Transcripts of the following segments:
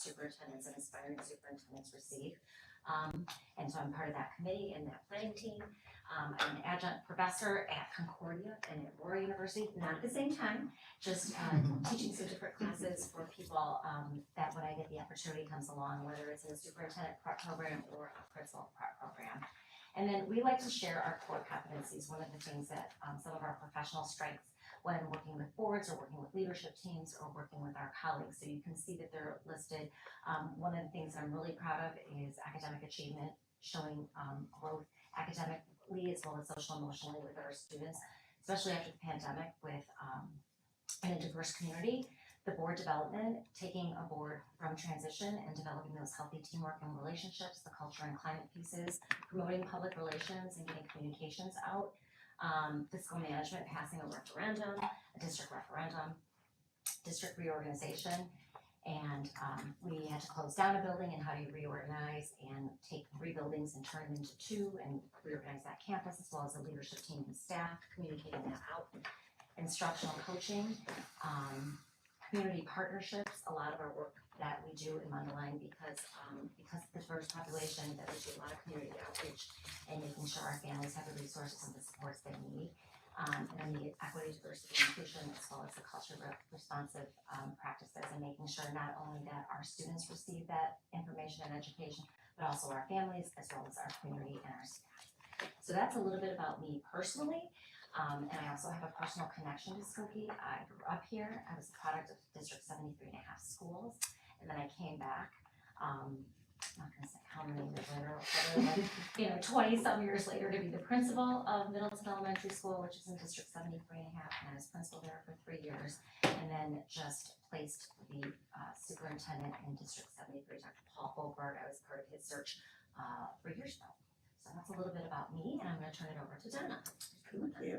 superintendents and aspiring superintendents receive. And so I'm part of that committee and that planning team. I'm an adjunct professor at Concordia and at Aurora University, not at the same time, just teaching some different classes for people that when I get the opportunity comes along, whether it's in a superintendent prep program or a principal prep program. And then we like to share our core competencies. One of the things that some of our professional strengths when working with boards or working with leadership teams or working with our colleagues. So you can see that they're listed. One of the things I'm really proud of is academic achievement, showing growth academically as well as social emotionally with our students, especially after the pandemic with in a diverse community. The board development, taking a board from transition and developing those healthy teamwork and relationships, the culture and climate pieces, promoting public relations and getting communications out, fiscal management, passing a referendum, a district referendum, district reorganization, and we had to close down a building, and how do you reorganize and take 3 buildings and turn them into 2 and reorganize that campus as well as the leadership team and staff, communicating that out, instructional coaching, community partnerships, a lot of our work that we do in Mundelein because of the diverse population, that we do a lot of community outreach and making sure our families have the resources and the supports they need. And then the equity, diversity, and inclusion, as well as the culturally responsive practices, and making sure not only that our students receive that information and education, but also our families, as well as our community and our staff. So that's a little bit about me personally. And I also have a personal connection to Skokie. I grew up here. I was a product of District 73 and a half schools. And then I came back, I'm not going to say how many years later, but 20 some years later, to be the principal of Middleton Elementary School, which is in District 73 and a half. And I was principal there for 3 years. And then just placed the superintendent in District 73, Dr. Paul Goldberg. I was part of his search 3 years ago. So that's a little bit about me, and I'm going to turn it over to Donna. Thank you.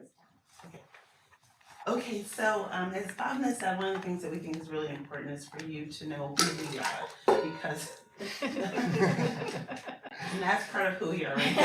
Okay, so as Bob has said, one of the things that we think is really important is for you to know who we are, because and that's part of who we are, right?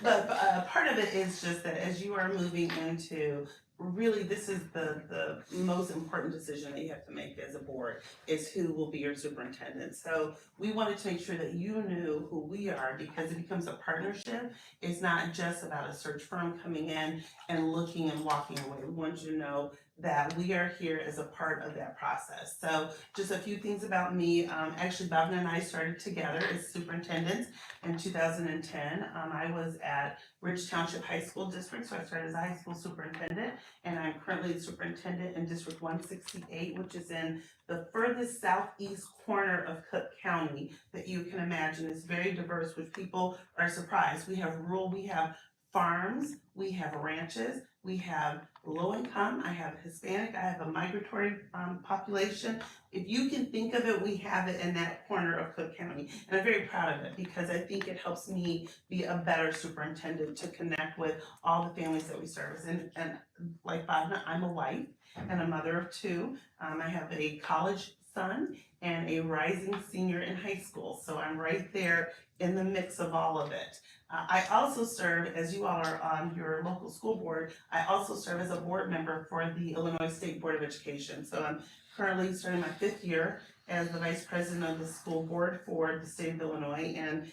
But part of it is just that as you are moving into, really this is the most important decision that you have to make as a board, is who will be your superintendent. So we wanted to make sure that you knew who we are, because it becomes a partnership. It's not just about a search firm coming in and looking and walking away. We want you to know that we are here as a part of that process. So just a few things about me. Actually, Bhavna and I started together as superintendents in 2010. I was at Ridge Township High School District, so I started as a high school superintendent, and I'm currently the superintendent in District 168, which is in the furthest southeast corner of Cook County that you can imagine. It's very diverse, which people are surprised. We have rural, we have farms, we have ranches, we have low income, I have Hispanic, I have a migratory population. If you can think of it, we have it in that corner of Cook County. And I'm very proud of it, because I think it helps me be a better superintendent to connect with all the families that we service. And like Bhavna, I'm a wife and a mother of 2. I have a college son and a rising senior in high school. So I'm right there in the mix of all of it. I also serve, as you all are on your local school board, I also serve as a board member for the Illinois State Board of Education. So I'm currently starting my 5th year as the vice president of the school board for the state of Illinois, and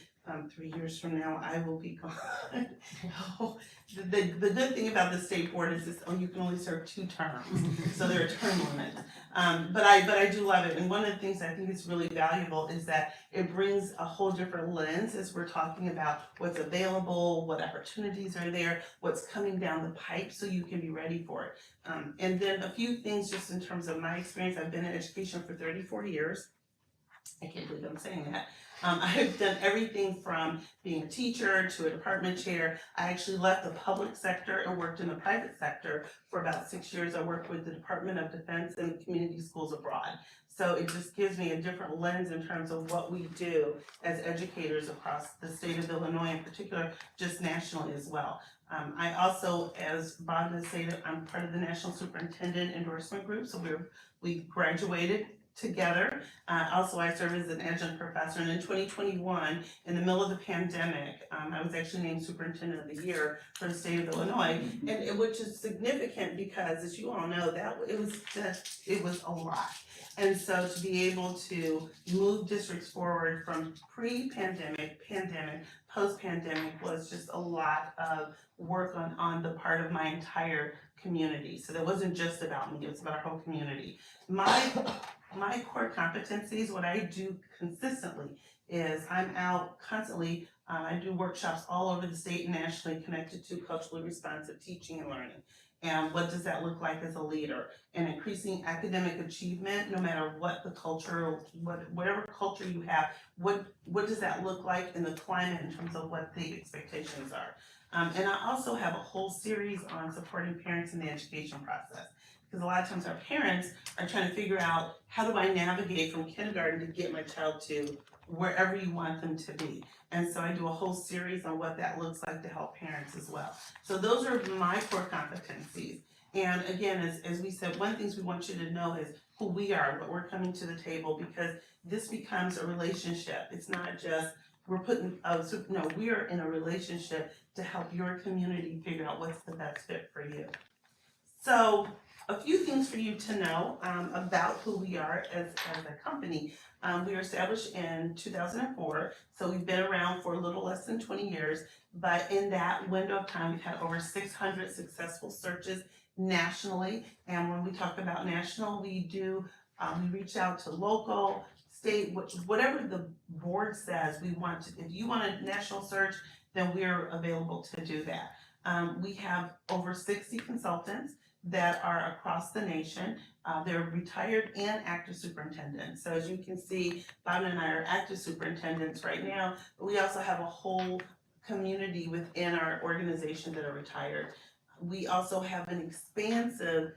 3 years from now I will be gone. The good thing about the state board is you can only serve 2 terms, so there are term limits. But I do love it, and one of the things I think is really valuable is that it brings a whole different lens as we're talking about what's available, what opportunities are there, what's coming down the pipe, so you can be ready for it. And then a few things just in terms of my experience. I've been in education for 34 years. I can't believe I'm saying that. I've done everything from being a teacher to a department chair. I actually left the public sector and worked in the private sector for about 6 years. I worked with the Department of Defense and community schools abroad. So it just gives me a different lens in terms of what we do as educators across the state of Illinois in particular, just nationally as well. I also, as Bhavna stated, I'm part of the National Superintendent Endorsement Group. So we graduated together. Also, I serve as an adjunct professor, and in 2021, in the middle of the pandemic, I was actually named Superintendent of the Year for the state of Illinois, which is significant because, as you all know, it was a lot. And so to be able to move districts forward from pre-pandemic, pandemic, post-pandemic was just a lot of work on the part of my entire community. So that wasn't just about me, it was about our whole community. My core competencies, what I do consistently is I'm out constantly, I do workshops all over the state and nationally connected to culturally responsive teaching and learning. And what does that look like as a leader? And increasing academic achievement, no matter what the culture, whatever culture you have, what does that look like in the climate in terms of what the expectations are? And I also have a whole series on supporting parents in the education process. Because a lot of times our parents are trying to figure out, how do I navigate from kindergarten to get my child to wherever you want them to be? And so I do a whole series on what that looks like to help parents as well. So those are my core competencies. And again, as we said, one of the things we want you to know is who we are, what we're coming to the table, because this becomes a relationship. It's not just we are in a relationship to help your community figure out what's the best fit for you. So a few things for you to know about who we are as a company. We were established in 2004, so we've been around for a little less than 20 years, but in that window of time, we've had over 600 successful searches nationally. And when we talk about national, we reach out to local, state, whatever the board says we want to. If you want a national search, then we're available to do that. We have over 60 consultants that are across the nation. They're retired and active superintendents. So as you can see, Bob and I are active superintendents right now, but we also have a whole community within our organization that are retired. We also have an expansive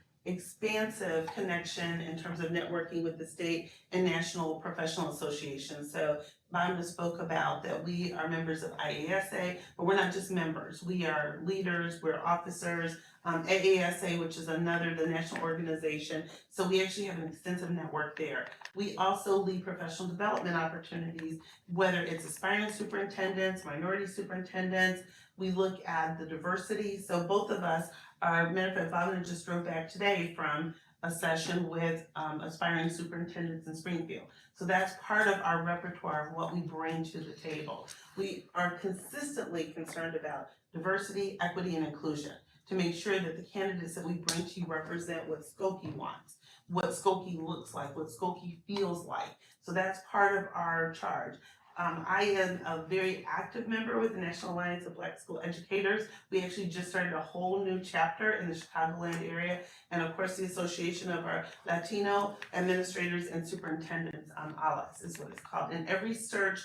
connection in terms of networking with the state and national professional associations. So Bob just spoke about that we are members of IASA, but we're not just members. We are leaders, we're officers, AASA, which is the national organization. So we actually have an extensive network there. We also lead professional development opportunities, whether it's aspiring superintendents, minority superintendents. We look at the diversity. So both of us are, matter of fact, Bob and I just drove back today from a session with aspiring superintendents in Springfield. So that's part of our repertoire of what we bring to the table. We are consistently concerned about diversity, equity, and inclusion to make sure that the candidates that we bring to you represent what Skokie wants, what Skokie looks like, what Skokie feels like. So that's part of our charge. I am a very active member with the National Alliance of Black School Educators. We actually just started a whole new chapter in the Chicagoland area, and of course the Association of our Latino Administrators and Superintendents, ALAS is what it's called. In every search,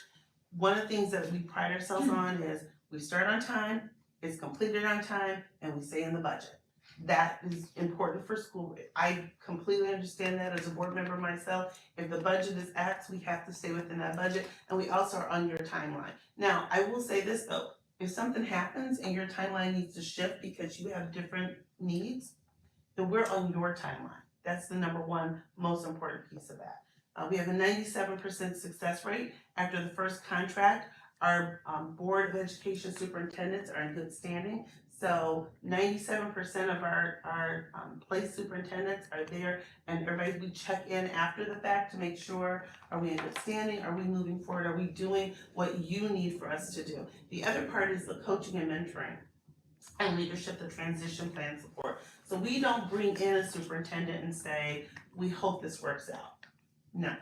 one of the things that we pride ourselves on is we start on time, it's completed on time, and we stay in the budget. That is important for school. I completely understand that as a board member myself. If the budget is X, we have to stay within that budget, and we also are on your timeline. Now, I will say this though, if something happens and your timeline needs to shift because you have different needs, then we're on your timeline. That's the number one most important piece of that. We have a 97% success rate after the first contract. Our Board of Education superintendents are in good standing. So 97% of our place superintendents are there, and everybody, we check in after the fact to make sure, are we in good standing? Are we moving forward? Are we doing what you need for us to do? The other part is the coaching and mentoring and leadership, the transition plan support. So we don't bring in a superintendent and say, we hope this works out. No,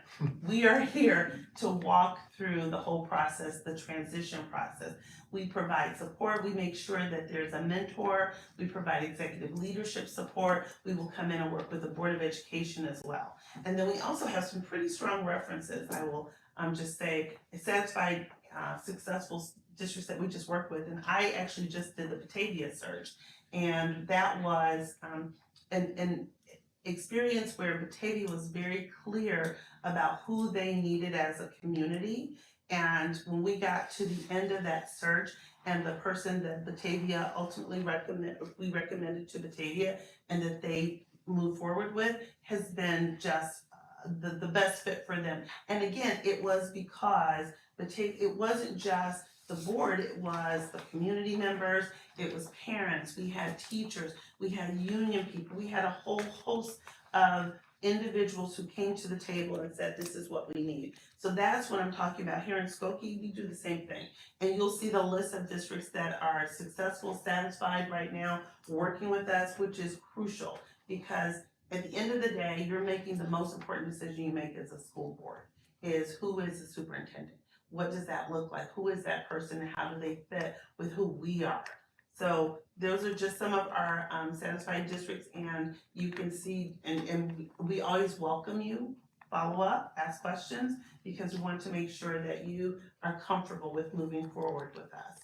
we are here to walk through the whole process, the transition process. We provide support, we make sure that there's a mentor, we provide executive leadership support, we will come in and work with the Board of Education as well. And then we also have some pretty strong references. I will just say, satisfied, successful districts that we just worked with, and I actually just did the Batavia search, and that was an experience where Batavia was very clear about who they needed as a community. And when we got to the end of that search, and the person that Batavia ultimately recommended to Batavia and that they moved forward with has been just the best fit for them. And again, it was because it wasn't just the board, it was the community members, it was parents, we had teachers, we had union people, we had a whole host of individuals who came to the table and said, this is what we need. So that's what I'm talking about. Here in Skokie, we do the same thing. And you'll see the list of districts that are successful, satisfied right now, working with us, which is crucial, because at the end of the day, you're making the most important decision you make as a school board, is who is the superintendent? What does that look like? Who is that person and how do they fit with who we are? So those are just some of our satisfied districts, and you can see, and we always welcome you, follow up, ask questions, because we want to make sure that you are comfortable with moving forward with us.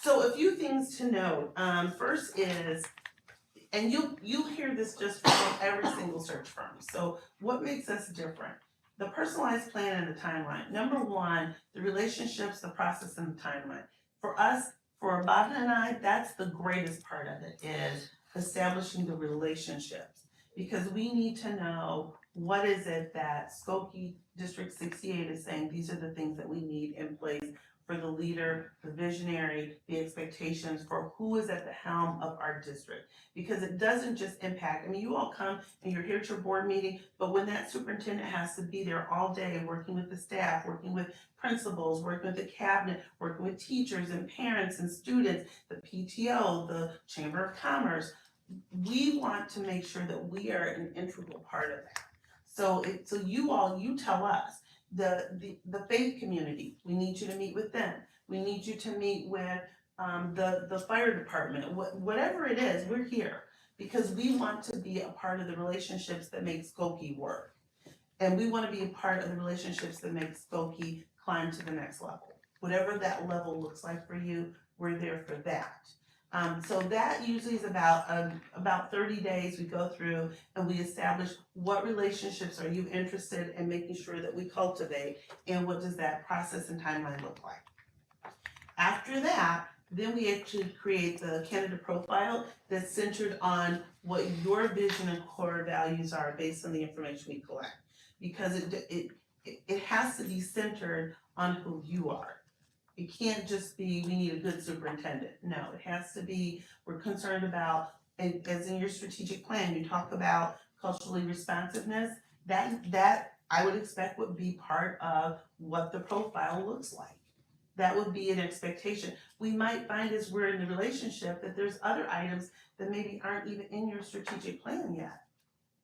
So a few things to note. First is, and you'll hear this just from every single search firm. So what makes us different? The personalized plan and the timeline. Number one, the relationships, the process, and the timeline. For us, for Bob and I, that's the greatest part of it, is establishing the relationships. Because we need to know what is it that Skokie District 68 is saying, these are the things that we need in place for the leader, the visionary, the expectations for who is at the helm of our district. Because it doesn't just impact, I mean, you all come and you're here at your board meeting, but when that superintendent has to be there all day working with the staff, working with principals, working with the cabinet, working with teachers and parents and students, the PTO, the Chamber of Commerce, we want to make sure that we are an integral part of that. So you tell us, the faith community, we need you to meet with them. We need you to meet with the fire department, whatever it is, we're here. Because we want to be a part of the relationships that make Skokie work. And we want to be a part of the relationships that make Skokie climb to the next level. Whatever that level looks like for you, we're there for that. So that usually is about 30 days we go through and we establish what relationships are you interested in making sure that we cultivate, and what does that process and timeline look like. After that, then we actually create the candidate profile that's centered on what your vision and core values are based on the information we collect. Because it has to be centered on who you are. It can't just be, we need a good superintendent. No, it has to be, we're concerned about, and as in your strategic plan, you talk about culturally responsiveness. That I would expect would be part of what the profile looks like. That would be an expectation. We might find as we're in the relationship that there's other items that maybe aren't even in your strategic plan yet.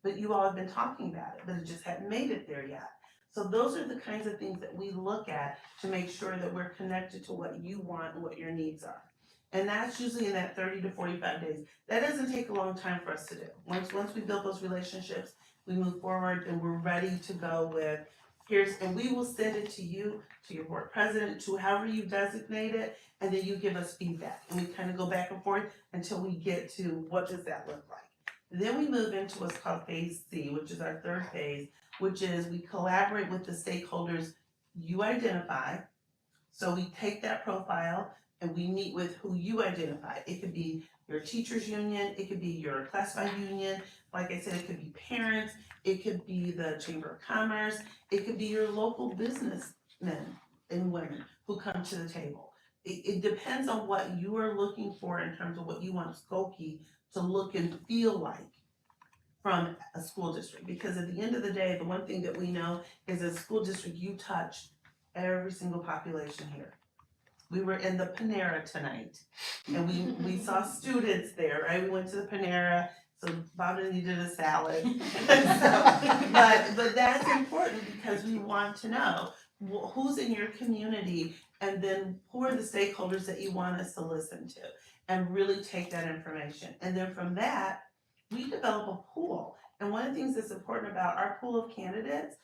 But you all have been talking about it, but it just hadn't made it there yet. So those are the kinds of things that we look at to make sure that we're connected to what you want and what your needs are. And that's usually in that 30 to 45 days. That doesn't take a long time for us to do. Once we build those relationships, we move forward and we're ready to go with and we will send it to you, to your board president, to however you designate it, and then you give us feedback. And we kind of go back and forth until we get to what does that look like. Then we move into what's called phase C, which is our third phase, which is we collaborate with the stakeholders you identify. So we take that profile and we meet with who you identify. It could be your teachers union, it could be your classified union, like I said, it could be parents, it could be the Chamber of Commerce, it could be your local businessmen and women who come to the table. It depends on what you are looking for in terms of what you want Skokie to look and feel like from a school district. Because at the end of the day, the one thing that we know is as a school district, you touch every single population here. We were in the Panera tonight, and we saw students there, right? We went to the Panera, so Bob needed a salad. But that's important because we want to know who's in your community, and then who are the stakeholders that you want us to listen to, and really take that information. And then from that, we develop a pool. And one of the things that's important about our pool of candidates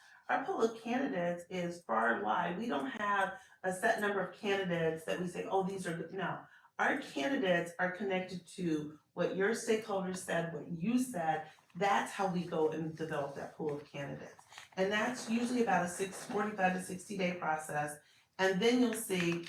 is far and wide. We don't have a set number of candidates that we say, oh, these are good. No, our candidates are connected to what your stakeholders said, what you said. That's how we go and develop that pool of candidates. And that's usually about a 45 to 60 day process. And then you'll see,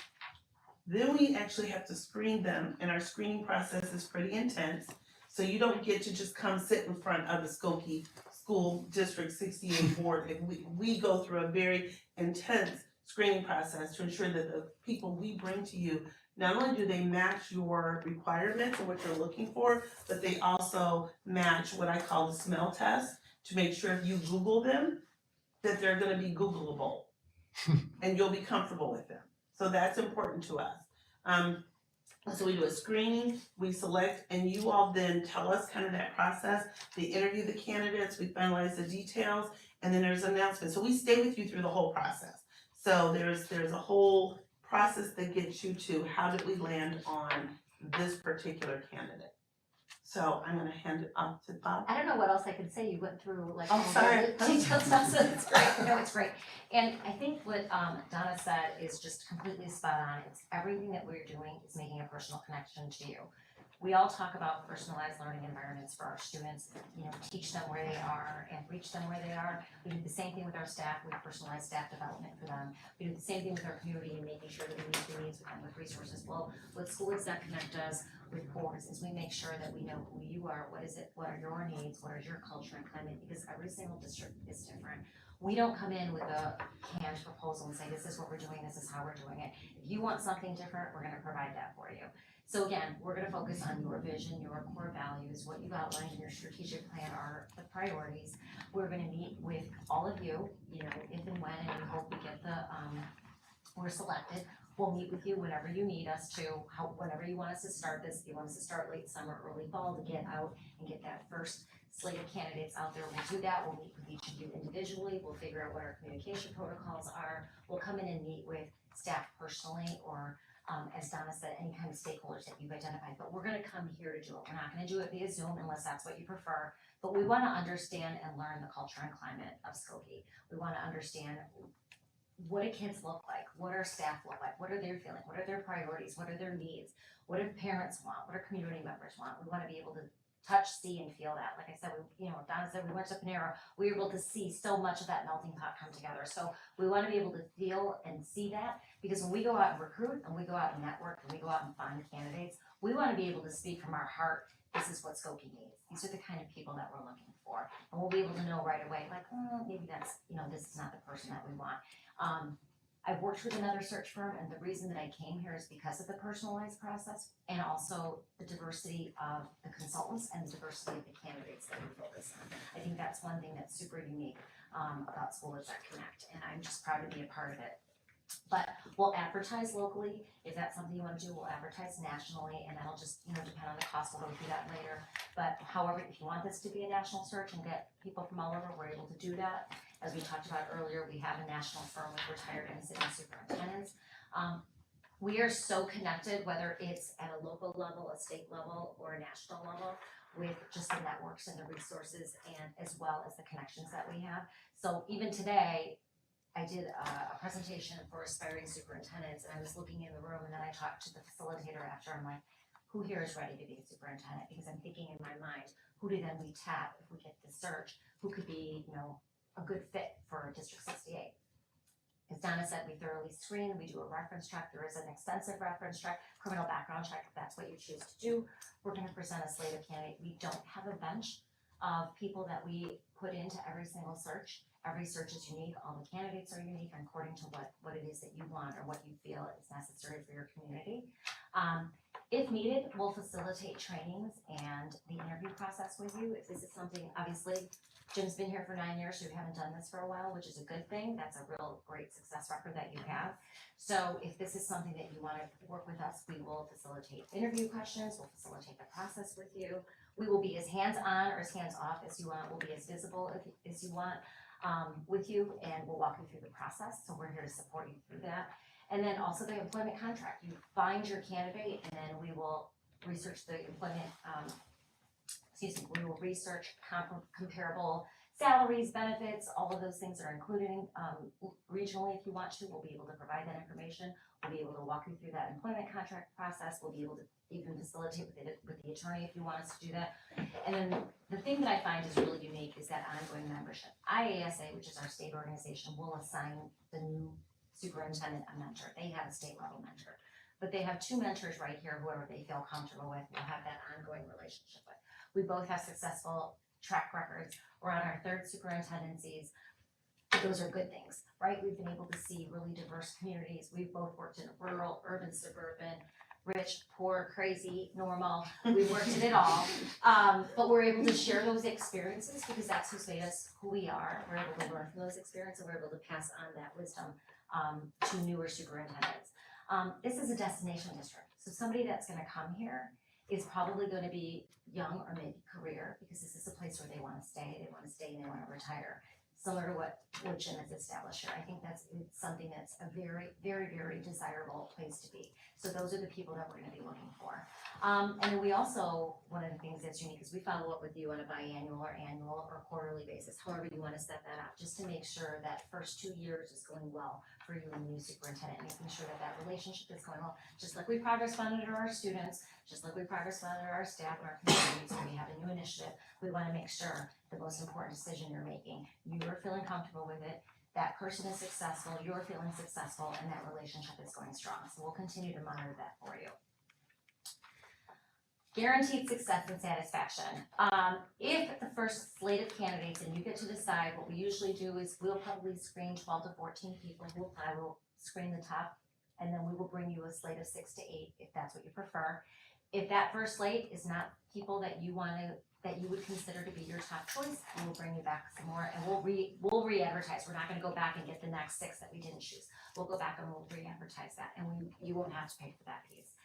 then we actually have to screen them, and our screening process is pretty intense. So you don't get to just come sit in front of the Skokie school district 68 board, if we go through a very intense screening process to ensure that the people we bring to you, not only do they match your requirements and what you're looking for, but they also match what I call the smell test to make sure if you Google them, that they're gonna be Googleable and you'll be comfortable with them. So that's important to us. So we do a screening, we select, and you all then tell us kind of that process. We interview the candidates, we finalize the details, and then there's an announcement. So we stay with you through the whole process. So there's a whole process that gets you to how did we land on this particular candidate. So I'm gonna hand it off to Bob. I don't know what else I could say, you went through like. Oh, all the sorry. Detailed stuff, so it's great, no, it's great. And I think what Donna said is just completely spot on, it's everything that we're doing is making a personal connection to you. We all talk about personalized learning environments for our students, you know, teach them where they are and reach them where they are. We do the same thing with our staff, we personalize staff development for them. We do the same thing with our community and making sure that we meet the needs with them with resources. Well, what Schools That Connect does with boards is we make sure that we know who you are, what is it, what are your needs, what is your culture and climate, because every single district is different. We don't come in with a canned proposal and say, this is what we're doing, this is how we're doing it. If you want something different, we're gonna provide that for you. So again, we're gonna focus on your vision, your core values, what you've outlined in your strategic plan are the priorities. We're gonna meet with all of you, you know, if and when, and we hope we get the, we're selected. We'll meet with you whenever you need us to, whenever you want us to start this, if you want us to start late summer, early fall to get out and get that first slate of candidates out there, we'll do that. We'll meet with each of you individually, we'll figure out what our communication protocols are. We'll come in and meet with staff personally or as Donna said, any kind of stakeholders that you've identified, but we're gonna come here to do it. We're not gonna do it via Zoom unless that's what you prefer, but we wanna understand and learn the culture and climate of Skokie. We wanna understand what do kids look like, what our staff look like, what are they feeling, what are their priorities, what are their needs, what do parents want, what do community members want. We wanna be able to touch, see, and feel that. Like I said, Donna said, we went to Panera, we were able to see so much of that melting pot come together. So we want to be able to feel and see that, because when we go out and recruit, and we go out and network, and we go out and find candidates, we want to be able to speak from our heart, this is what Skokie needs. These are the kind of people that we're looking for. And we'll be able to know right away, like, oh, maybe that's, this is not the person that we want. I've worked with another search firm, and the reason that I came here is because of the personalized process and also the diversity of the consultants and the diversity of the candidates that we focus on. I think that's one thing that's super unique about Schools That Connect, and I'm just proud to be a part of it. But we'll advertise locally. If that's something you want to do, we'll advertise nationally, and that'll just depend on the cost. We'll go through that later. But however, if you want this to be a national search and get people from all over, we're able to do that. As we talked about earlier, we have a national firm with retired and sitting superintendents. We are so connected, whether it's at a local level, a state level, or a national level, with just the networks and the resources, and as well as the connections that we have. So even today, I did a presentation for aspiring superintendents, and I was looking in the room, and then I talked to the facilitator after. I'm like, who here is ready to be a superintendent? Because I'm thinking in my mind, who do then we tap if we get the search? Who could be, a good fit for District 68? As Donna said, we thoroughly screen, we do a reference check. There is an extensive reference check, criminal background check, if that's what you choose to do. We're gonna present a slate of candidates. We don't have a bench of people that we put into every single search. Every search is unique, all the candidates are unique according to what it is that you want or what you feel is necessary for your community. If needed, we'll facilitate trainings and the interview process with you. If this is something, obviously, Jim's been here for 9 years, so we haven't done this for a while, which is a good thing. That's a real great success record that you have. So if this is something that you want to work with us, we will facilitate interview questions, we'll facilitate the process with you. We will be as hands-on or as hands-off as you want, we'll be as visible as you want with you, and we'll walk you through the process. So we're here to support you through that. And then also the employment contract. You find your candidate, and then we will research the employment, we will research comparable salaries, benefits, all of those things are included regionally. If you want to, we'll be able to provide that information. We'll be able to walk you through that employment contract process. We'll be able to even facilitate with the attorney if you want us to do that. And then the thing that I find is really unique is that ongoing membership. IASA, which is our state organization, will assign the new superintendent a mentor. They have a state level mentor, but they have two mentors right here, whoever they feel comfortable with, will have that ongoing relationship with. We both have successful track records. We're on our third superintendencies. Those are good things, right? We've been able to see really diverse communities. We've both worked in rural, urban, suburban, rich, poor, crazy, normal. We've worked in it all. But we're able to share those experiences because that's who's made us who we are. We're able to learn from those experiences and we're able to pass on that wisdom to newer superintendents. This is a destination district. So somebody that's gonna come here is probably gonna be young or mid-career because this is a place where they wanna stay and they wanna retire. Similar to what Jim has established here. I think it's something that's a very, very, very desirable place to be. So those are the people that we're gonna be looking for. And then we also, one of the things that's unique is we follow up with you on a biannual or annual or quarterly basis, however you wanna set that up, just to make sure that first 2 years is going well for you and the new superintendent, making sure that that relationship is going well, just like we progress monitor our students, just like we progress monitor our staff and our communities when we have a new initiative. We wanna make sure the most important decision you're making, you're feeling comfortable with it, that person is successful, you're feeling successful, and that relationship is going strong. So we'll continue to monitor that for you. Guaranteed success and satisfaction. If the first slate of candidates, and you get to decide, what we usually do is we'll probably screen 12 to 14 people who apply. We'll screen the top, and then we will bring you a slate of 6 to 8 if that's what you prefer. If that first slate is not people that you would consider to be your top choice, we will bring you back some more, and we'll re-advertise. We're not gonna go back and get the next 6 that we didn't choose. We'll go back and we'll re-advertise that, and you won't have to pay for that piece.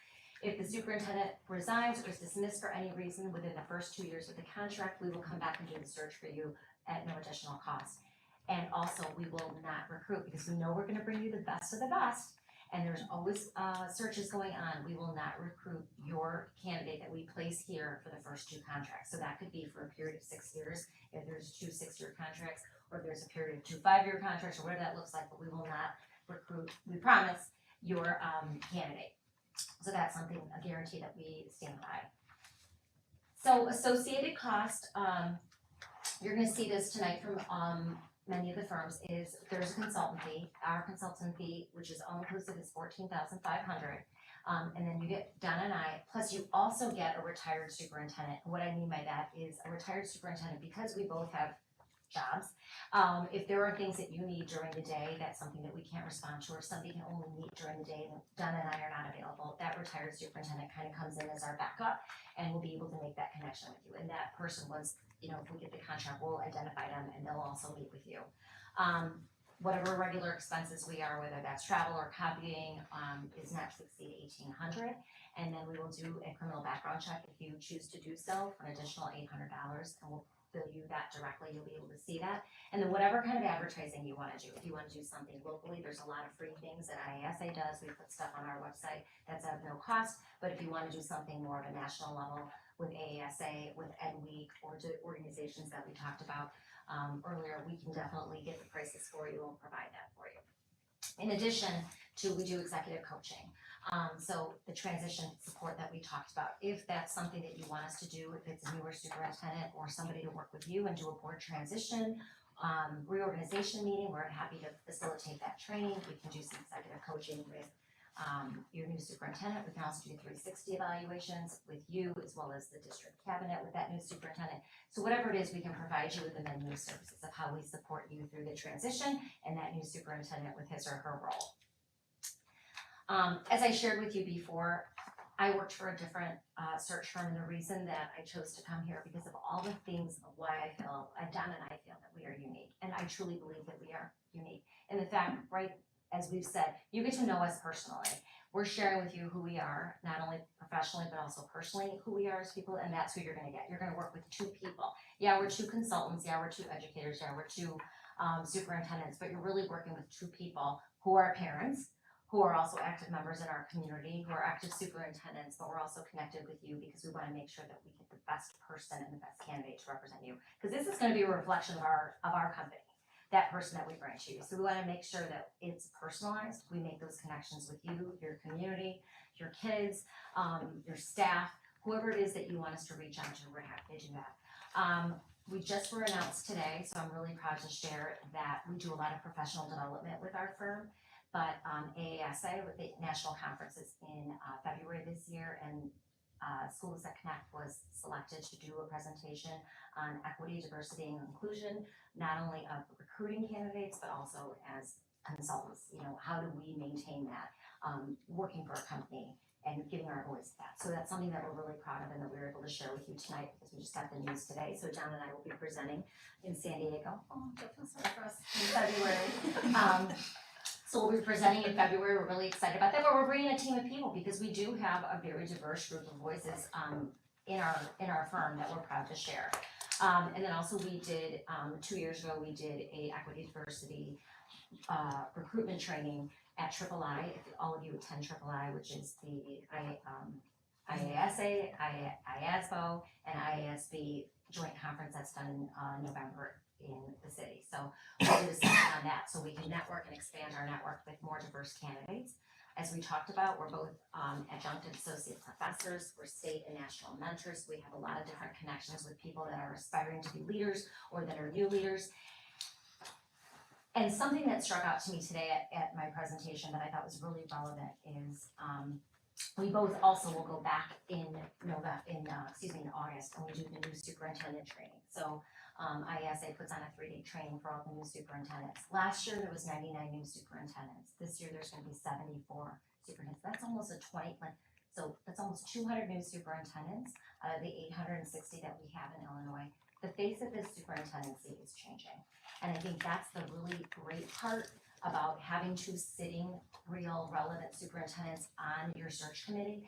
If the superintendent resigns or is dismissed for any reason within the first 2 years of the contract, we will come back and do the search for you at no additional cost. And also, we will not recruit because we know we're gonna bring you the best of the best, and there's always searches going on. We will not recruit your candidate that we place here for the first 2 contracts. So that could be for a period of 6 years, if there's 2 6-year contracts, or if there's a period of 2 5-year contracts, or whatever that looks like, but we will not recruit, we promise, your candidate. So that's something, a guarantee that we stand by. So associated cost, you're gonna see this tonight from many of the firms, is there's a consultant fee. Our consultant fee, which is all inclusive, is $14,500. And then you get Donna and I, plus you also get a retired superintendent. What I mean by that is a retired superintendent, because we both have jobs. If there are things that you need during the day, that's something that we can't respond to, or somebody can only meet during the day and Donna and I are not available, that retired superintendent kind of comes in as our backup and will be able to make that connection with you. And that person, once, if we get the contract, we'll identify them and they'll also meet with you. Whatever regular expenses we are, whether that's travel or copying, is not to exceed $1,800. And then we will do a criminal background check if you choose to do so for an additional $800, and we'll bill you that directly. You'll be able to see that. And then whatever kind of advertising you want to do, if you want to do something locally, there's a lot of free things that IASA does. We put stuff on our website that's at no cost. But if you want to do something more of a national level with AASA, with Ed Week, or to organizations that we talked about earlier, we can definitely get the prices for you and provide that for you. In addition to, we do executive coaching. So the transition support that we talked about, if that's something that you want us to do, if it's a newer superintendent or somebody to work with you and do a board transition, reorganization meeting, we're happy to facilitate that training. We can do some executive coaching with your new superintendent. We can also do 360 evaluations with you, as well as the district cabinet with that new superintendent. So whatever it is, we can provide you with the menu services of how we support you through the transition and that new superintendent with his or her role. As I shared with you before, I worked for a different search firm, and the reason that I chose to come here because of all the things of why I feel, Donna and I feel that we are unique, and I truly believe that we are unique. And the fact, right, as we've said, you get to know us personally. We're sharing with you who we are, not only professionally, but also personally, who we are as people, and that's who you're gonna get. You're gonna work with 2 people. Yeah, we're 2 consultants, yeah, we're 2 educators, yeah, we're 2 superintendents, but you're really working with 2 people who are parents, who are also active members in our community, who are active superintendents, but we're also connected with you because we wanna make sure that we get the best person and the best candidate to represent you. Because this is gonna be a reflection of our company, that person that we bring to you. So we wanna make sure that it's personalized. We make those connections with you, your community, your kids, your staff, whoever it is that you want us to reach out to, we're happy to do that. We just were announced today, so I'm really proud to share that we do a lot of professional development with our firm. But AASA, with the national conference, is in February this year, and Schools That Connect was selected to do a presentation on equity, diversity, and inclusion, not only of recruiting candidates, but also as consultants. You know, how do we maintain that, working for a company and giving our voice to that. So that's something that we're really proud of and that we were able to share with you tonight because we just got the news today. So John and I will be presenting in San Diego. Oh, don't feel sorry for us, in February. So we'll be presenting in February. We're really excited about that, but we're bringing a team of people because we do have a very diverse group of voices in our firm that we're proud to share. And then also we did 2 years ago we did a equity diversity recruitment training at III. If all of you attend III, which is the IASA, IASBO, and IASB joint conference that's done in November in the city. So we'll do a session on that so we can network and expand our network with more diverse candidates. As we talked about, we're both adjunct and associate professors. We're state and national mentors. We have a lot of different connections with people that are aspiring to be leaders or that are new leaders. And something that struck out to me today at my presentation that I thought was really relevant is we both also will go back in August, and we do the new superintendent training. So IASA puts on a 3-day training for all the new superintendents. Last year there was 99 new superintendents. This year there's going to be 74 superintendents. That's almost so that's almost 200 new superintendents out of the 860 that we have in Illinois. The face of this superintendency is changing. And I think that's the really great part about having 2 sitting, real, relevant superintendents on your search committee.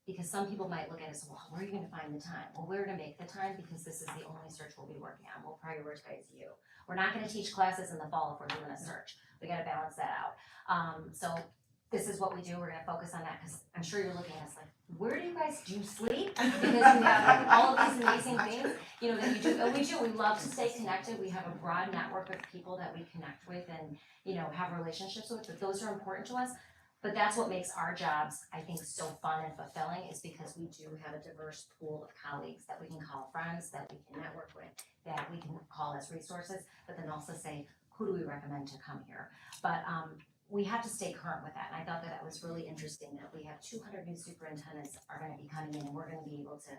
Because some people might look at it as, well, where are you going to find the time? Well, we're going to make the time because this is the only search we'll be working on. We'll prioritize you. We're not going to teach classes in the fall if we're doing a search. We got to balance that out. So this is what we do. We're going to focus on that because I'm sure you're looking at us like, where do you guys sleep? Because we have all of these amazing things, you know, that you do. And we do. We love to stay connected. We have a broad network of people that we connect with and, you know, have relationships with. But those are important to us. But that's what makes our jobs, I think, so fun and fulfilling is because we do have a diverse pool of colleagues that we can call friends, that we can network with, that we can call as resources, but then also say, who do we recommend to come here? But we have to stay current with that. And I thought that was really interesting that we have 200 new superintendents are going to be coming in and we're going to be able to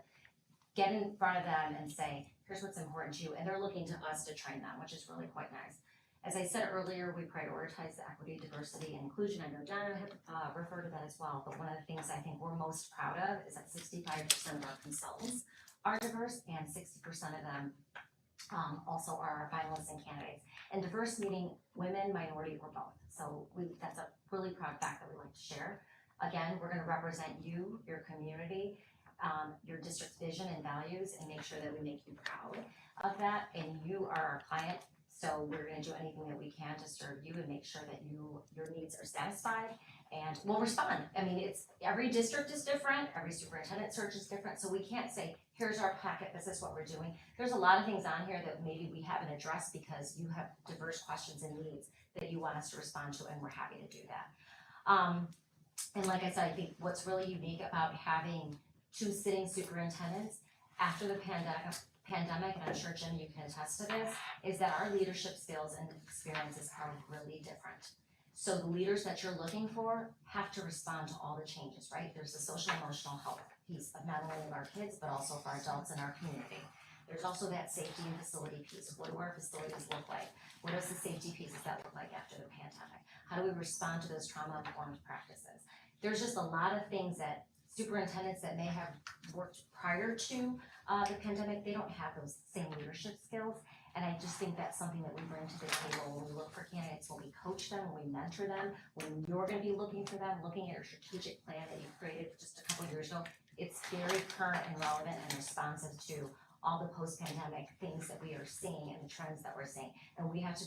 get in front of them and say, here's what's important to you. And they're looking to us to train them, which is really quite nice. As I said earlier, we prioritize the equity, diversity, and inclusion. I know Donna had referred to that as well, but one of the things I think we're most proud of is that 65% of our consultants are diverse and 60% of them also are finalists and candidates. And diverse meaning women, minority, or both. So that's a really proud fact that we like to share. Again, we're going to represent you, your community, your district's vision and values, and make sure that we make you proud of that. And you are our client. So we're going to do anything that we can to serve you and make sure that your needs are satisfied, and we'll respond. I mean, every district is different, every superintendent search is different, so we can't say, here's our packet, this is what we're doing. There's a lot of things on here that maybe we haven't addressed because you have diverse questions and needs that you want us to respond to, and we're happy to do that. And like I said, I think what's really unique about having 2 sitting superintendents after the pandemic, and I'm sure Jim you can attest to this, is that our leadership skills and experiences are really different. So the leaders that you're looking for have to respond to all the changes, right? There's the social emotional health piece of not only of our kids, but also for adults in our community. There's also that safety and facility piece. What do our facilities look like? What does the safety pieces that look like after the pandemic? How do we respond to those trauma-informed practices? There's just a lot of things that superintendents that may have worked prior to the pandemic, they don't have those same leadership skills. And I just think that's something that we bring to the table when we look for candidates, when we coach them, when we mentor them, when you're going to be looking for them, looking at your strategic plan that you created just a couple of years ago. It's very current and relevant and responsive to all the post-pandemic things that we are seeing and the trends that we're seeing. And we have to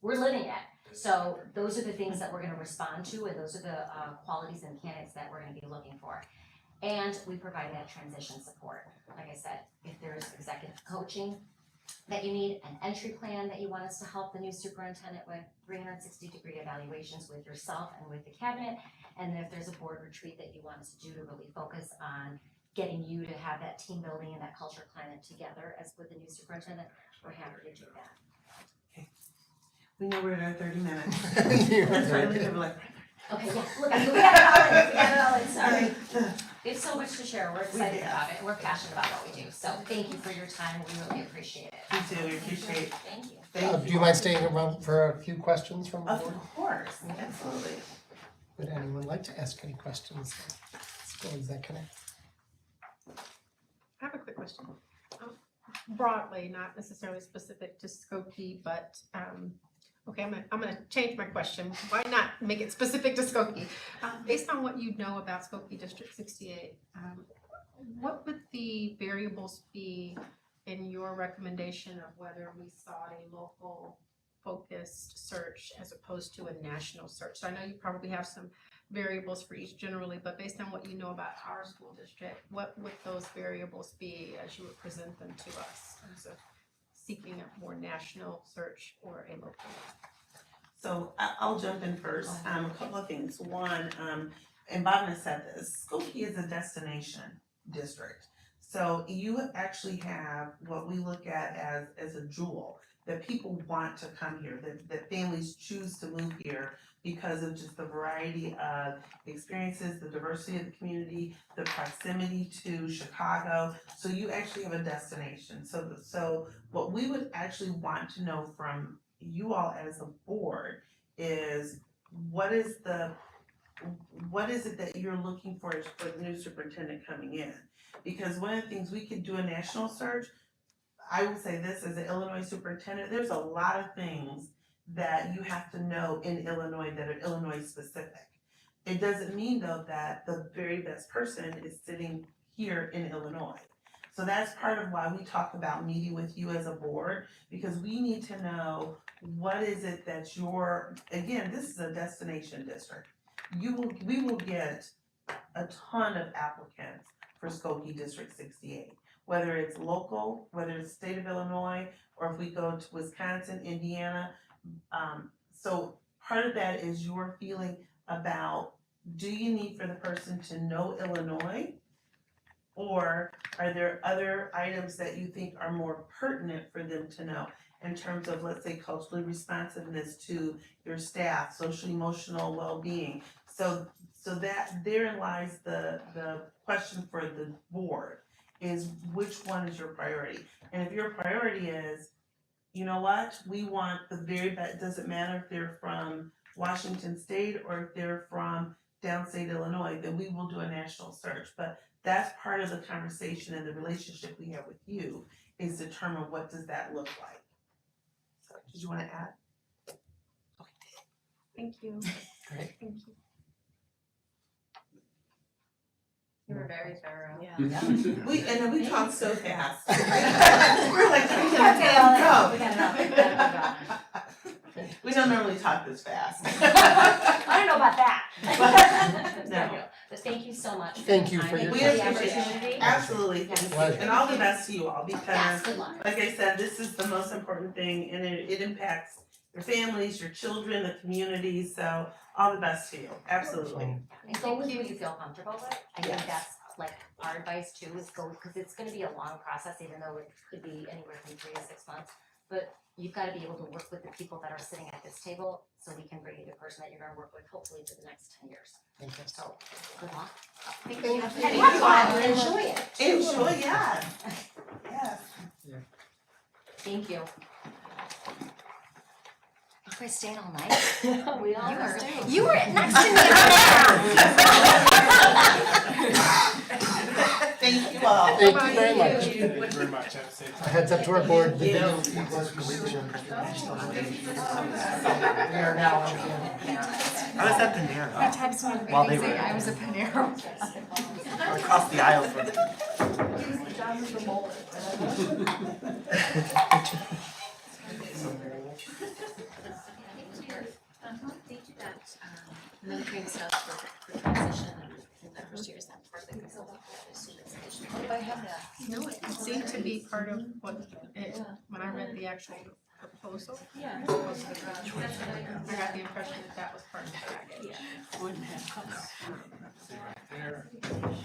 we're living it. So those are the things that we're going to respond to, and those are the qualities and candidates that we're going to be looking for. And we provide that transition support. Like I said, if there's executive coaching that you need, an entry plan that you want us to help the new superintendent with, 360-degree evaluations with yourself and with the cabinet, and if there's a board retreat that you want us to do to really focus on getting you to have that team building and that culture climate together as with the new superintendent, we're happy to do that. We know we're at our 30 minutes. That's why we have like. Okay, yeah, look, we got it all in, sorry. We have so much to share, we're excited about it, we're passionate about what we do, so thank you for your time, we really appreciate it. We do, we appreciate it. Thank you. Thank Do you mind staying around for a few questions from the Of board? course, absolutely. Would anyone like to ask any questions? Let's go executive. I have a quick question. Broadly, not necessarily specific to Skokie, but, okay, I'm gonna change my question. Why not make it specific to Skokie? Based on what you know about Skokie District 68, what would the variables be in your recommendation of whether we sought a local focused search as opposed to a national search? So I know you probably have some variables for each generally, but based on what you know about our school district, what would those variables be as you would present them to us in terms of seeking a more national search or a local? So I'll jump in first. A couple of things. One, and Bob has said this, Skokie is a destination district. So you actually have what we look at as a jewel, that people want to come here, that families choose to move here because of just the variety of experiences, the diversity of the community, the proximity to Chicago. So you actually have a destination. So what we would actually want to know from you all as a board is what is it that you're looking for the new superintendent coming in? Because one of the things, we could do a national search. I will say this, as an Illinois superintendent, there's a lot of things that you have to know in Illinois that are Illinois specific. It doesn't mean though that the very best person is sitting here in Illinois. So that's part of why we talk about meeting with you as a board, because we need to know what is it that again, this is a destination district. We will get a ton of applicants for Skokie District 68. Whether it's local, whether it's state of Illinois, or if we go to Wisconsin, Indiana. So part of that is your feeling about, do you need for the person to know Illinois? Or are there other items that you think are more pertinent for them to know in terms of, let's say, culturally responsiveness to your staff, social emotional well-being? So that therein lies the question for the board. Is which one is your priority? And if your priority is, you know what, we want the very best, doesn't matter if they're from Washington State or if they're from downstate Illinois, then we will do a national search. But that's part of the conversation and the relationship we have with you, is determine what does that look like. So did you want to add? Thank you. Great. Thank you. You were very thorough. Yeah. We talk so fast. We're like, We go. got it up. We don't normally talk this fast. I don't know about that. No. But thank you so much. Thank you for your the time. opportunity. Absolutely, Yes. Pleasure. and all the best to you all, Yes, because good luck. like I said, this is the most important thing, and it impacts your families, your children, the community, so all the best to you, absolutely. And go with what you feel comfortable with. I think Yes. that's like our advice too, is go, because it's gonna be a long process, even though it could be anywhere from 3 to 6 months. But you've gotta be able to work with the people that are sitting at this table, so we can bring you the person that you're gonna work with hopefully for the next 10 years. Fantastic. So, good luck. Thank you. And have fun, enjoy it. Enjoy, yeah. Yes. Thank you. You guys staying all night? We all were. You were next to me up Thank you all. Thank you very much. Thank you very much, have a safe A time. heads up to our board, the Yeah. video feed was deleted. We are now on camera. I was at Panera. I texted one of the While they meetings, were- I was a Panera. Across the aisle from. They do that, mentoring stuff for transition in the first years, that part of the students. I have that. No, it seemed to be part of what when I read the actual proposal. Yeah. I got the impression that was part of the package.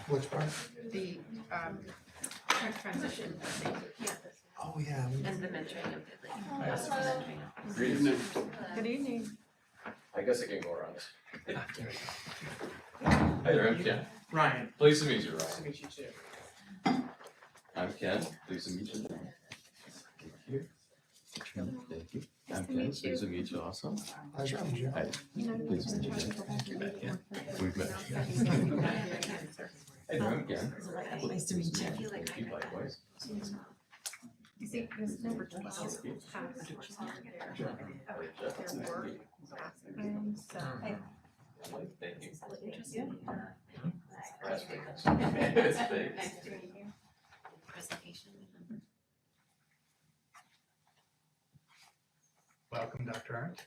Which part? The transition thing. Oh, yeah. And the mentoring of it, like. Good evening. Good evening. I guess I can go around. Ah, there we go. Hi there, I'm Ken. Ryan. Pleased to meet you, Nice to Ryan. meet you too. I'm Ken. Pleased to meet you. Thank you. Thank you. I'm Ken. Pleased to meet you also. Pleasure, I'm Joe. Hi. Pleased to meet you. We've met. Hey, I'm Ken. Nice to meet you. Thank you, likewise. You see, this number 12 has their work background, so. Thank you. Presentation. Welcome, Dr. Arndt.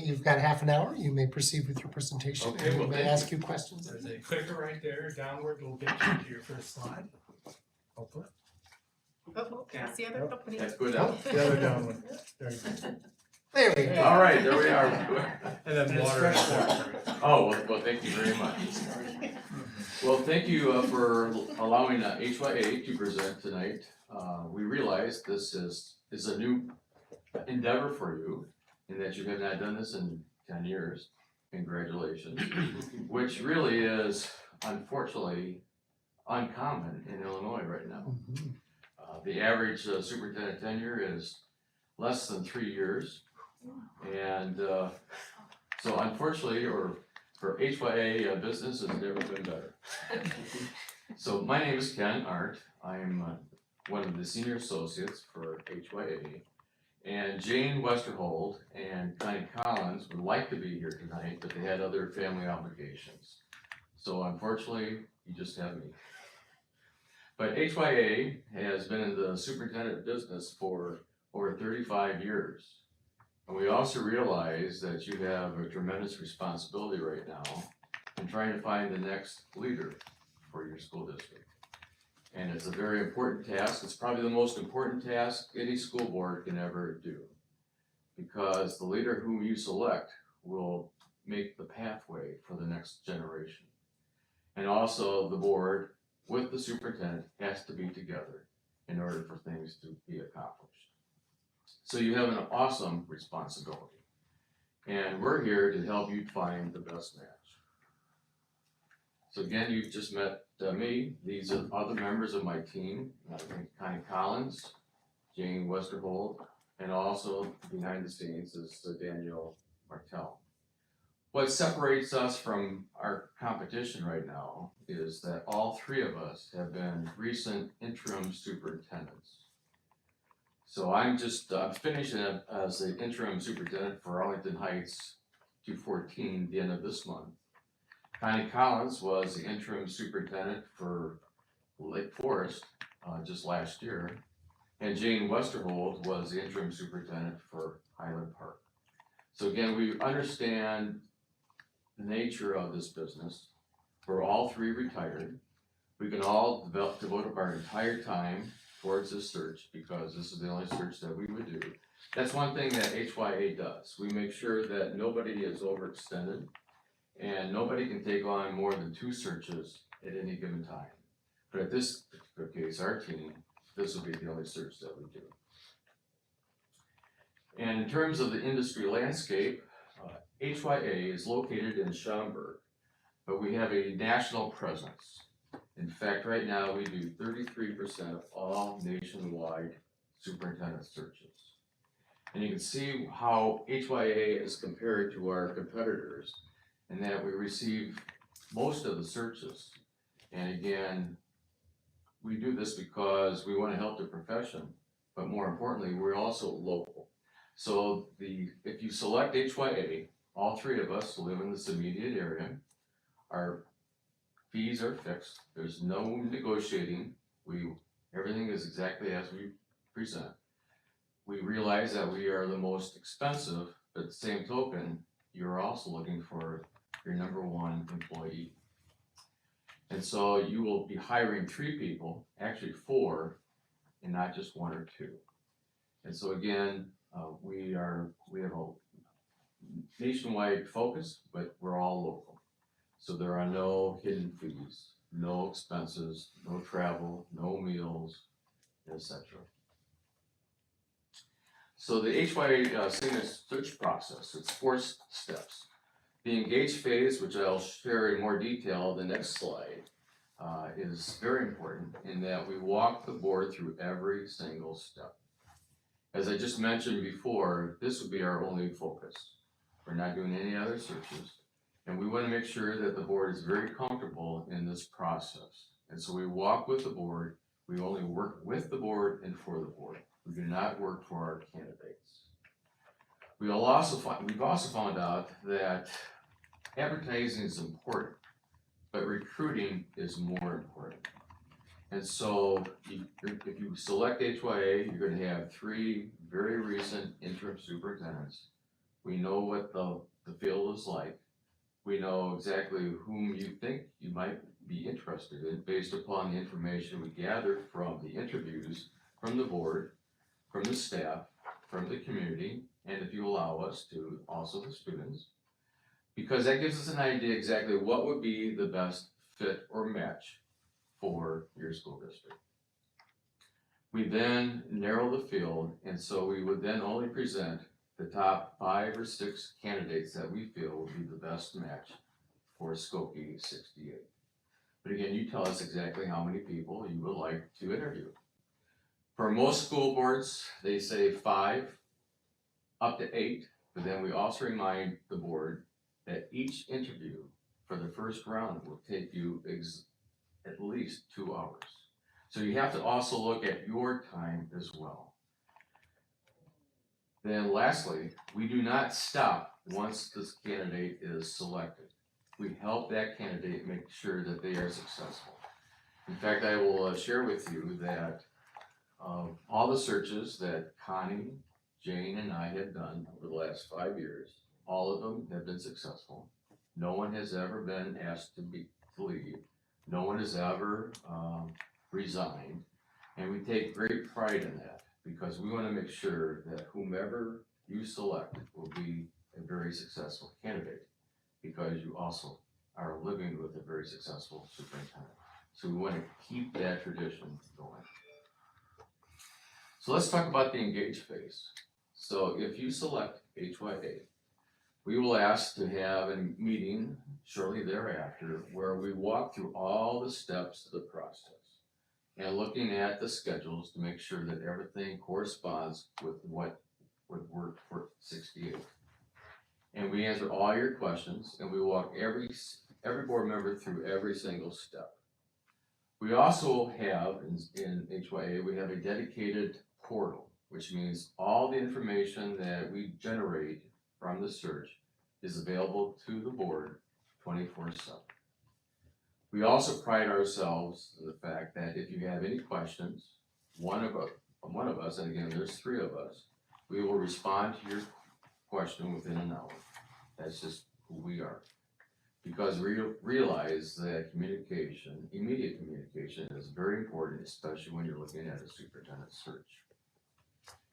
You've got half an hour, you may proceed with your presentation, Okay, and we well, may thank ask you questions. There's a clicker right there, downward will get you to your first slide. Hopefully. Oh, that's the other company. That's good. Oh, the other downward. There you go. There we go. All right, there we are. And then water. Oh, well, thank you very much. Well, thank you for allowing HYA to present tonight. We realize this is a new endeavor for you, in that you have not done this in 10 years. Congratulations. Which really is unfortunately uncommon in Illinois right now. Mhm. The average superintendent tenure is less than 3 years. And so unfortunately, or for HYA, business has never been better. So my name is Ken Arndt. I'm one of the senior associates for HYA. And Jane Westerhold and Connie Collins would like to be here tonight, but they had other family obligations. So unfortunately, you just have me. But HYA has been in the superintendent business for over 35 years. And we also realize that you have a tremendous responsibility right now in trying to find the next leader for your school district. And it's a very important task. It's probably the most important task any school board can ever do. Because the leader whom you select will make the pathway for the next generation. And also the board with the superintendent has to be together in order for things to be accomplished. So you have an awesome responsibility. And we're here to help you find the best match. So again, you've just met me. These are other members of my team, Connie Collins, Jane Westerhold, and also behind the scenes is Danielle Martell. What separates us from our competition right now is that all three of us have been recent interim superintendents. So I'm finishing up as the interim superintendent for Arlington Heights 214 the end of this month. Connie Collins was the interim superintendent for Lake Forest just last year. And Jane Westerhold was the interim superintendent for Highland Park. So again, we understand the nature of this business. We're all three retired. We can all devote our entire time towards this search because this is the only search that we would do. That's one thing that HYA does. We make sure that nobody is overextended and nobody can take on more than 2 searches at any given time. But at this particular case, our team, this will be the only search that we do. And in terms of the industry landscape, HYA is located in Schaumburg, but we have a national presence. In fact, right now we do 33% of all nationwide superintendent searches. And you can see how HYA is compared to our competitors in that we receive most of the searches. And again, we do this because we want to help the profession, but more importantly, we're also local. So if you select HYA, all three of us live in this immediate area. Our fees are fixed. There's no negotiating. Everything is exactly as we present. We realize that we are the most expensive, but at the same token, you're also looking for your #1 employee. And so you will be hiring 3 people, actually 4, and not just 1 or 2. And so again, we have a nationwide focus, but we're all local. So there are no hidden fees, no expenses, no travel, no meals, etc. So the HYA senior search process, it's 4 steps. The engage phase, which I'll share in more detail the next slide, is very important in that we walk the board through every single step. As I just mentioned before, this would be our only focus. We're not doing any other searches. And we want to make sure that the board is very comfortable in this process. And so we walk with the board. We only work with the board and for the board. We do not work for our candidates. We've also found out that advertising is important, but recruiting is more important. And so if you select HYA, you're going to have 3 very recent interim superintendents. We know what the field is like. We know exactly whom you think you might be interested in based upon the information we gather from the interviews, from the board, from the staff, from the community, and if you allow us to, also the students. Because that gives us an idea exactly what would be the best fit or match for your school district. We then narrow the field, and so we would then only present the top 5 or 6 candidates that we feel would be the best match for Skokie 68. But again, you tell us exactly how many people you would like to interview. For most school boards, they say 5, up to 8, but then we also remind the board that each interview for the first round will take you at least 2 hours. So you have to also look at your time as well. Then lastly, we do not stop once this candidate is selected. We help that candidate make sure that they are successful. In fact, I will share with you that all the searches that Connie, Jane, and I have done over the last 5 years, all of them have been successful. No one has ever been asked to leave. No one has ever resigned. And we take great pride in that because we want to make sure that whomever you select will be a very successful candidate because you also are living with a very successful superintendent. So we want to keep that tradition going. So let's talk about the engage phase. So if you select HYA, we will ask to have a meeting shortly thereafter where we walk through all the steps of the process and looking at the schedules to make sure that everything corresponds with what would work for 68. And we answer all your questions and we walk every board member through every single step. We also have, in HYA, we have a dedicated portal, which means all the information that we generate from the search is available to the board 24/7. We also pride ourselves in the fact that if you have any questions, one of us, and again, there's 3 of us, we will respond to your question within an hour. That's just who we are. Because we realize that immediate communication is very important, especially when you're looking at a superintendent search.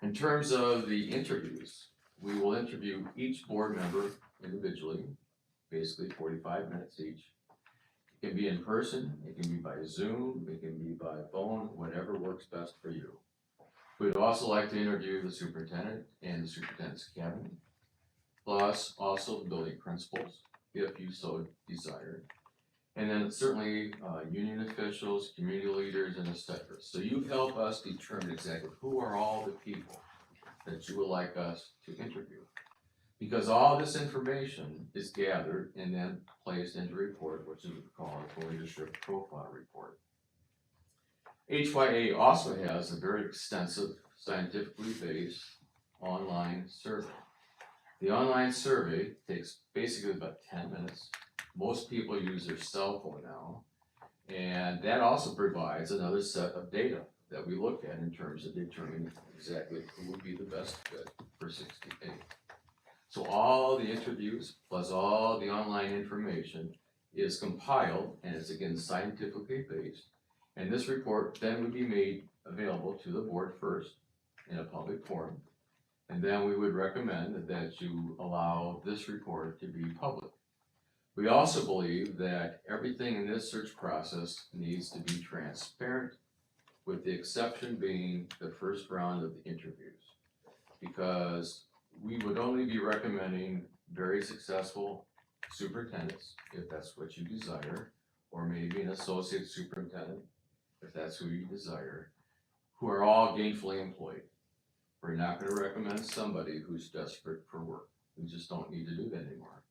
In terms of the interviews, we will interview each board member individually, basically 45 minutes each. It can be in person, it can be by Zoom, it can be by phone, whatever works best for you. We'd also like to interview the superintendent and the superintendent's cabinet, plus also the building principals, if you so desire. And then certainly union officials, community leaders, and etc. So you help us determine exactly who are all the people that you would like us to interview. Because all this information is gathered and then placed into a report, which is called a leadership profile report. HYA also has a very extensive, scientifically based online survey. The online survey takes basically about 10 minutes. Most people use their cell phone now, and that also provides another set of data that we look at in terms of determining exactly who would be the best fit for 68. So all the interviews plus all the online information is compiled and is again scientifically based. And this report then would be made available to the board first in a public forum. And then we would recommend that you allow this report to be public. We also believe that everything in this search process needs to be transparent, with the exception being the first round of the interviews. because we would only be recommending very successful superintendents, if that's what you desire, or maybe an associate superintendent, if that's who you desire, who are all gainfully employed. We're not gonna recommend somebody who's desperate for work. We just don't need to do that anymore.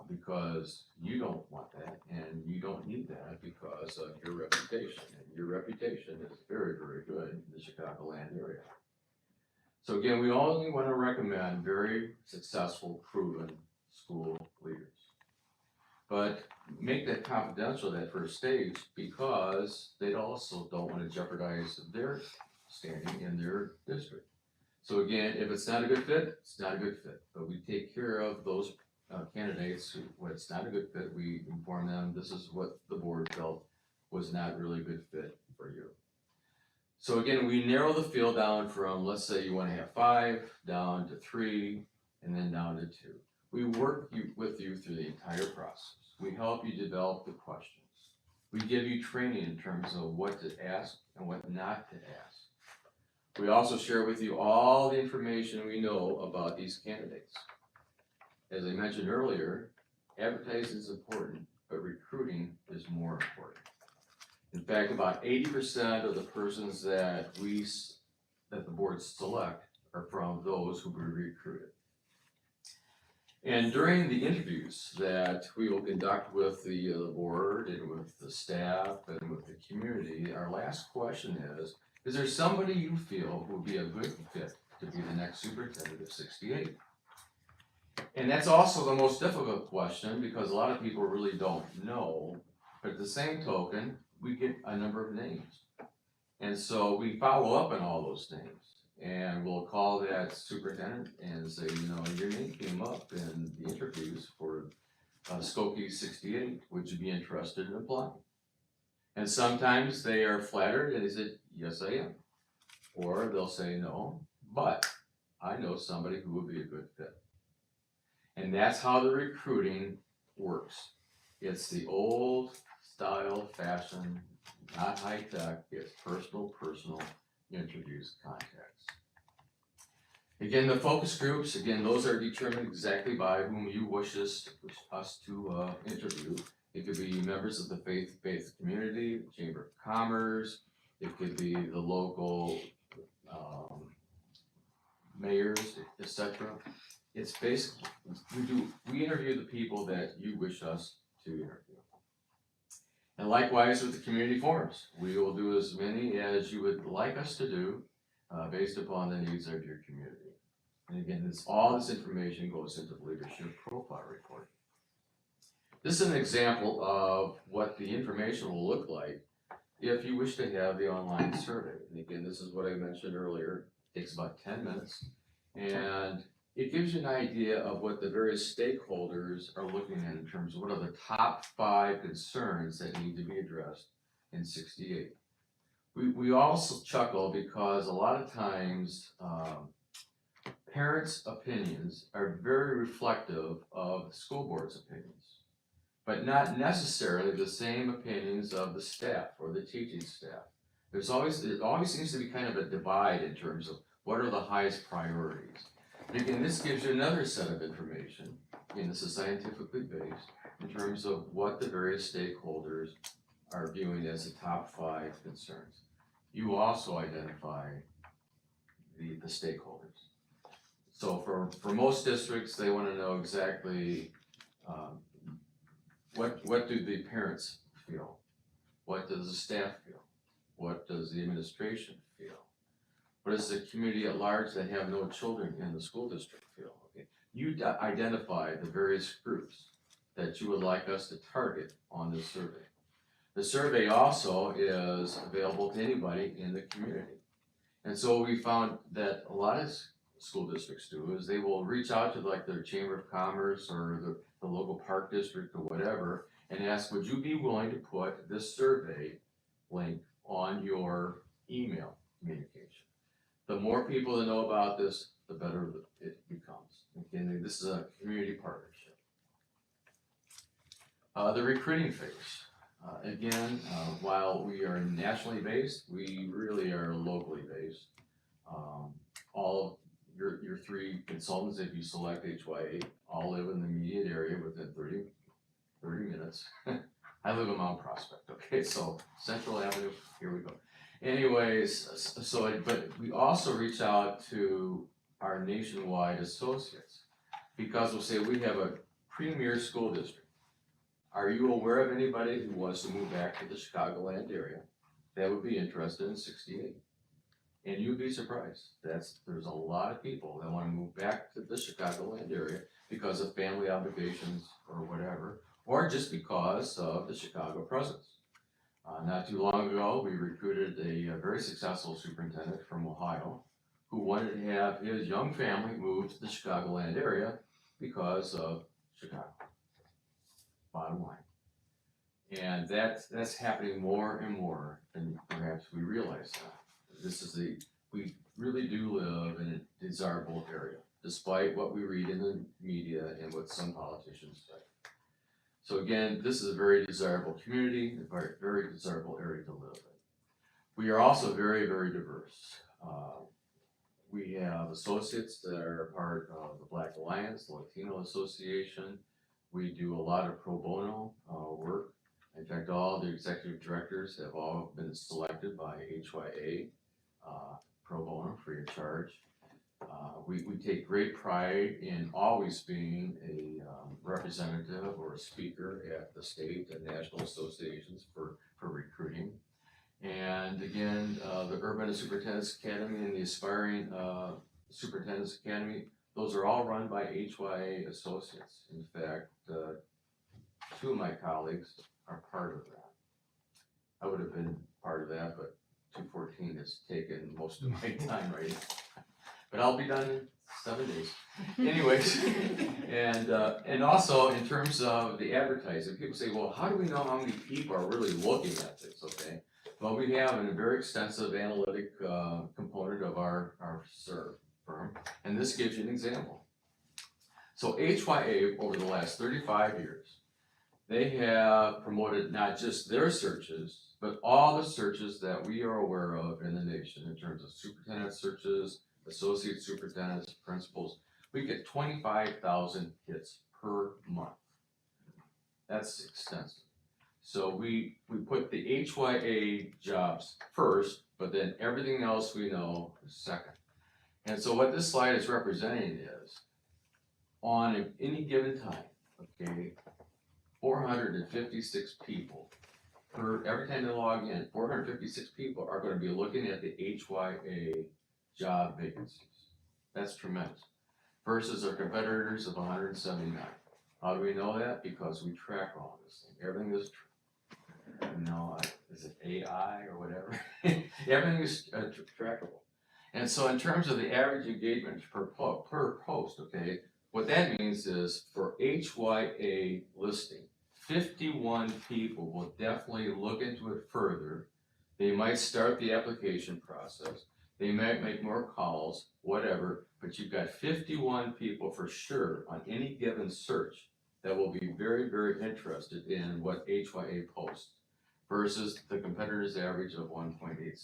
Because you don't want that, and you don't need that because of your reputation. And your reputation is very, very good in the Chicagoland area. So again, we only want to recommend very successful, proven school leaders. But make that confidential at that first stage, because they also don't want to jeopardize their standing in their district. So again, if it's not a good fit, it's not a good fit, but we take care of those candidates who, when it's not a good fit, we inform them, this is what the board felt was not really a good fit for you. So again, we narrow the field down from, let's say you wanna have 5, down to 3, and then down to 2. We work with you through the entire process. We help you develop the questions. We give you training in terms of what to ask and what not to ask. We also share with you all the information we know about these candidates. As I mentioned earlier, advertising is important, but recruiting is more important. In fact, about 80% of the persons that the board select are from those who were recruited. And during the interviews that we will conduct with the board and with the staff and with the community, our last question is there somebody you feel who would be a good fit to be the next superintendent of 68? And that's also the most difficult question, because a lot of people really don't know, but at the same token, we get a number of names. And so we follow up on all those names, and we'll call that superintendent and say, you know, your name came up in the interviews for Skokie 68, would you be interested in applying? And sometimes they are flattered and they say, yes, I am. Or they'll say no, but I know somebody who would be a good fit. And that's how the recruiting works. It's the old style fashion, not high tech, it's personal interviews, contacts. Again, the focus groups, again, those are determined exactly by whom you wish us to interview. It could be members of the faith community, Chamber of Commerce, it could be the local mayors, etc. It's basically, we interview the people that you wish us to interview. And likewise with the community forums, we will do as many as you would like us to do based upon the needs of your community. And again, all this information goes into the leadership profile report. This is an example of what the information will look like if you wish to have the online survey. And again, this is what I mentioned earlier. It takes about 10 minutes. And it gives you an idea of what the various stakeholders are looking at in terms of what are the top 5 concerns that need to be addressed in 68. We also chuckle because a lot of times parents' opinions are very reflective of the school board's opinions, but not necessarily the same opinions of the staff or the teaching staff. It always seems to be kind of a divide in terms of what are the highest priorities. And again, this gives you another set of information, again, this is scientifically based, in terms of what the various stakeholders are viewing as the top 5 concerns. You also identify the stakeholders. So for most districts, they want to know exactly what do the parents feel? What does the staff feel? What does the administration feel? What does the community at large that have no children in the school district feel? Okay. You identify the various groups that you would like us to target on this survey. The survey also is available to anybody in the community. And so we found that a lot of school districts do is they will reach out to like their Chamber of Commerce or the local park district or whatever and ask, would you be willing to put this survey link on your email communication? The more people that know about this, the better it becomes. Again, this is a community partnership. The recruiting phase. While we are nationally based, we really are locally based. your three consultants, if you select HYA, all live in the immediate area within 30 minutes. I live in Mount Prospect, okay, so Central Avenue, here we go. Anyways, but we also reach out to our nationwide associates, because we'll say we have a premier school district. Are you aware of anybody who wants to move back to the Chicagoland area that would be interested in 68? And you'd be surprised, there's a lot of people that wanna move back to the Chicagoland area because of family obligations or whatever, or just because of the Chicago presence. Not too long ago, we recruited a very successful superintendent from Ohio who wanted to have his young family move to the Chicagoland area because of Chicago. Bottom line. And that's happening more and more than perhaps we realize now. We really do live in a desirable area, despite what we read in the media and what some politicians say. So again, this is a very desirable community, a very, very desirable area to live in. We are also very, very diverse. We have associates that are part of the Black Alliance, the Latino Association. We do a lot of pro bono work. In fact, all the executive directors have all been selected by HYA, pro bono, free of charge. We take great pride in always being a representative or a speaker at the state and national associations for recruiting. And again, the Urban Superintendent's Academy and the Aspiring Superintendent's Academy, those are all run by HYA associates. In fact, two of my colleagues are part of that. I would have been part of that, but 214 has taken most of my time right now. But I'll be done in 7 days. Anyways, and also in terms of the advertising, people say, well, how do we know how many people are really looking at this, okay? Well, we have a very extensive analytic component of our SERV firm, and this gives you an example. So HYA, over the last 35 years, they have promoted not just their searches, but all the searches that we are aware of in the nation in terms of superintendent searches, associate superintendents, principals. We get 25,000 hits per month. That's extensive. So we put the HYA jobs first, but then everything else we know is second. And so what this slide is representing is, on any given time, okay, 456 people every time they log in, 456 people are going to be looking at the HYA job vacancies. That's tremendous. Versus our competitors of 179. How do we know that? Because we track all this thing. Everything is, is it AI or whatever? Everything is trackable. And so in terms of the average engagement per post, okay, what that means is for HYA listing, 51 people will definitely look into it further. They might start the application process. They might make more calls, whatever, but you've got 51 people for sure on any given search that will be very, very interested in what HYA posts versus the competitor's average of 1.86.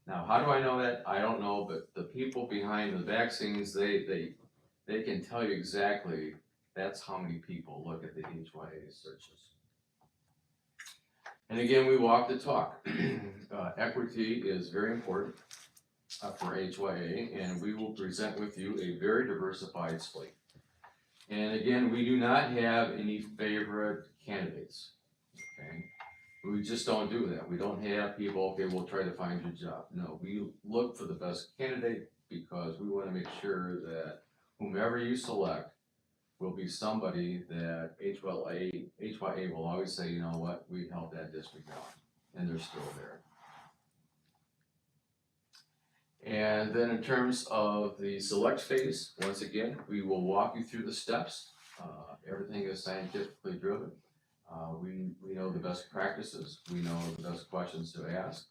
Now, how do I know that? I don't know, but the people behind the vaccines, they can tell you exactly that's how many people look at the HYA searches. And again, we walk the talk. Equity is very important for HYA, and we will present with you a very diversified slate. And again, we do not have any favorite candidates, okay? We just don't do that. We don't have people, okay, we'll try to find your job. No, we look for the best candidate because we want to make sure that whomever you select will be somebody that HYA will always say, you know what, we helped that district out, and they're still there. And then in terms of the select phase, once again, we will walk you through the steps. Everything is scientifically driven. We know the best practices. We know the best questions to ask.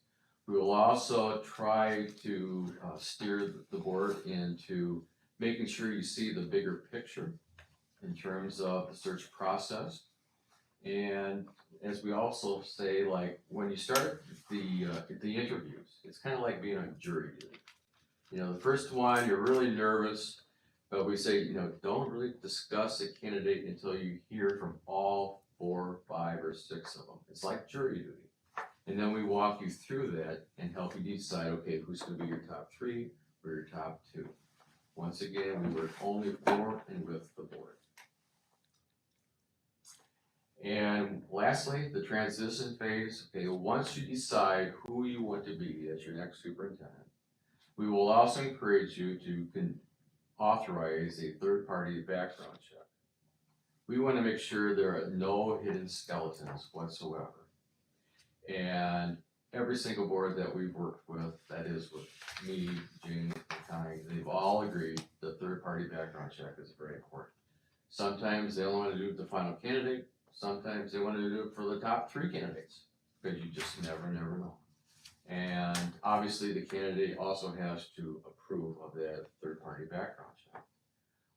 We will also try to steer the board into making sure you see the bigger picture in terms of the search process. And as we also say, like when you start the interviews, it's kind of like being on jury duty. You know, the first one, you're really nervous, but we say, you know, don't really discuss a candidate until you hear from all 4, 5, or 6 of them. It's like jury duty. And then we walk you through that and help you decide, okay, who's gonna be your top 3 or your top 2. Once again, we work only for and with the board. And lastly, the transition phase, okay, once you decide who you want to be as your next superintendent, we will also encourage you to authorize a third-party background check. We want to make sure there are no hidden skeletons whatsoever. And every single board that we've worked with, that is with me, Jane, and Connie, they've all agreed the third-party background check is very important. Sometimes they only want to do it with the final candidate, sometimes they want to do it for the top 3 candidates, because you just never know. And obviously, the candidate also has to approve of that third-party background check.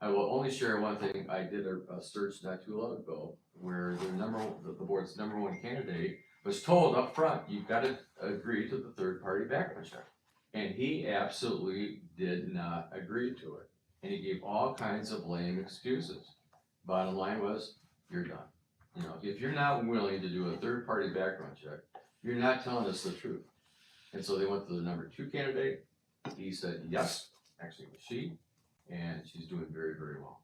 I will only share one thing. I did a search not too long ago where the board's number 1 candidate was told up front, you've got to agree to the third-party background check. And he absolutely did not agree to it. And he gave all kinds of lame excuses. Bottom line was, you're done. You know, if you're not willing to do a third-party background check, you're not telling us the truth. And so they went to the number 2 candidate. He said yes, actually it was she, and she's doing very, very well.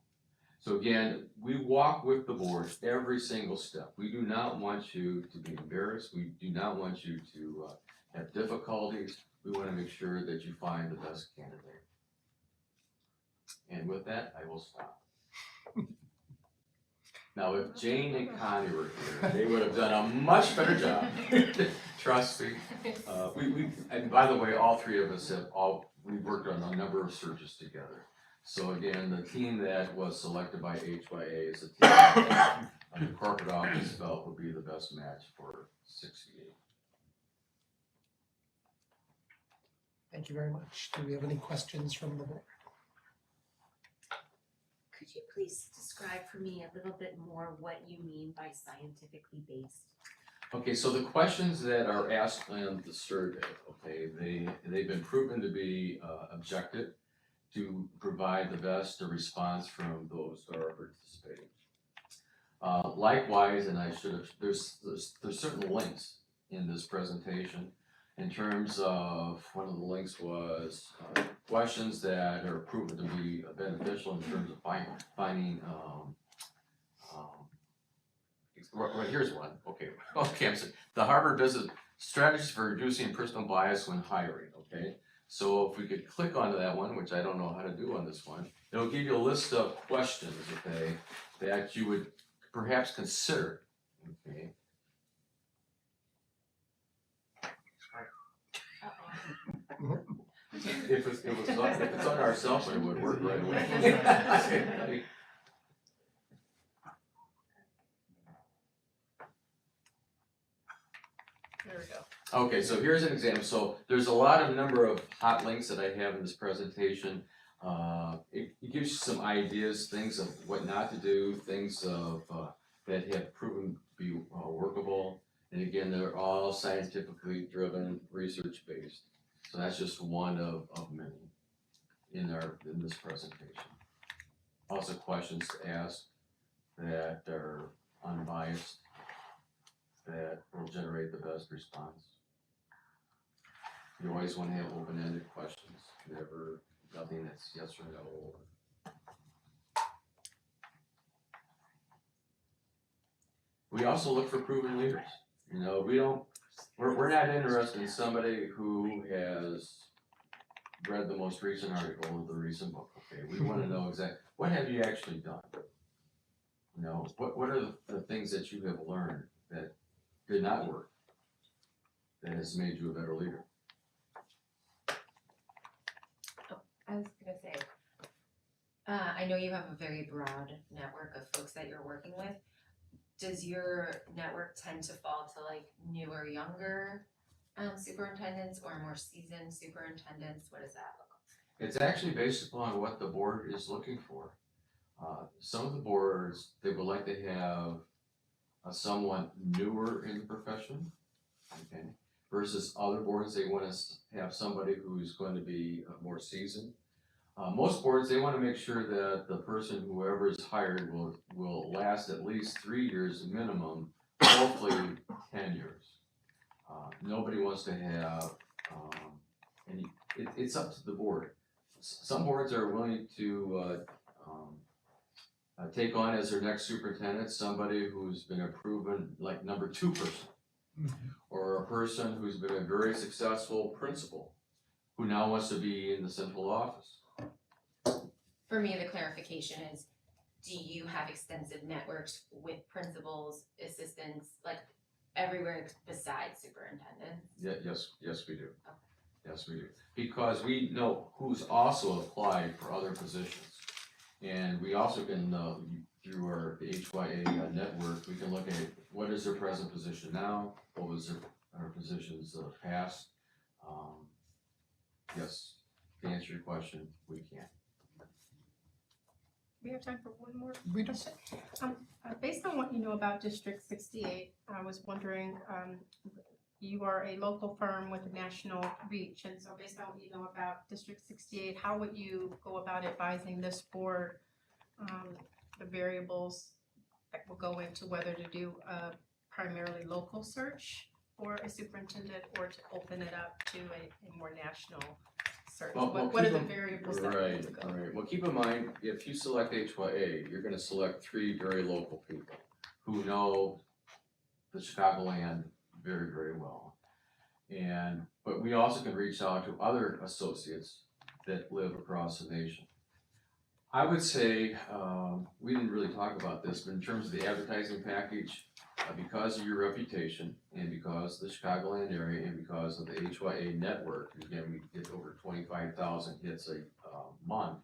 So again, we walk with the board every single step. We do not want you to be embarrassed. We do not want you to have difficulties. We want to make sure that you find the best candidate. And with that, I will stop. Now, if Jane and Connie were here, they would have done a much better job. Trust me. And by the way, all 3 of us we worked on a number of searches together. So again, the team that was selected by HYA is a team that the corporate office felt would be the best match for 68. Thank you very much. Do we have any questions from the board? Could you please describe for me a little bit more what you mean by scientifically based? Okay, so the questions that are asked on the survey, okay, they've been proven to be objective, to provide the best response from those that are participating. Likewise, and there's certain links in this presentation in terms of, one of the links was questions that are proven to be beneficial in terms of finding, well, here's one, okay, I'm sorry. The Harvard Business Strategies for Reducing Personal Bias When Hiring, okay? So if we could click onto that one, which I don't know how to do on this one, it'll give you a list of questions, okay, that you would perhaps consider, okay? If it's on our cell phone, it would work right away. There we go. Okay, so here's an example. So there's a number of hot links that I have in this presentation. It gives you some ideas, things of what not to do, things of that have proven to be workable. And again, they're all scientifically driven, research based. So that's just one of many in this presentation. Also questions to ask that are unbiased, that will generate the best response. You always want to have open-ended questions, nothing that's yes or no. We also look for proven leaders. You know, we're not interested in somebody who has read the most recent article or the recent book, okay? We want to know exactly, what have you actually done? You know, what are the things that you have learned that did not work, that has made you a better leader? I was gonna say, I know you have a very broad network of folks that you're working with. Does your network tend to fall to like newer, younger superintendents or more seasoned superintendents? What does that look like? It's actually based upon what the board is looking for. Some of the boards, they would like to have someone newer in the profession, okay? versus other boards, they wanna have somebody who's going to be more seasoned. Most boards, they wanna make sure that the person, whoever is hired, will last at least 3 years minimum, hopefully 10 years. Nobody wants to have, it's up to the board. Some boards are willing to, take on as their next superintendent, somebody who's been a proven, like, number 2 person. Or a person who's been a very successful principal, who now wants to be in the central office. For me, the clarification is, do you have extensive networks with principals, assistants, like everywhere besides superintendent? Yes, we do. Yes, we do. Because we know who's also applied for other positions. And we also can, through our HYA network, we can look at what is their present position now, what was their positions past. Yes, to answer your question, we can. We have time for one more We don't. question. Based on what you know about District 68, I was wondering, you are a local firm with a national reach, and so based on what you know about District 68, how would you go about advising this board, the variables that will go into whether to do a primarily local search for a superintendent or to open it up to a more national search? Well, What are keep the in- variables that need to go? Right. Well, keep in mind, if you select HYA, you're gonna select 3 very local people who know the Chicagoland very, very well. But we also can reach out to other associates that live across the nation. I would say, we didn't really talk about this, but in terms of the advertising package, because of your reputation and because of the Chicagoland area and because of the HYA network, again, we get over 25,000 hits a month.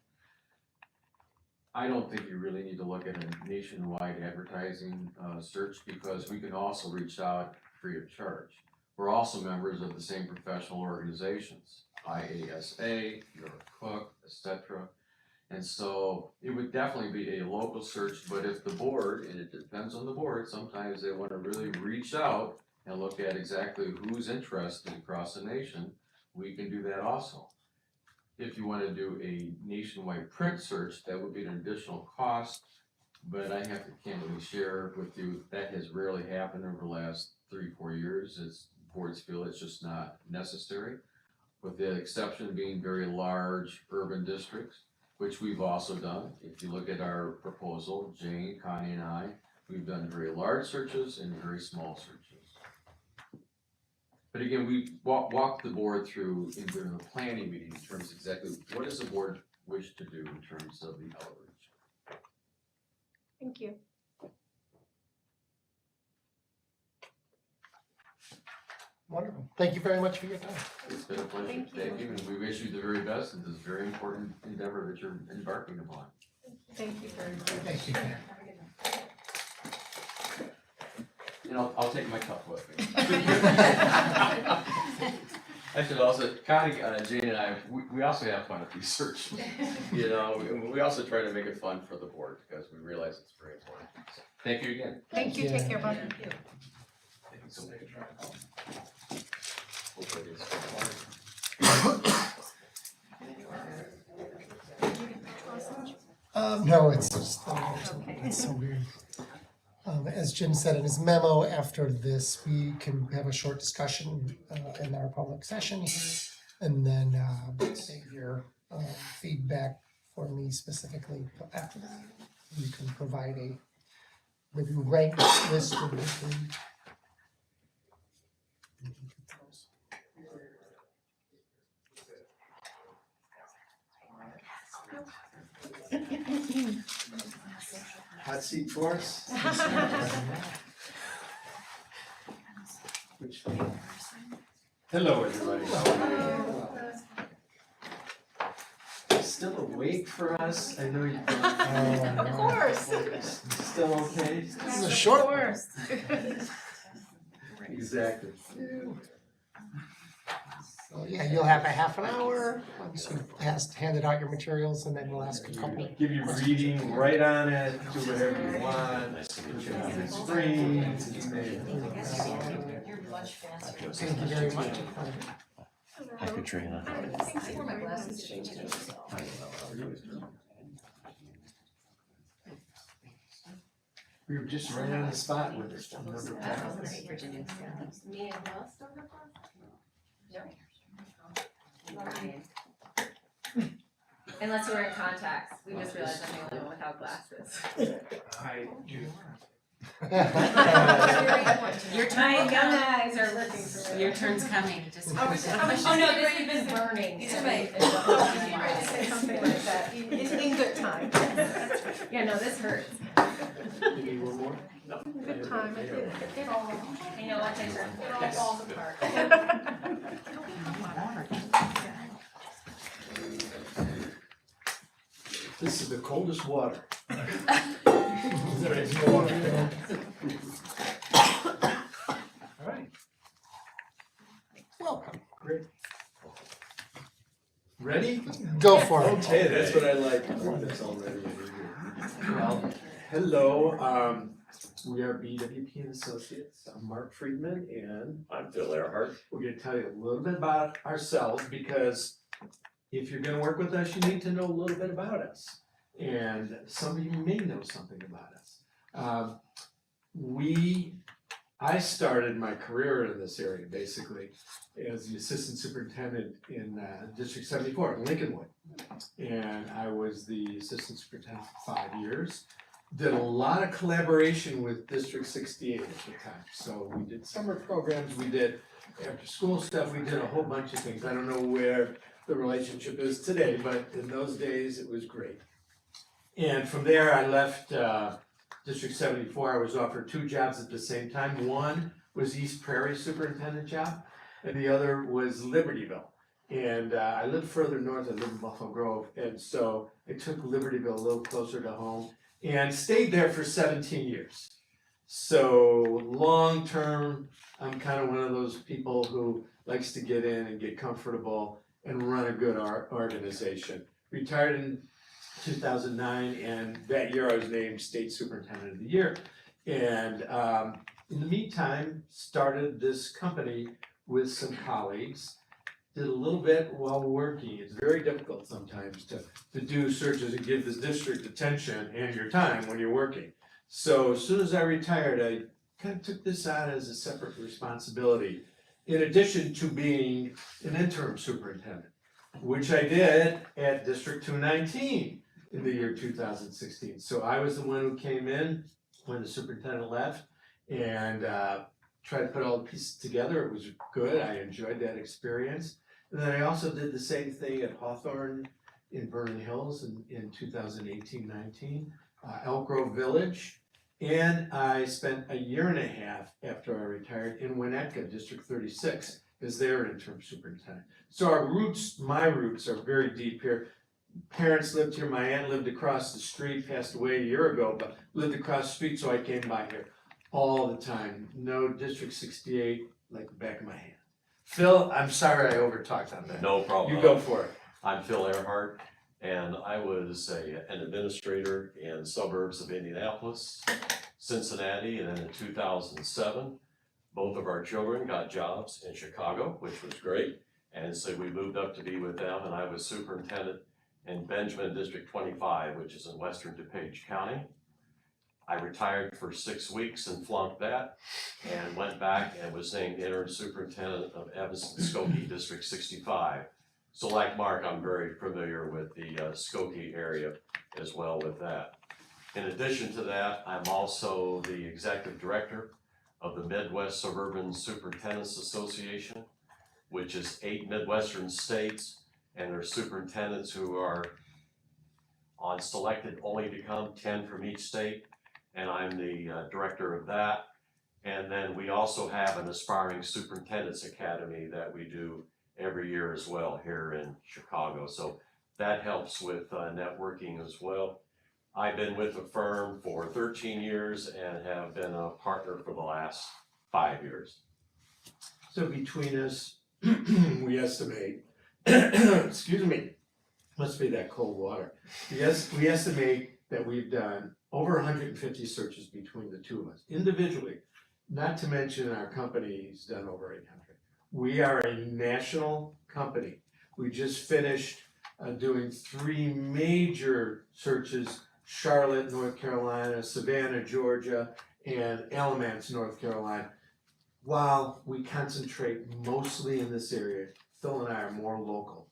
I don't think you really need to look at a nationwide advertising search, because we can also reach out free of charge. We're also members of the same professional organizations, IASA, Your Cook, etc. And so it would definitely be a local search, but if the board, and it depends on the board, sometimes they want to really reach out and look at exactly who's interested across the nation, we can do that also. If you want to do a nationwide print search, that would be an additional cost, but I have to candidly share with you, that has rarely happened over the last 3-4 years. Boards feel it's just not necessary, with the exception being very large urban districts, which we've also done. If you look at our proposal, Jane, Connie, and I, we've done very large searches and very small searches. But again, we walk the board through in the planning meeting in terms of exactly what does the board wish to do in terms of the outreach. Thank you. Wonderful. Thank you very much for your time. It's been a pleasure. Thank you. Thank you, and we wish you the very best in this very important endeavor that you're embarking upon. Thank you very much. Thank you. You know, I'll take my cup with me. I should also, Connie, Jane and I, we also have fun at research. You know, we also try to make it fun for the board because we realize it's very important. So, thank you again. Thank you, take care, bye. Thank you so much. Hopefully it's No, it's just, it's so weird. As Jim said in his memo, after this, we can have a short discussion in our public session here, and then save your feedback for me specifically after that. You can provide a maybe ranked list of the 3. Hot seat for us? Which one? Hello, everybody. How are you? Still awake for us? I know you. Of course. Still okay? This is a short one. Of course. Exactly. So, yeah, you'll have a half an hour once you've handed out your materials, and then we'll ask a couple. Give you reading, write on it, do whatever you want, put it on the screen. much faster. Thank you very much. Hi, Katrina. I wore my glasses today too, so. We were just right on the spot with this one. Me and Will still have glasses? No. Unless you were in contacts, we just realized I'm the only one without glasses. I do. Your young eyes are looking for me. Your turn's coming, just. Oh no, this has been burning. These are my- Ready to say something like that, in good time. Yeah, no, this hurts. You need one more? Good time, it all, You know what, Taser? it all falls apart. This is the coldest water. There's more. All right, Welcome. Great. Ready? Go for it. Okay, that's what I like. That's already. Well, hello, we are BWP and Associates. I'm Mark Friedman and I'm Phil Earhart. we're gonna tell you a little bit about ourselves because if you're gonna work with us, you need to know a little bit about us. And some of you may know something about us. I started my career in this area basically as the assistant superintendent in District 74 in Lincolnwood. And I was the assistant superintendent for 5 years. Did a lot of collaboration with District 68 at the time. So we did summer programs, we did after school stuff, we did a whole bunch of things. I don't know where the relationship is today, but in those days it was great. And from there I left District 74, I was offered 2 jobs at the same time. One was East Prairie superintendent job, and the other was Libertyville. And I lived further north, I lived in Buffalo Grove, and so I took Libertyville a little closer to home and stayed there for 17 years. So long term, I'm kind of one of those people who likes to get in and get comfortable and run a good organization. Retired in 2009, and that year I was named State Superintendent of the Year. And in the meantime, started this company with some colleagues. Did a little bit while working. It's very difficult sometimes to do searches and give the district attention and your time when you're working. So as soon as I retired, I kind of took this on as a separate responsibility, in addition to being an interim superintendent, which I did at District 219 in the year 2016. So I was the one who came in when the superintendent left and tried to put all the pieces together. It was good. I enjoyed that experience. And then I also did the same thing at Hawthorne in Vernon Hills in 2018-19, Elk Grove Village. And I spent a year and a half after I retired in Winnetka, District 36, as their interim superintendent. So our roots, my roots are very deep here. Parents lived here, my aunt lived across the street, passed away a year ago, but lived across the street, so I came by here all the time. No District 68 like the back of my hand. Phil, I'm sorry I overtalked on that. No problem. You go for it. I'm Phil Earhart, and I was an administrator in suburbs of Indianapolis, Cincinnati, and then in 2007, both of our children got jobs in Chicago, which was great. And so we moved up to be with them, and I was superintendent in Benjamin District 25, which is in western DuPage County. I retired for 6 weeks and flunked that, and went back and was named interim superintendent of Evanston Skokie District 65. So like Mark, I'm very familiar with the Skokie area as well with that. In addition to that, I'm also the executive director of the Midwest Suburban Superintendents Association, which is 8 Midwestern states, and their superintendents who are on selected only to come, 10 from each state, and I'm the director of that. And then we also have an Aspiring Superintendents Academy that we do every year as well here in Chicago. So that helps with networking as well. I've been with the firm for 13 years and have been a partner for the last 5 years. So between us, we estimate, excuse me, must be that cold water. Yes, we estimate that we've done over 150 searches between the two of us. Individually, not to mention our company's done over 800. We are a national company. We just finished doing 3 major searches: Charlotte, North Carolina, Savannah, Georgia, and Alamance, North Carolina. While we concentrate mostly in this area, Phil and I are more local.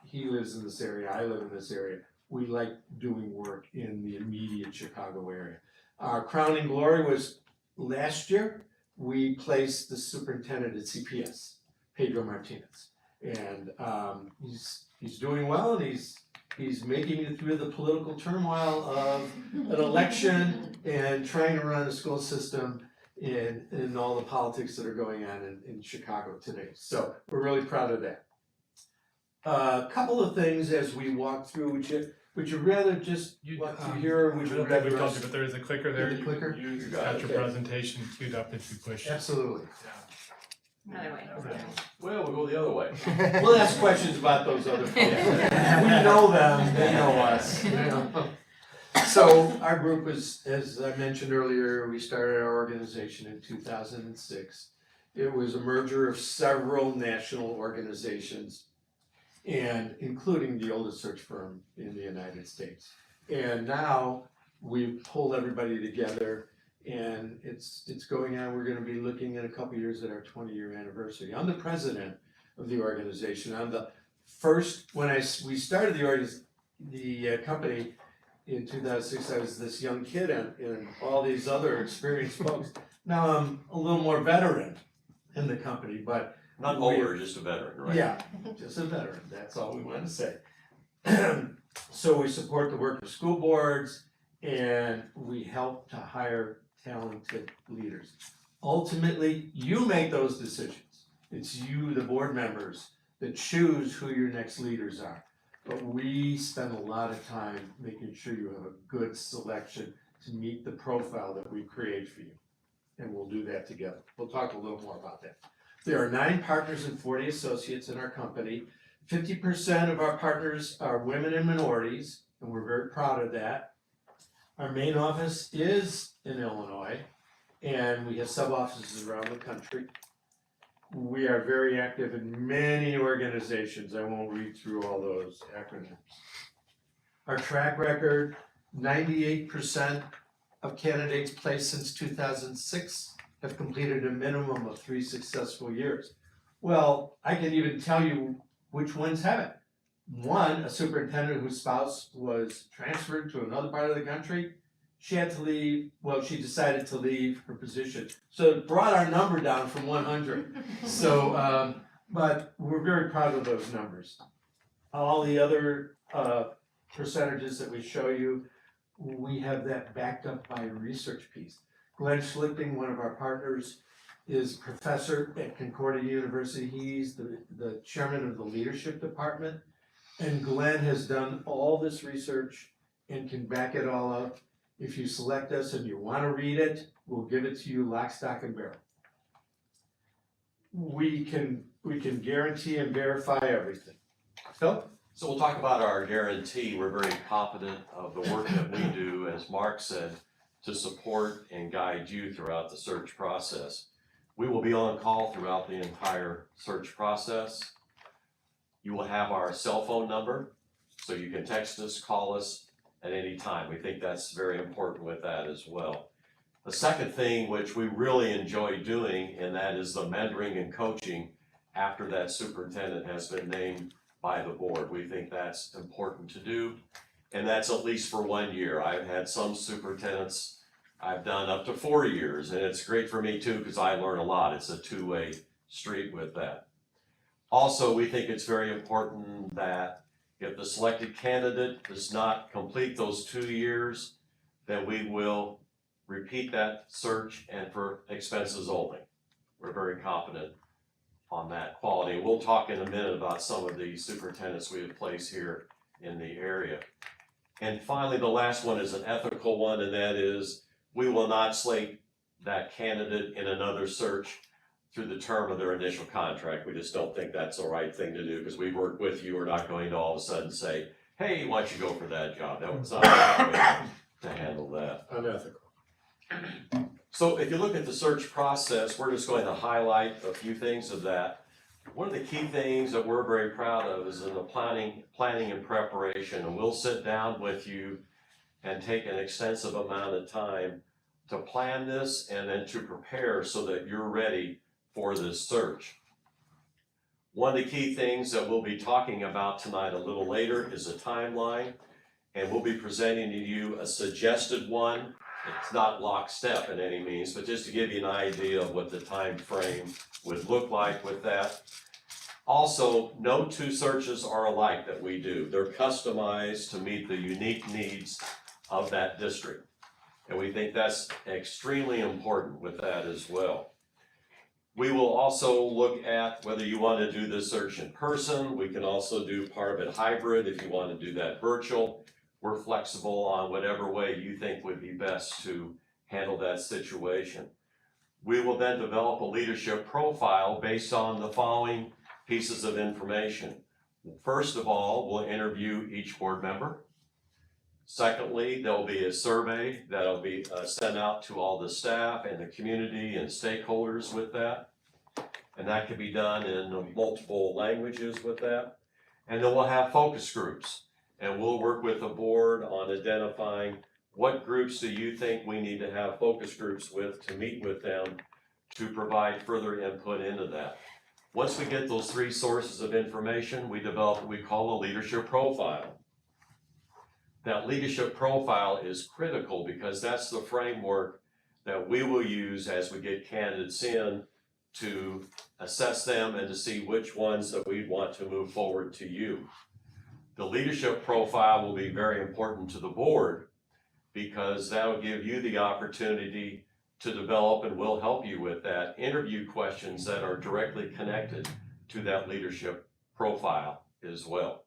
He lives in this area, I live in this area. We like doing work in the immediate Chicago area. Our crowning glory was last year. We placed the superintendent at CPS, Pedro Martinez. And he's doing well, and he's making it through the political turmoil of an election and trying to run a school system in all the politics that are going on in Chicago today. So we're really proud of that. A couple of things as we walk through, would you rather just walk through here, or I would you don't think we rather told us? you, but there is a clicker there. There's a clicker? You got got it. your Okay. presentation queued up if you push. Absolutely. Another way. Okay. Well, we'll go the other way. We'll ask questions about those other folks. We know them, they know us, you know. So our group is, as I mentioned earlier, we started our organization in 2006. It was a merger of several national organizations, and including the oldest search firm in the United States. And now we've pulled everybody together, and it's going on. We're gonna be looking in a couple years at our 20-year anniversary. I'm the president of the organization. I'm the first, when we started the company in 2006, I was this young kid and all these other experienced folks. Now I'm a little more veteran in the company, but Not older, just a veteran, right? yeah, just a veteran, that's all we want to say. So we support the work of school boards, and we help to hire talented leaders. Ultimately, you make those decisions. It's you, the board members, that choose who your next leaders are. But we spend a lot of time making sure you have a good selection to meet the profile that we create for you. And we'll do that together. We'll talk a little more about that. There are 9 partners and 40 associates in our company. 50% of our partners are women and minorities, and we're very proud of that. Our main office is in Illinois, and we have sub-offices around the country. We are very active in many organizations. I won't read through all those acronyms. Our track record, 98% of candidates placed since 2006 have completed a minimum of 3 successful years. Well, I can even tell you which ones haven't. One, a superintendent whose spouse was transferred to another part of the country. She had to leave, well, she decided to leave her position. So it brought our number down from 100. So, but we're very proud of those numbers. All the other percentages that we show you, we have that backed up by a research piece. Glenn Schlichting, one of our partners, is professor at Concordia University. He's the chairman of the leadership department. And Glenn has done all this research and can back it all up. If you select us and you want to read it, we'll give it to you lock, stock, and barrel. We can guarantee and verify everything. Phil? So we'll talk about our guarantee. We're very confident of the work that we do, as Mark said, to support and guide you throughout the search process. We will be on call throughout the entire search process. You will have our cell phone number, so you can text us, call us at any time. We think that's very important with that as well. The second thing which we really enjoy doing, and that is the mentoring and coaching after that superintendent has been named by the board. We think that's important to do, and that's at least for 1 year. I've had some superintendents I've done up to 4 years, and it's great for me too because I learn a lot. It's a two-way street with that. Also, we think it's very important that if the selected candidate does not complete those 2 years, then we will repeat that search and for expenses only. We're very confident on that quality. We'll talk in a minute about some of the superintendents we have placed here in the area. And finally, the last one is an ethical one, and that is we will not slate that candidate in another search through the term of their initial contract. We just don't think that's the right thing to do because we've worked with you. We're not going to all of a sudden say, hey, why don't you go for that job? That was not the way to handle that. Unethical. So if you look at the search process, we're just going to highlight a few things of that. One of the key things that we're very proud of is in the planning and preparation, and we'll sit down with you and take an extensive amount of time to plan this and then to prepare so that you're ready for this search. One of the key things that we'll be talking about tonight a little later is a timeline, and we'll be presenting to you a suggested one. It's not lockstep in any means, but just to give you an idea of what the time frame would look like with that. Also, no two searches are alike that we do. They're customized to meet the unique needs of that district. And we think that's extremely important with that as well. We will also look at whether you want to do this search in person. We can also do part of it hybrid if you want to do that virtual. We're flexible on whatever way you think would be best to handle that situation. We will then develop a leadership profile based on the following pieces of information. First of all, we'll interview each board member. Secondly, there'll be a survey that'll be sent out to all the staff and the community and stakeholders with that. And that can be done in multiple languages with that. And then we'll have focus groups. And we'll work with the board on identifying what groups do you think we need to have focus groups with to meet with them to provide further input into that. Once we get those three sources of information, we develop what we call a leadership profile. That leadership profile is critical because that's the framework that we will use as we get candidates in to assess them and to see which ones that we want to move forward to you. The leadership profile will be very important to the board because that'll give you the opportunity to develop, and we'll help you with that, interview questions that are directly connected to that leadership profile as well.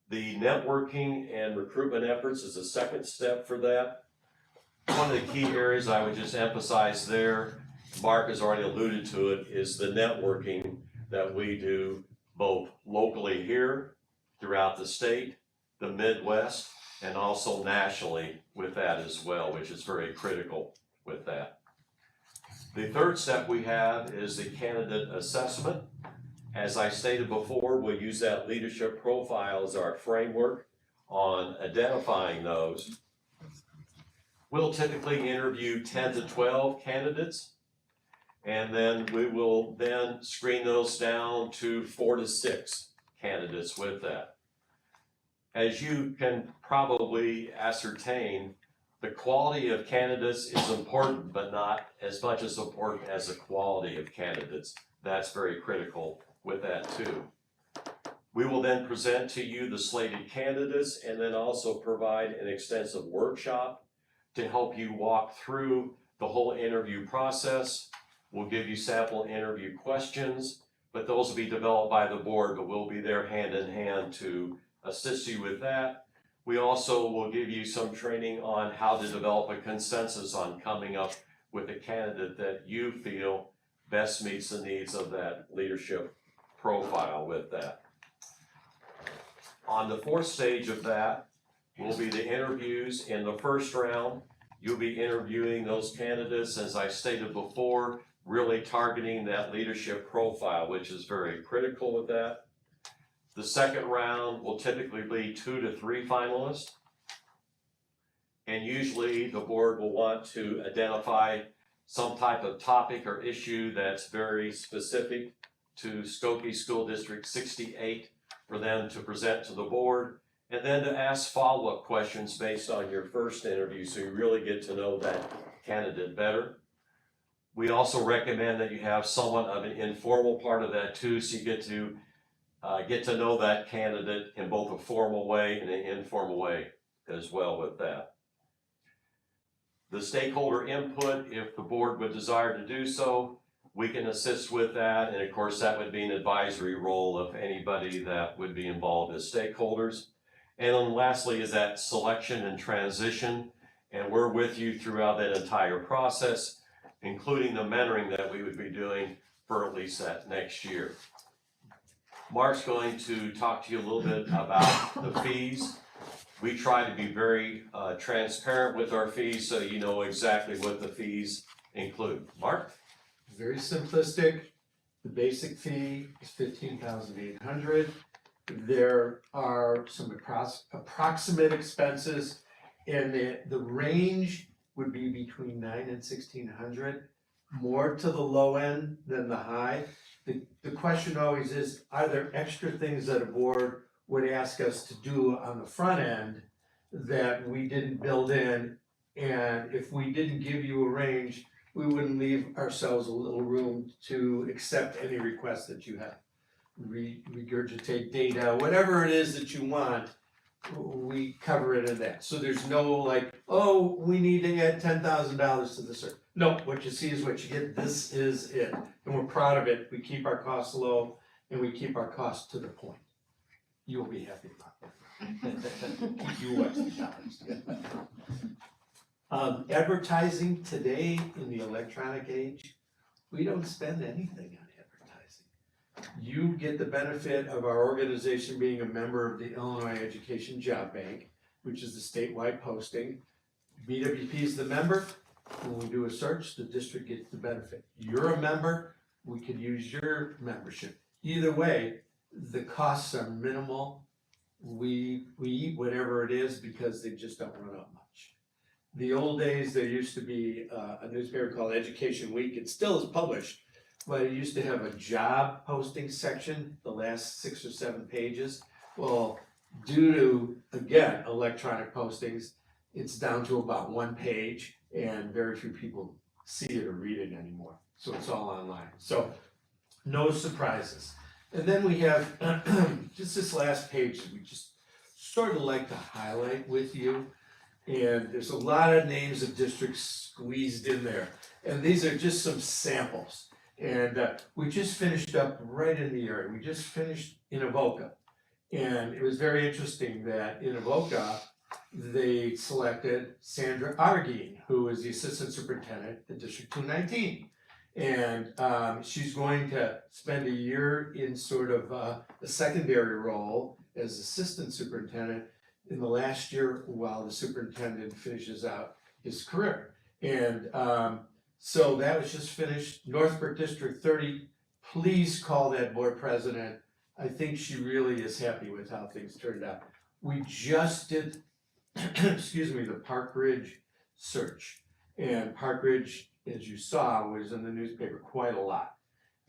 The networking and recruitment efforts is a second step for that. One of the key areas I would just emphasize there, Mark has already alluded to it, is the networking that we do both locally here, throughout the state, the Midwest, and also nationally with that as well, which is very critical with that. The third step we have is the candidate assessment. As I stated before, we'll use that leadership profile as our framework on identifying those. We'll typically interview 10 to 12 candidates, and then we will then screen those down to 4 to 6 candidates with that. As you can probably ascertain, the quality of candidates is important, but not as much as important as the quality of candidates. That's very critical with that too. We will then present to you the slated candidates and then also provide an extensive workshop to help you walk through the whole interview process. We'll give you sample interview questions, but those will be developed by the board, but we'll be there hand in hand to assist you with that. We also will give you some training on how to develop a consensus on coming up with a candidate that you feel best meets the needs of that leadership profile with that. On the fourth stage of that will be the interviews. In the first round, you'll be interviewing those candidates, as I stated before, really targeting that leadership profile, which is very critical with that. The second round will typically be 2 to 3 finalists. And usually the board will want to identify some type of topic or issue that's very specific to Skokie School District 68 for them to present to the board, and then to ask follow-up questions based on your first interview so you really get to know that candidate better. We also recommend that you have somewhat of an informal part of that too, so you get to know that candidate in both a formal way and an informal way as well with that. The stakeholder input, if the board would desire to do so, we can assist with that, and of course that would be an advisory role of anybody that would be involved as stakeholders. And then lastly is that selection and transition, and we're with you throughout that entire process, including the mentoring that we would be doing for at least that next year. Mark's going to talk to you a little bit about the fees. We try to be very transparent with our fees, so you know exactly what the fees include. Mark? Very simplistic. The basic fee is $15,800. There are some approximate expenses, and the range would be between $900 and $1,600, more to the low end than the high. The question always is, are there extra things that a board would ask us to do on the front end that we didn't build in? And if we didn't give you a range, we wouldn't leave ourselves a little room to accept any request that you have. Regurgitate data, whatever it is that you want, we cover it in that. So there's no like, oh, we need to add $10,000 to the search. No, what you see is what you get. This is it. And we're proud of it. We keep our costs low and we keep our costs to the point. You'll be happy about that. You watch the dollars. Advertising today in the electronic age, we don't spend anything on advertising. You get the benefit of our organization being a member of the Illinois Education Job Bank, which is the statewide posting. BWP is the member. When we do a search, the district gets the benefit. You're a member, we could use your membership. Either way, the costs are minimal. We eat whatever it is because they just don't run up much. The old days, there used to be a newspaper called Education Week. It still is published, but it used to have a job posting section, the last 6 or 7 pages. Well, due to, again, electronic postings, it's down to about 1 page, and very few people see it or read it anymore. So it's all online. So no surprises. And then we have just this last page that we just sort of like to highlight with you. And there's a lot of names of districts squeezed in there. And these are just some samples. And we just finished up right in the area. We just finished in Avoca. And it was very interesting that in Avoca, they selected Sandra Argine, who is the assistant superintendent at District 219. And she's going to spend a year in sort of a secondary role as assistant superintendent in the last year while the superintendent finishes out his career. And so that was just finished. Northbrook District 30, please call that board president. I think she really is happy with how things turned out. We just did, excuse me, the Park Ridge search. And Park Ridge, as you saw, was in the newspaper quite a lot.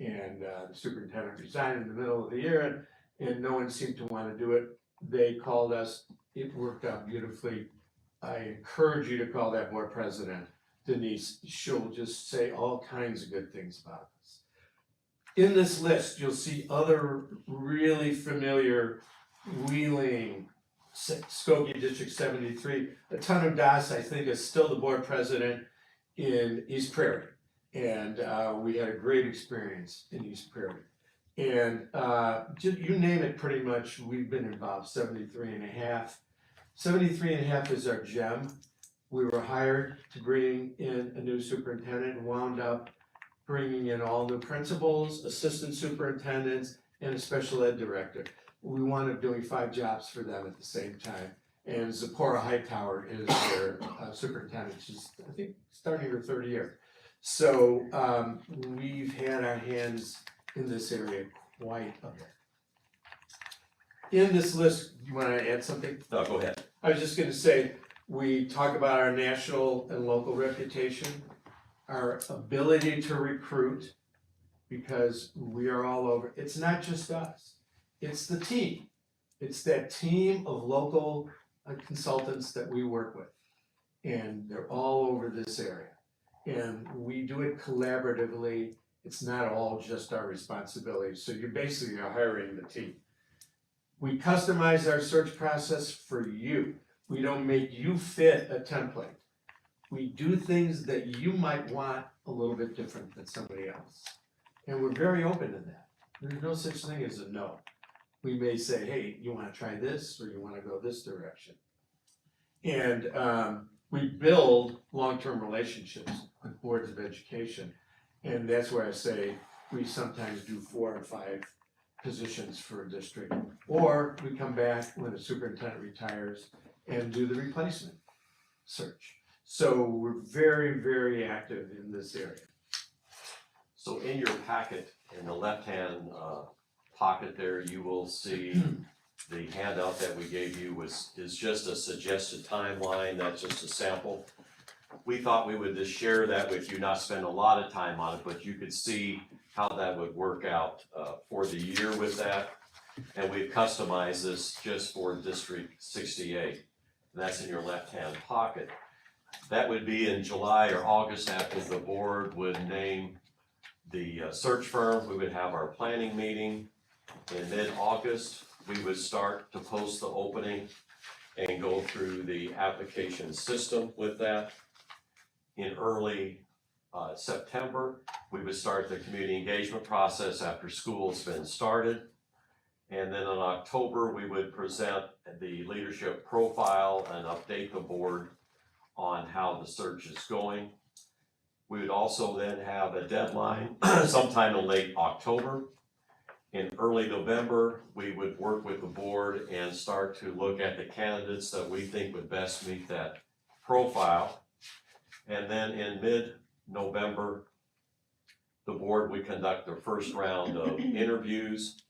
And the superintendent resigned in the middle of the year, and no one seemed to want to do it. They called us. It worked out beautifully. I encourage you to call that board president, Denise. She'll just say all kinds of good things about us. In this list, you'll see other really familiar Wheeling, Skokie District 73. A ton of Das, I think, is still the board president in East Prairie. And we had a great experience in East Prairie. And you name it, pretty much, we've been involved. 73 and a half. 73 and a half is our gem. We were hired to bring in a new superintendent and wound up bringing in all new principals, assistant superintendents, and a special ed director. We wound up doing 5 jobs for them at the same time. And Zipporah Hightower is their superintendent. She's, I think, starting her 3rd year. So we've had our hands in this area quite a bit. In this list, you want to add something? No, go ahead. I was just gonna say, we talk about our national and local reputation, our ability to recruit, because we are all over. It's not just us, it's the team. It's that team of local consultants that we work with. And they're all over this area. And we do it collaboratively. It's not all just our responsibility. So you basically are hiring the team. We customize our search process for you. We don't make you fit a template. We do things that you might want a little bit different than somebody else. And we're very open to that. There's no such thing as a no. We may say, hey, you wanna try this, or you wanna go this direction. And we build long-term relationships with boards of education. And that's where I say we sometimes do 4 or 5 positions for a district. Or we come back when the superintendent retires and do the replacement search. So we're very, very active in this area. So in your packet, in the left-hand pocket there, you will see the handout that we gave you is just a suggested timeline, that's just a sample. We thought we would just share that with you, not spend a lot of time on it, but you could see how that would work out for the year with that. And we've customized this just for District 68, and that's in your left-hand pocket. That would be in July or August after the board would name the search firm. We would have our planning meeting. In mid-August, we would start to post the opening and go through the application system with that. In early September, we would start the community engagement process after school's been started. And then in October, we would present the leadership profile and update the board on how the search is going. We would also then have a deadline sometime in late October. In early November, we would work with the board and start to look at the candidates that we think would best meet that profile. And then in mid-November, the board would conduct their first round of interviews.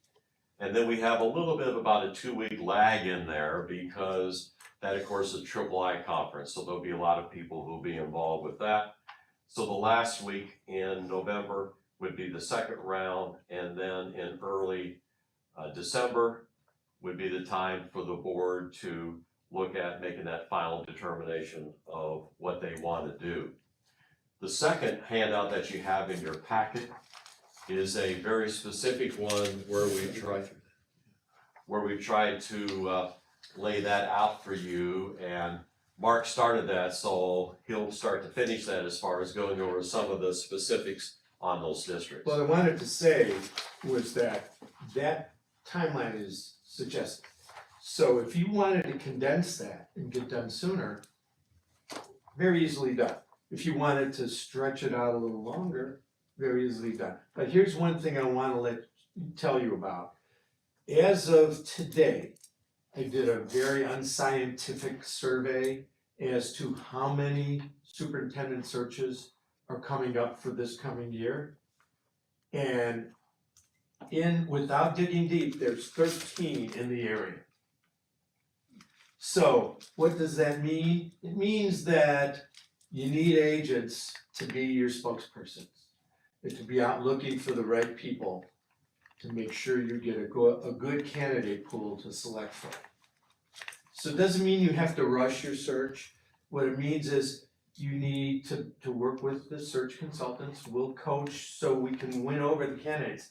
And then we have a little bit of about a 2-week lag in there because that, of course, is a III conference. So there'll be a lot of people who'll be involved with that. So the last week in November would be the second round, and then in early December would be the time for the board to look at making that final determination of what they want to do. The second handout that you have in your packet is a very specific one where we've tried to lay that out for you, and Mark started that, so he'll start to finish that as far as going over some of the specifics on those districts. What I wanted to say was that timeline is suggested. So if you wanted to condense that and get done sooner, very easily done. If you wanted to stretch it out a little longer, very easily done. But here's one thing I want to tell you about. As of today, I did a very unscientific survey as to how many superintendent searches are coming up for this coming year. And without digging deep, there's 13 in the area. So what does that mean? It means that you need agents to be your spokespersons, and to be out looking for the right people to make sure you get a good candidate pool to select from. So it doesn't mean you have to rush your search. What it means is you need to work with the search consultants. We'll coach so we can win over the candidates.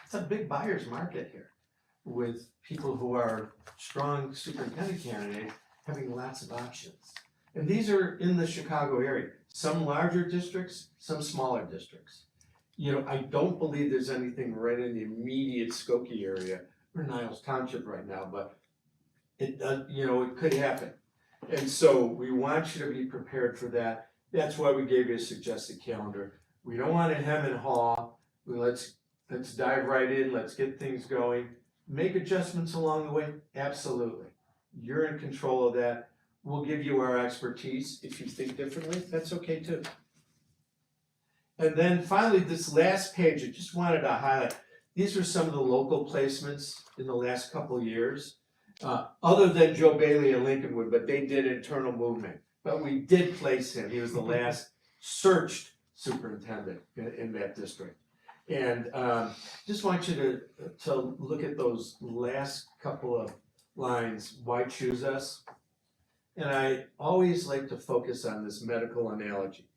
It's a big buyer's market here with people who are strong superintendent candidates having lots of options. And these are in the Chicago area, some larger districts, some smaller districts. You know, I don't believe there's anything right in the immediate Skokie area or Niles Township right now, but it could happen. And so we want you to be prepared for that. That's why we gave you a suggested calendar. We don't want to hem and haw. Let's dive right in. Let's get things going. Make adjustments along the way. Absolutely. You're in control of that. We'll give you our expertise. If you think differently, that's okay too. And then finally, this last page, I just wanted to highlight. These are some of the local placements in the last couple of years. Other than Joe Bailey and Lincolnwood, but they did internal movement. But we did place him. He was the last searched superintendent in that district. And just want you to look at those last couple of lines. Why choose us? And I always like to focus on this medical analogy.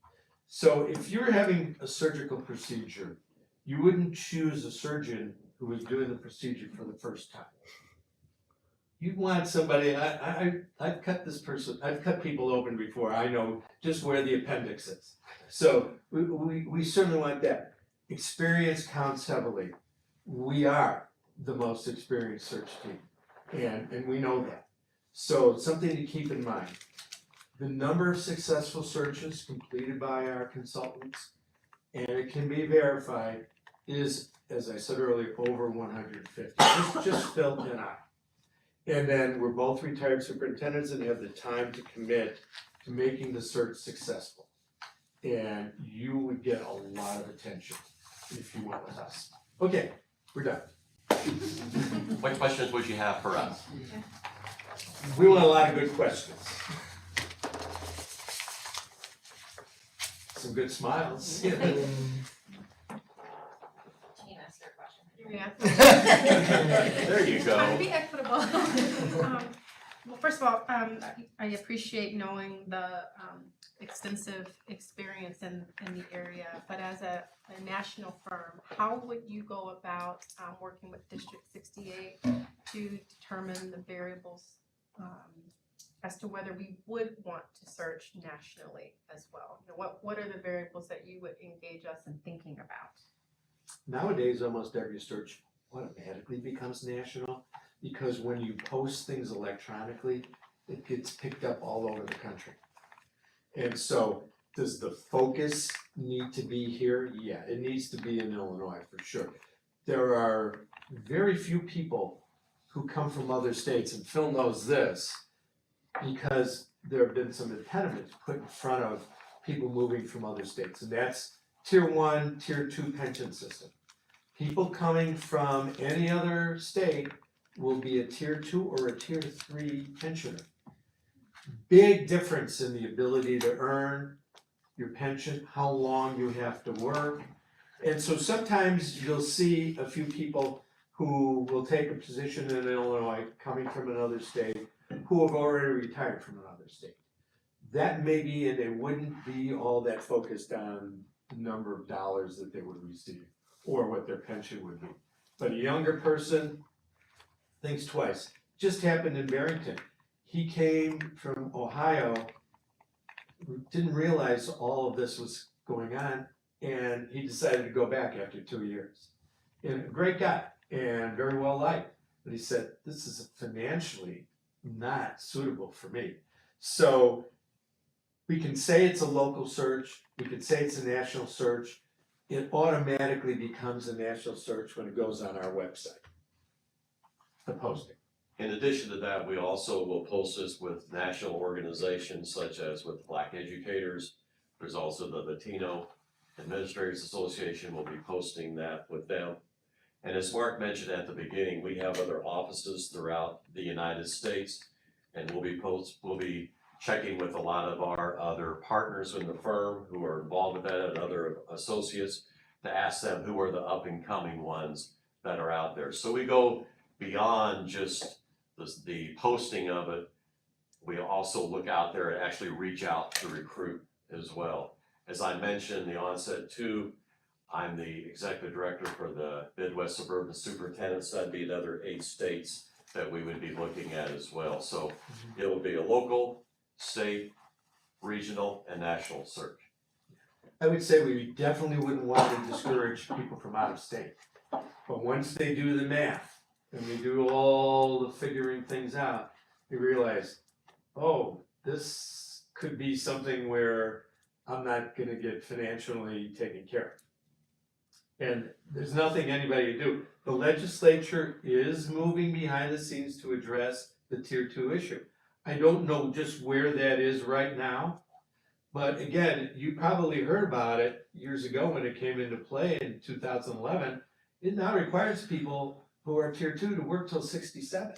So if you're having a surgical procedure, you wouldn't choose a surgeon who was doing the procedure for the first time. You'd want somebody, I've cut people open before, I know just where the appendix is. So we certainly want that. Experience counts heavily. We are the most experienced search team, and we know that. So something to keep in mind. The number of successful searches completed by our consultants, and it can be verified, is, as I said earlier, over 150, just felt in out. And then we're both retired superintendents and have the time to commit to making the search successful. And you would get a lot of attention if you went with us. Okay, we're done. What questions would you have for us? We want a lot of good questions. Some good smiles. Can you ask your question? Yeah. There you Trying to go. be equitable. Well, first of all, I appreciate knowing the extensive experience in the area, but as a national firm, how would you go about working with District 68 to determine the variables as to whether we would want to search nationally as well? You know, what are the variables that you would engage us in thinking about? Nowadays, almost every search automatically becomes national, because when you post things electronically, it gets picked up all over the country. And so, does the focus need to be here? Yeah, it needs to be in Illinois for sure. There are very few people who come from other states, and Phil knows this, because there have been some impediments put in front of people moving from other states, and that's tier 1, tier 2 pension system. People coming from any other state will be a tier 2 or a tier 3 pensioner. Big difference in the ability to earn your pension, how long you have to work. And so sometimes you'll see a few people who will take a position in Illinois coming from another state who have already retired from another state. That may be, and they wouldn't be all that focused on the number of dollars that they would receive or what their pension would be. But a younger person thinks twice. Just happened in Barrington. He came from Ohio, didn't realize all of this was going on, and he decided to go back after 2 years. And a great guy, and very well liked. But he said, this is financially not suitable for me. So we can say it's a local search, we can say it's a national search. It automatically becomes a national search when it goes on our website, the posting. In addition to that, we also will post this with national organizations such as with Black Educators. There's also the Latino Administrators Association will be posting that with them. And as Mark mentioned at the beginning, we have other offices throughout the United States, and we'll be checking with a lot of our other partners in the firm who are involved with that and other associates to ask them who are the up and coming ones that are out there. So we go beyond just the posting of it. We also look out there and actually reach out to recruit as well. As I mentioned in the onset too, I'm the executive director for the Midwest Suburban Superintendents. That'd be another 8 states that we would be looking at as well. So it will be a local, state, regional, and national search. I would say we definitely wouldn't want to discourage people from out of state. But once they do the math and they do all the figuring things out, they realize, oh, this could be something where I'm not gonna get financially taken care of. And there's nothing anybody can do. The legislature is moving behind the scenes to address the tier 2 issue. I don't know just where that is right now, but again, you probably heard about it years ago when it came into play in 2011. It now requires people who are tier 2 to work till 67.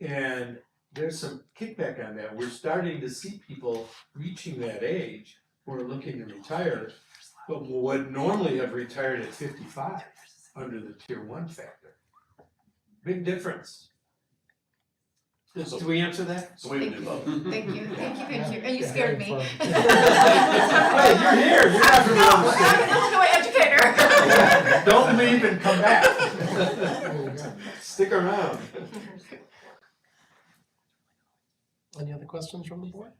And there's some kickback on that. We're starting to see people reaching that age who are looking to retire, but would normally have retired at 55 under the tier 1 factor. Big difference. Do we answer that? So we would do both. Thank you. And you scared me. Hey, you're here, you're not from another I'm an state. Illinois educator. Don't leave and come back. There you go. Stick around. Any other questions from the board?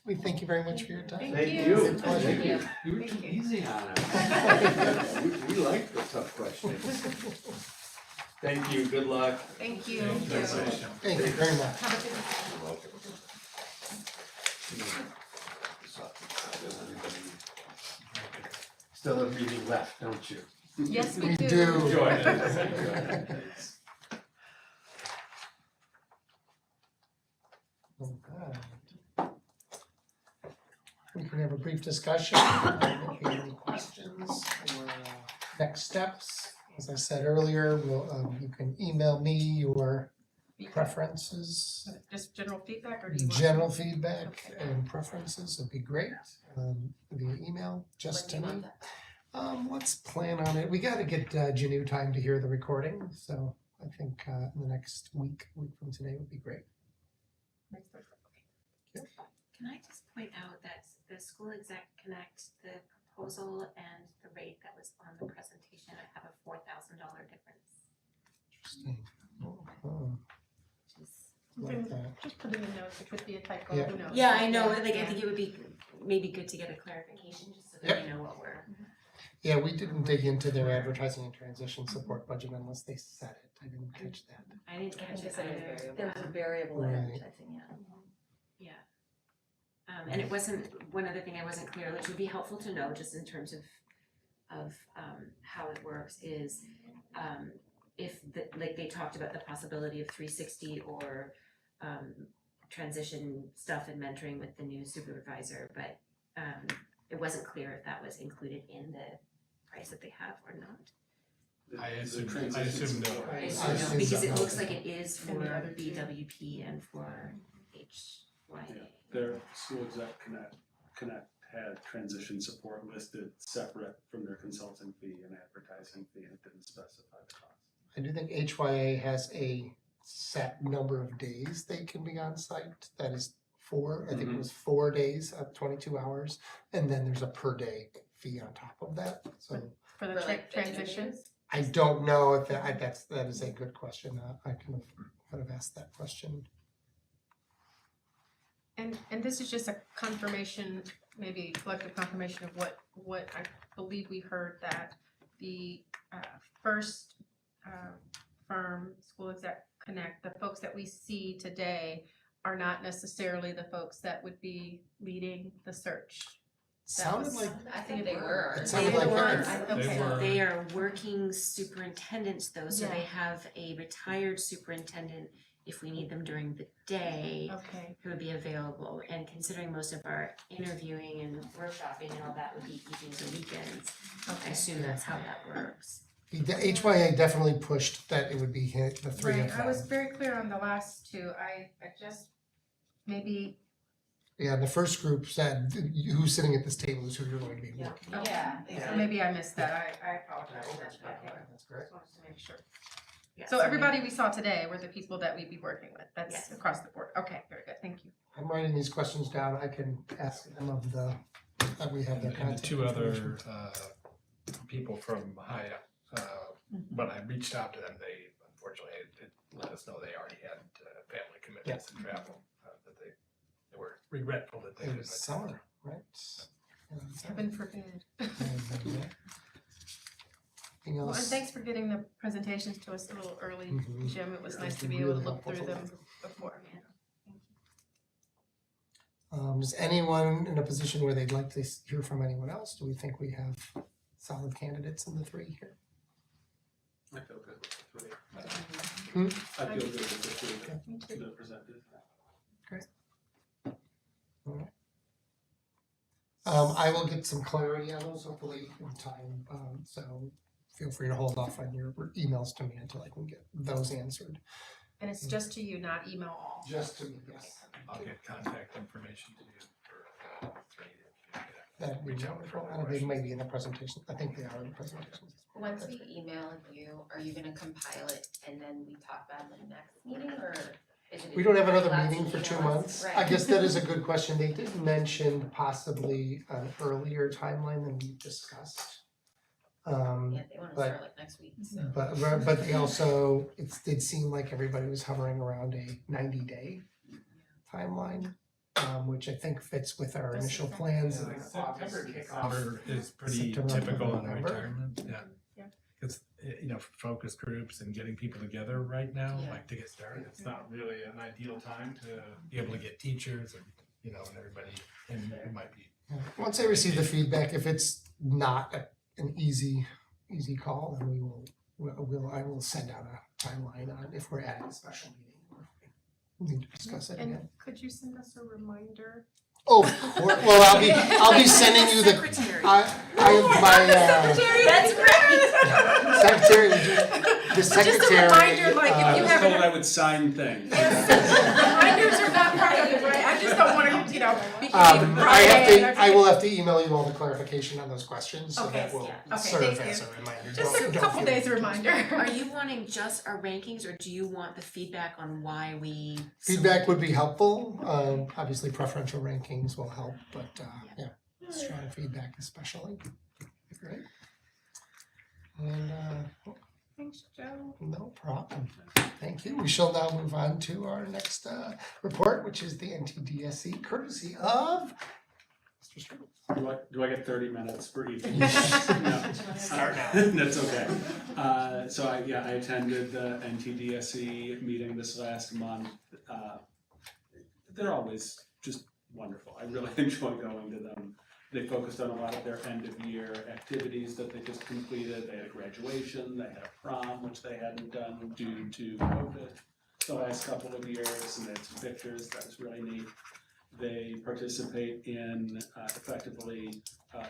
We thank you very much for your time. Thank Thank you. you. It's a pleasure. Thank you. You were Thank too you. easy on us. We like the tough questions. Thank you, good luck. Thank you. Thank you very much. Have a good night. Still have a meeting left, don't you? Yes, we We do. do. Enjoy it. Okay. We can have a brief discussion, if you have any questions or next steps. As I said earlier, you can email me your preferences, Just general feedback, or do you want? general feedback and preferences would be great, via email, just to When do you me. want that? Let's plan on it. We gotta get Janu time to hear the recording, so I think in the next week from today would be great. Next Thursday, okay. Can I just point out that the School Exec Connect, the proposal and the rate that was on the presentation, I have a $4,000 difference, Interesting. Okay, which is. like that. Just put in the notes, it could be a typo, Yeah. who knows? Yeah, I know, like, I think it would be maybe good to get a clarification, just so that Yep. we know what we're. Yeah, we didn't dig into their advertising and transition support budget unless they said it. I didn't catch that. I didn't catch it either. There was a variable Right. advertising, yeah. Yeah. And it wasn't, one other thing I wasn't clear, which would be helpful to know, just in terms of how it works, is if the, like, they talked about the possibility of 360 or transition stuff and mentoring with the new supervisor, but it wasn't clear if that was included in the price that they have or not. I assume no. I I assume no, assume because so. it looks like it is for And the other two. BWP and for HYA. Their School Exec Connect had transition support listed separate from their consulting fee and advertising fee, and it didn't specify the cost. I do think HYA has a set number of days they can be on site. That is 4, I think it was 4 days of 22 hours. And then there's a per day fee on top of that. So For the For like the transition, interviews? I don't know if that is a good question. I could have asked that question. and this is just a confirmation, maybe collective confirmation of what I believe we heard, that the first firm, School Exec Connect, the folks that we see today are not necessarily the folks that would be leading the search. Sounded like I think they were. It sounded They like were, that. Okay. were. They are working superintendents though, so they Yeah. have a retired superintendent, if we need them during the day, Okay, who would be available. And considering most of our interviewing and workshopping and all that would be evenings and weekends, I okay. assume that's how that works. the HYA definitely pushed that it would be the three of Right, I was them. very clear on the last two, I just, maybe, Yeah, the first group said, who's sitting at this table is who you're going to be working with. so maybe I missed that, I apologize. That's great. Just wanted to make sure. Yeah, So everybody we saw today were the people that we'd be working with, that's Yes. across the board, okay, very good, thank you. I'm writing these questions down. I can ask them of that we have their And the contact two other information. people from Haya, when I reached out to them, they unfortunately did let us know they already had family commitments and travel, that they were regretful that they It didn't. was summer, right? Heaven forbid. Anything Well, and else? thanks for getting the presentations to us a little early, Mhm. Jim, it was Yeah, nice it's to be able to really look through helpful. them beforehand. Is anyone in a position where they'd like to hear from anyone else? Do we think we have solid candidates in the three here? I feel good with the three. Hmm? I feel good with the three Me too. that presented. I will get some clarity on those hopefully in time, so feel free to hold off on your emails to me until I can get those answered. And it's just to you, not email all. Just to me, yes. I'll get contact information to you for three. That'd be Reach out wonderful. for I don't know, they may be in the presentation. I think they are in the presentations. Once we email you, are you gonna compile it and then we talk about it in the next meeting, or is it? We don't have another allowed to meeting for 2 email us? months. Right. I guess that is a good question. They did mention possibly an earlier timeline than we discussed. Yeah, they wanna but- start like next week, so. But they also, it did seem like everybody was hovering around a 90-day timeline, which I think fits with our initial plans. Yeah, like September kickoff is pretty September, typical in November. retirement, yeah. Yeah. Cause, focus groups and getting people together right now, Yeah. like to get started, it's not really an ideal time to be able to get teachers and, and everybody, and it might be. Once I receive the feedback, if it's not an easy, easy call, then I will send out a timeline on if we're adding a special meeting or if we need to discuss it again. And could you send us a reminder? Oh, of course. Well, I'll be sending you the, Secretary. I have my, That's great. secretary, would you, the secretary. reminder, like, if I you was have told an- I would sign things. Reminders are not part of it, right? I just don't wanna, be I will have to email you all the clarification on those questions, so Okay, that will yeah. Okay, serve thank as you. a reminder. Just a Don't couple feel days like- reminder. Are you wanting just our rankings, or do you want the feedback on why we? Feedback would be helpful, obviously preferential rankings will help, but yeah, strong feedback especially, great. And Thanks, Joe. no problem, thank you. We shall now move on to our next report, which is the NTDSE courtesy of Mr. Strickland. Do I get 30 minutes for each? No. Start now. That's okay. So I attended the NTDSE meeting this last month. They're always just wonderful. I really enjoy going to them. They focused on a lot of their end of year activities that they just completed. They had a graduation, they had a prom, which they hadn't done due to COVID the last couple of years, and they had some pictures. That was really neat. They participate in effectively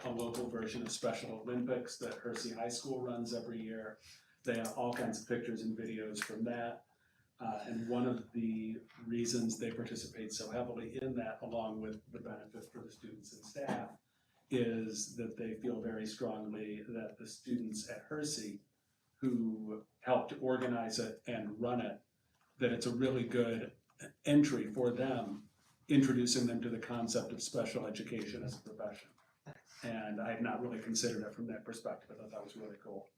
a local version of Special Olympics that Hersey High School runs every year. They have all kinds of pictures and videos from that. And one of the reasons they participate so heavily in that, along with the benefit for the students and staff, is that they feel very strongly that the students at Hersey who helped organize it and run it, that it's a really good entry for them, introducing them to the concept of special education as a profession. And I had not really considered it from that perspective. I thought that was really cool.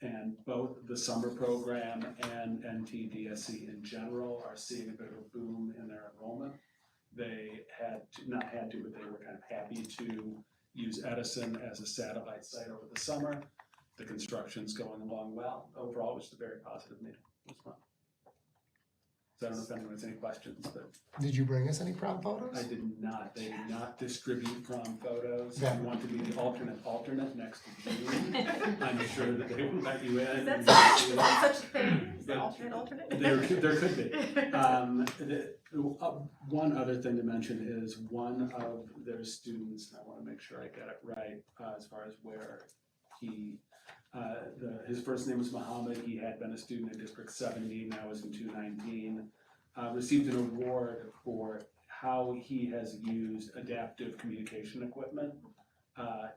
And both the summer program and NTDSE in general are seeing a bit of a boom in their enrollment. They not had to, but they were kind of happy to use Edison as a satellite site over the summer. The construction's going along well. Overall, it was a very positive meeting. It was fun. So I don't know if anyone has any questions, but Did you bring us any prom photos? I did not. They did not distribute prom photos. Yeah. If you want to be the alternate next to June, I'm sure that they will let you in. Is that such a thing? Is that alternate? There could be. One other thing to mention is one of their students, and I want to make sure I get it right, as far as where he, his first name was Muhammad. He had been a student in District 70, now is in 219. Received an award for how he has used adaptive communication equipment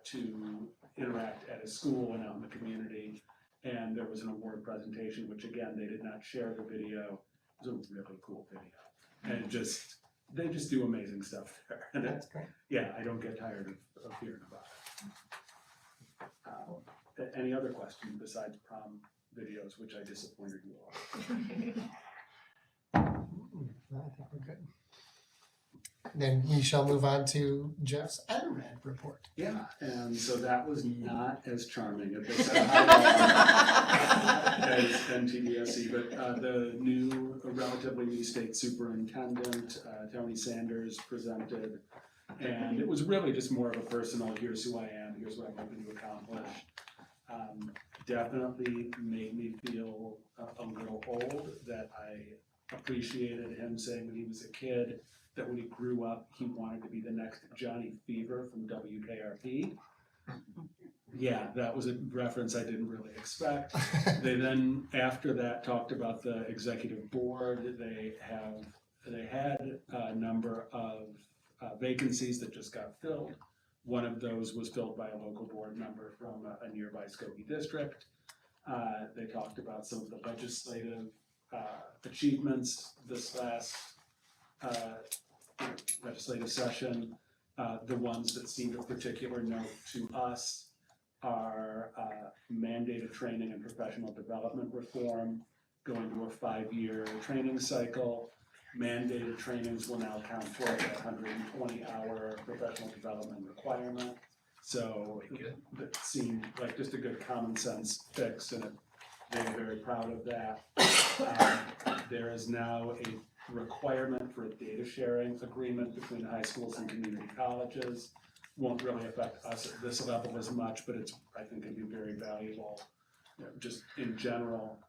to interact at his school and out in the community. And there was an award presentation, which again, they did not share the video. It was a really cool video. And they just do amazing stuff there. And That's great. yeah, I don't get tired of hearing about it. Any other questions besides prom videos, which I disappointed you all? No, I think we're good. Then we shall move on to Jeff's NRED report. Yeah, and so that was not as charming as they said as NTDSE, but the relatively new state superintendent, Tony Sanders, presented. And it was really just more of a personal, here's who I am, here's what I'm hoping to accomplish. Definitely made me feel a little old, that I appreciated him saying when he was a kid that when he grew up, he wanted to be the next Johnny Fever from WKRP. Yeah, that was a reference I didn't really expect. They then, after that, talked about the executive board. They had a number of vacancies that just got filled. One of those was filled by a local board member from a nearby Skokie district. They talked about some of the legislative achievements this last legislative session. The ones that seemed of particular note to us are mandated training and professional development reform, going to a 5-year training cycle. Mandated trainings will now count toward a 120-hour professional development requirement. So that seemed like just a good common sense fix, and they were very proud of that. There is now a requirement for a data sharing agreement between high schools and community colleges. won't really affect us at this level as much, but it's, I think it'd be very valuable, just in general,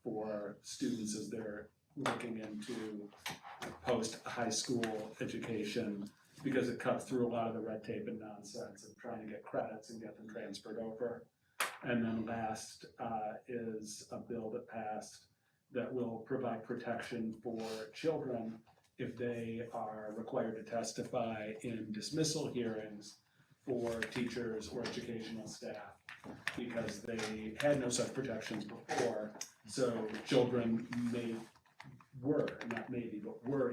for students as they're looking into post-high school education, because it cuts through a lot of the red tape and nonsense of trying to get credits and get them transferred over. And then last is a bill that passed that will provide protection for children if they are required to testify in dismissal hearings for teachers or educational staff, because they had no such protections before. So children were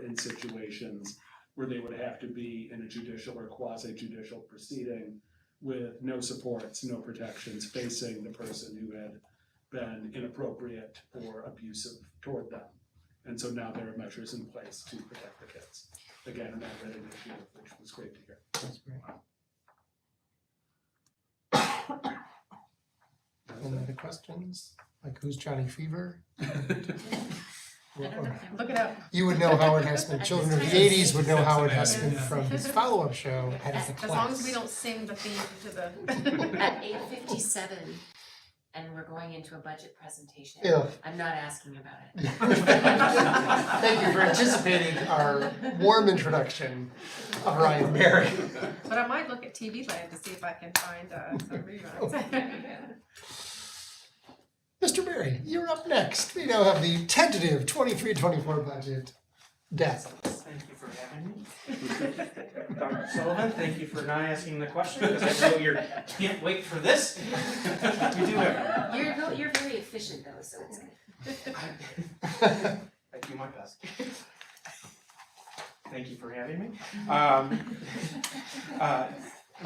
in situations where they would have to be in a judicial or quasi-judicial proceeding with no supports, no protections, facing the person who had been inappropriate or abusive toward them. And so now there are measures in place to protect the kids. Again, an added initiative, which was great to hear. That's great. Any other questions? Like, who's Johnny Fever? Look it up. You would know Howard Hessman. Children of the '80s would know Howard Hessman from his follow-up show, Head of the Class. As long as we don't sing the theme to the. At 8:57, and we're going into a budget presentation. Yeah. I'm not asking about it. Thank you for anticipating our warm introduction of Ryan Berry. But I might look at TV Land to see if I can find some reruns. Mr. Berry, you're up next. We now have the tentative 23-24 budget. Dazzle. Thank you for having me. Dr. Sullivan, thank you for not asking the question, because I know you can't wait for this. We do have. You're very efficient though, so it's good. I do my best. Thank you for having me. I'm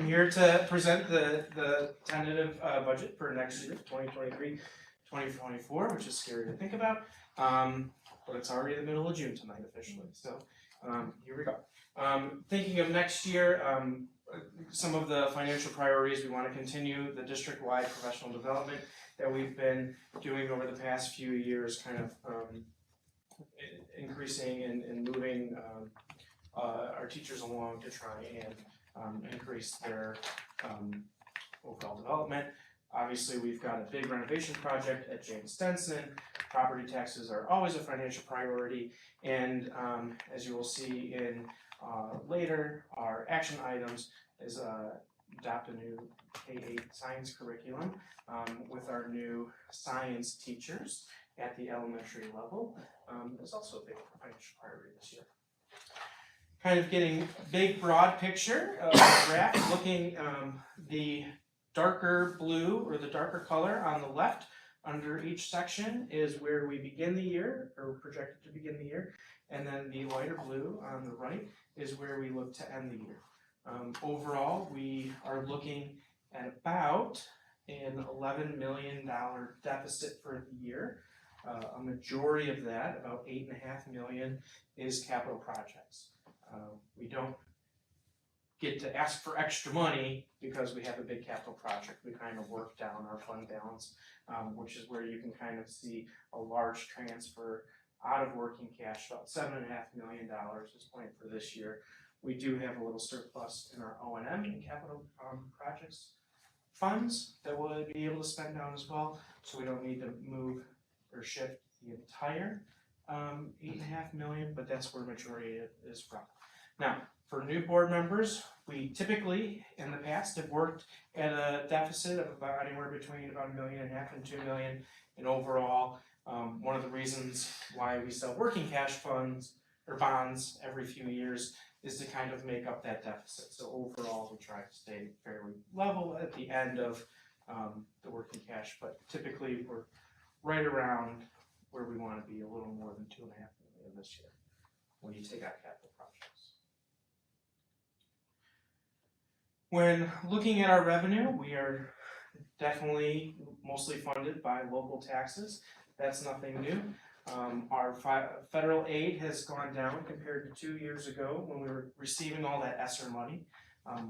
here to present the tentative budget for next year, 2023-2024, which is scary to think about. But it's already the middle of June tonight officially, so here we go. Thinking of next year, some of the financial priorities, we want to continue the district-wide professional development that we've been doing over the past few years, kind of increasing and moving our teachers along to try and increase their overall development. Obviously, we've got a big renovation project at James Stenson. Property taxes are always a financial priority, and as you will see in later, our action items is adopt a new K-8 science curriculum with our new science teachers at the elementary level. Is also a big financial priority this year. Kind of getting big, broad picture of the graph, looking the darker blue or the darker color on the left under each section is where we begin the year, or projected to begin the year, and then the lighter blue on the right is where we look to end the year. Overall, we are looking at about an $11 million deficit for the year. A majority of that, about $8.5 million, is capital projects. We don't get to ask for extra money because we have a big capital project. We kind of work down our fund balance, which is where you can kind of see a large transfer out of working cash, about $7.5 million is planned for this year. We do have a little surplus in our O&M and capital projects funds that we'll be able to spend down as well, so we don't need to move or shift the entire $8.5 million, but that's where the majority is from. Now, for new board members, we typically, in the past, have worked at a deficit of about anywhere between about $1.5 million and $2 million in overall. One of the reasons why we sell working cash funds or bonds every few years is to kind of make up that deficit. So overall, we try to stay fairly level at the end of the working cash, but typically we're right around where we want to be, a little more than $2.5 million this year when you take out capital projects. When looking at our revenue, we are definitely mostly funded by local taxes. That's nothing new. Our federal aid has gone down compared to 2 years ago when we were receiving all that ESSER money.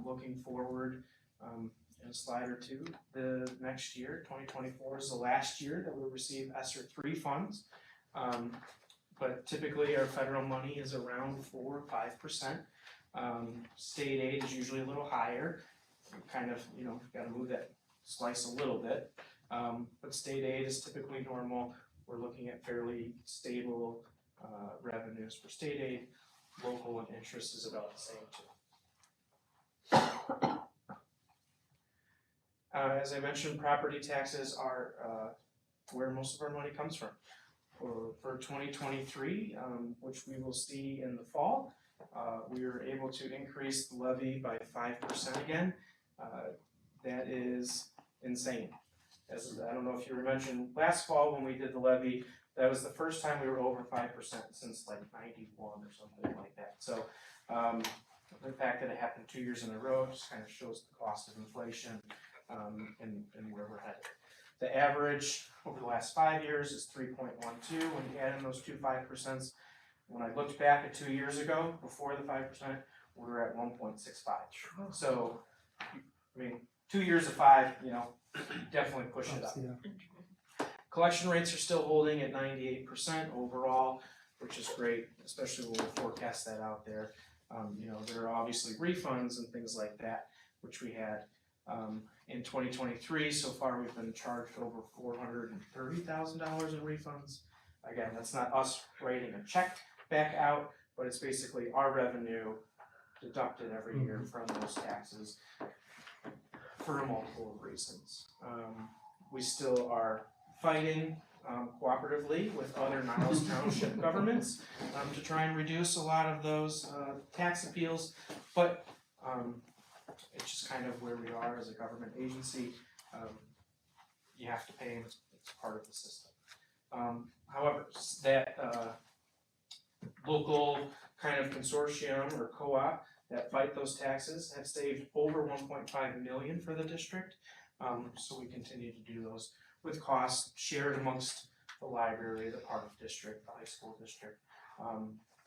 Looking forward in a slide or two, the next year, 2024, is the last year that we'll receive ESSER 3 funds. But typically our federal money is around 4 or 5%. State aid is usually a little higher, kind of, gotta move that slice a little bit. But state aid is typically normal. We're looking at fairly stable revenues for state aid. Local and interest is about the same too. As I mentioned, property taxes are where most of our money comes from. For 2023, which we will see in the fall, we were able to increase the levy by 5% again. That is insane. As I don't know if you mentioned last fall when we did the levy, that was the first time we were over 5% since like 91 or something like that. So the fact that it happened 2 years in a row just kind of shows the cost of inflation and where we're headed. The average over the last 5 years is 3.12 when you add in those two 5%. When I looked back at 2 years ago, before the 5%, we were at 1.65. So, I mean, 2 years of 5, definitely push it up. Collection rates are still holding at 98% overall, which is great, especially when we forecast that out there. There are obviously refunds and things like that, which we had in 2023. So far, we've been charged over $430,000 in refunds. Again, that's not us writing a check back out, but it's basically our revenue deducted every year from those taxes for a multiple of reasons. We still are fighting cooperatively with other Niles Township governments to try and reduce a lot of those tax appeals, but it's just kind of where we are as a government agency. You have to pay, it's part of the system. However, that local kind of consortium or co-op that fight those taxes have saved over 1.5 million for the district. So we continue to do those with costs shared amongst the library, the park district, the high school district.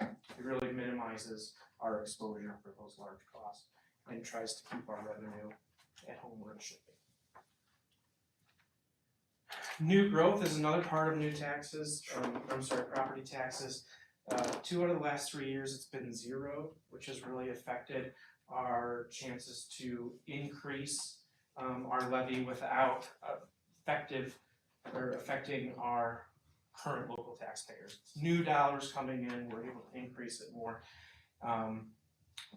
It really minimizes our exposure for those large costs and tries to keep our revenue at home where it should be. New growth is another part of new taxes, property taxes. 2 out of the last 3 years it's been 0, which has really affected our chances to increase our levy without affecting our current local taxpayers. New dollars coming in, we're able to increase it more.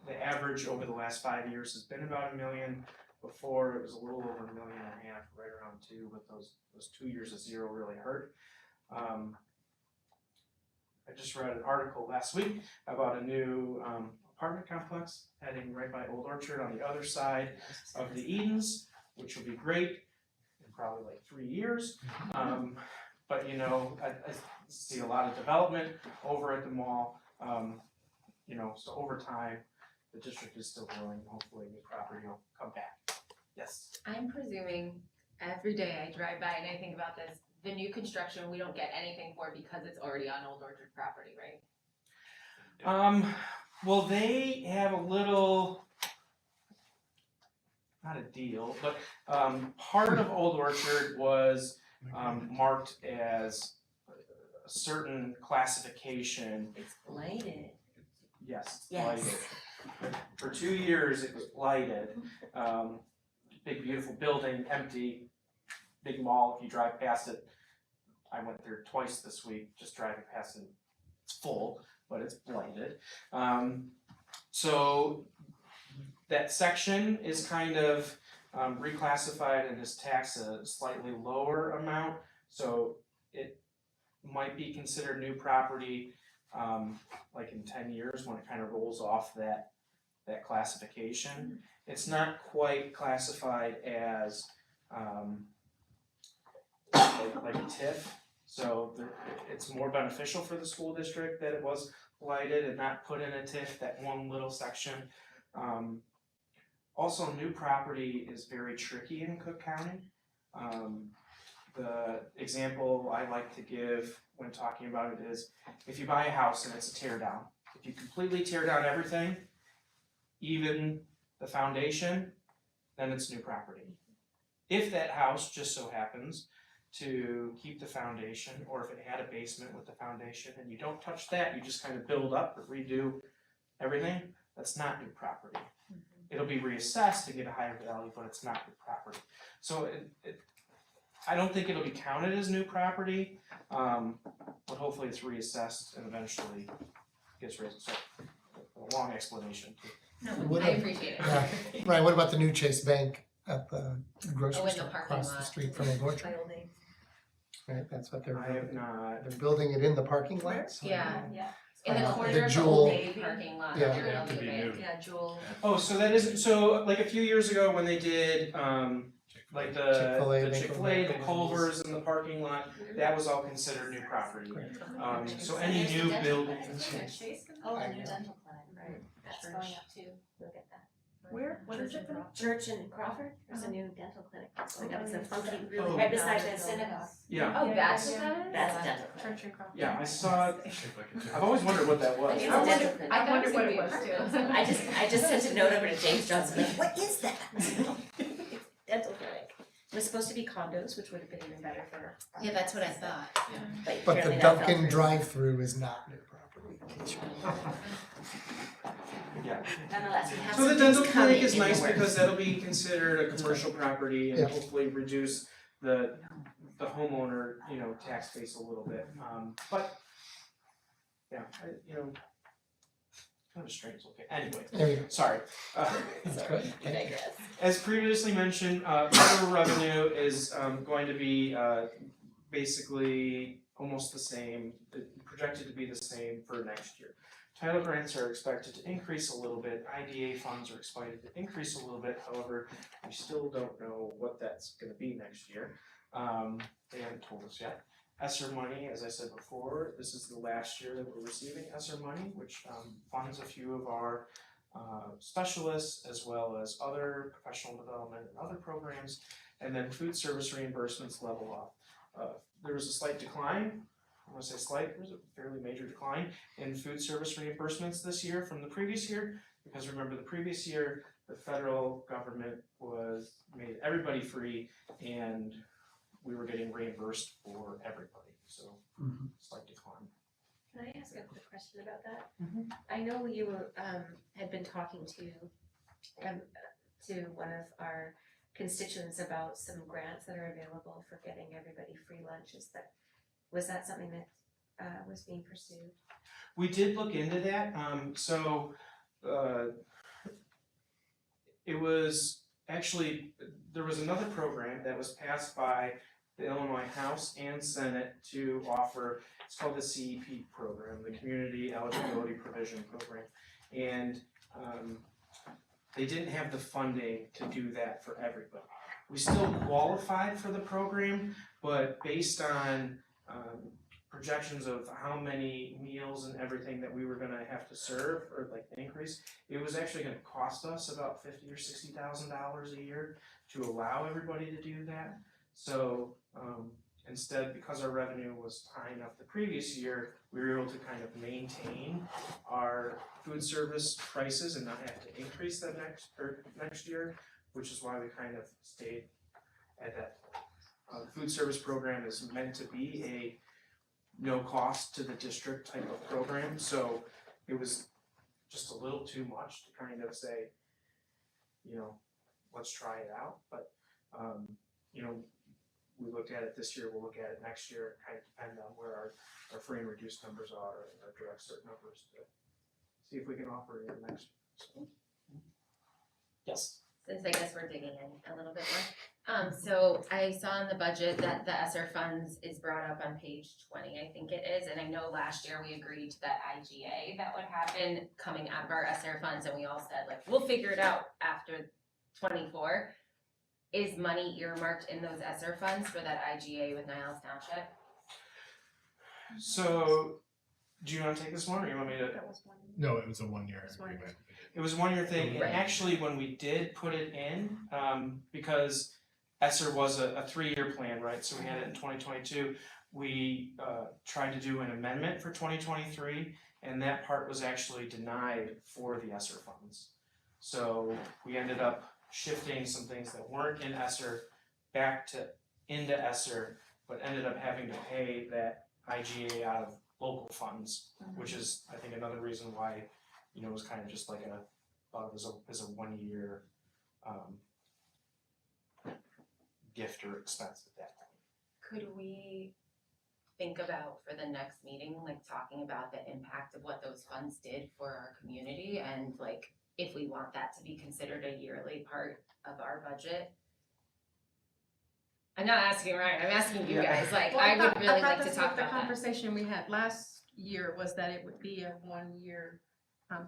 The average over the last 5 years has been about $1 million. Before it was a little over $1.5 million, right around 2, but those 2 years of 0 really hurt. I just read an article last week about a new apartment complex heading right by Old Orchard on the other side of the Edens, which will be great in probably like 3 years. But I see a lot of development over at the mall. So over time, the district is still growing. Hopefully, new property will come back. Yes. I'm presuming every day I drive by and I think about this, the new construction, we don't get anything for because it's already on Old Orchard property, right? Well, they have a little, not a deal, but part of Old Orchard was marked as a certain classification. It's blighted. Yes, Yes. blighted. For 2 years, it was blighted. Big, beautiful building, empty, big mall. If you drive past it, I went there twice this week, just driving past it. It's full, but it's blighted. So that section is kind of reclassified and is taxed a slightly lower amount. So it might be considered new property like in 10 years when it kind of rolls off that classification. It's not quite classified as like a TIF, so it's more beneficial for the school district that it was blighted and not put in a TIF, that one little section. Also, new property is very tricky in Cook County. The example I like to give when talking about it is, if you buy a house and it's a tear down, if you completely tear down everything, even the foundation, then it's new property. If that house just so happens to keep the foundation, or if it had a basement with the foundation and you don't touch that, you just kind of build up or redo everything, that's not new property. It'll be reassessed to get a higher value, but it's not new property. So I don't think it'll be counted as new property, but hopefully it's reassessed and eventually gets raised. So, a long explanation. What I ab- appreciate it. Yeah, right, what about the new Chase Bank at the grocery Oh, in the store parking across the lot. street from the orchard? Right, that's what I have they're not. building it in the parking lot, so. Yeah. Yeah. In the The corner of the Jewel- old Navy parking lot, Yeah. there will To be be a bank. new. Yeah, Jewel. Oh, so that isn't, so like a few years ago when they did, like Chick-fil-A, the Bank of Chick-fil-A, the America. Culvers in the parking lot, that was all considered new property. Great. So any new buildings. Oh, the new dental clinic, right, that's going up too, look at that. Where? What is it? Church in Crawford, there's a new dental clinic that's going up, it's a funky, Oh. really, right beside the synagogue. Yeah, Oh, that's what that is? That's a dental clinic. Church and Crawford. yeah, I saw, Shaped like a tube. I've always wondered what that was. It's a I dental wonder- clinic. I wondered what thought it was was too. gonna be I just sent a note over to James Johnson, like, what is that? Dental clinic. It was supposed to be condos, which would have been even better for. Yeah, that's what I thought. But But apparently the that fell Dunkin' through. drive-through is not new property, in case you're. Yeah. Nonetheless, we have So the some dental things clinic coming is in the nice works. because that'll be considered a commercial property and Yeah. hopefully reduce the homeowner, tax base a little bit, but yeah, kind of strange, okay, anyway, There you go, sorry. that's good. I digress. As previously mentioned, federal revenue is going to be basically almost the same, projected to be the same for next year. Title grants are expected to increase a little bit, IDA funds are expected to increase a little bit, however, we still don't know what that's gonna be next year. They haven't told us yet. ESSER money, as I said before, this is the last year that we're receiving ESSER money, which funds a few of our specialists as well as other professional development and other programs. And then food service reimbursements level off. There was a slight decline, I wanna say slight, there was a fairly major decline in food service reimbursements this year from the previous year. Because remember, the previous year, the federal government made everybody free and we were getting reimbursed for everybody, so Mhm. slight decline. Can I ask a quick question about that? Mhm. I know you were, had been talking to one of our constituents about some grants that are available for getting everybody free lunches. Was that something that, was being pursued? We did look into that, it was actually, there was another program that was passed by the Illinois House and Senate to offer, it's called the CEP program, the Community Eligibility Provision Program. And they didn't have the funding to do that for everybody. We still qualified for the program, but based on projections of how many meals and everything that we were gonna have to serve or like the increase, it was actually gonna cost us about $50,000 or $60,000 a year to allow everybody to do that. So instead, because our revenue was high enough the previous year, we were able to kind of maintain our food service prices and not have to increase them next year, which is why we kind of stayed at that. The food service program is meant to be a no cost to the district type of program, so it was just a little too much to kind of say, let's try it out, but we looked at it this year, we'll look at it next year, kind of depend on where our free and reduced numbers are and our direct cert numbers to see if we can offer it next year. Yes. Since I guess we're digging in a little bit more. So I saw in the budget that the ESSER funds is brought up on page 20, I think it is, and I know last year we agreed to that IGA that would happen coming out of our ESSER funds, and we all said like, we'll figure it out after 24. Is money earmarked in those ESSER funds for that IGA with Niles Township? So, do you wanna take this one or you want me to? That was one. No, it was a one-year It's 1 year. agreement. It was a 1 year thing, and Right. actually, when we did put it in, because ESSER was a 3-year plan, right, so we had it in 2022. We tried to do an amendment for 2023, and that part was actually denied for the ESSER funds. So we ended up shifting some things that weren't in ESSER back into ESSER, but ended up having to pay that IGA out of local funds, which is, I think, another reason why you know, it was kind of just like thought of as a 1 year, gift or expense at that point. Could we think about for the next meeting, like talking about the impact of what those funds did for our community and like if we want that to be considered a yearly part of our budget? I'm not asking Ryan, I'm asking you guys, like I would really like to talk about The that. conversation we had last year was that it would be a 1 year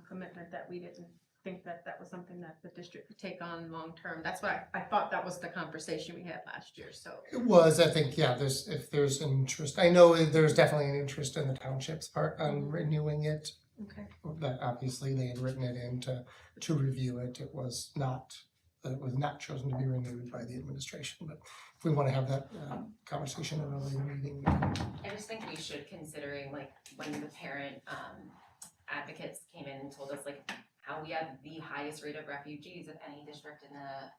commitment, that we didn't think that that was something that the district could take on long term. That's why I thought that was the conversation we had last year, so. It was, I think, yeah, if there's an interest, I know there's definitely an interest in the township's part on renewing it. Okay. That obviously they had written it in to review it. It was not chosen to be renewed by the administration, but if we wanna have that conversation in a later meeting, we can. I just think we should, considering like when the parent advocates came in and told us like how we have the highest rate of refugees of any district in the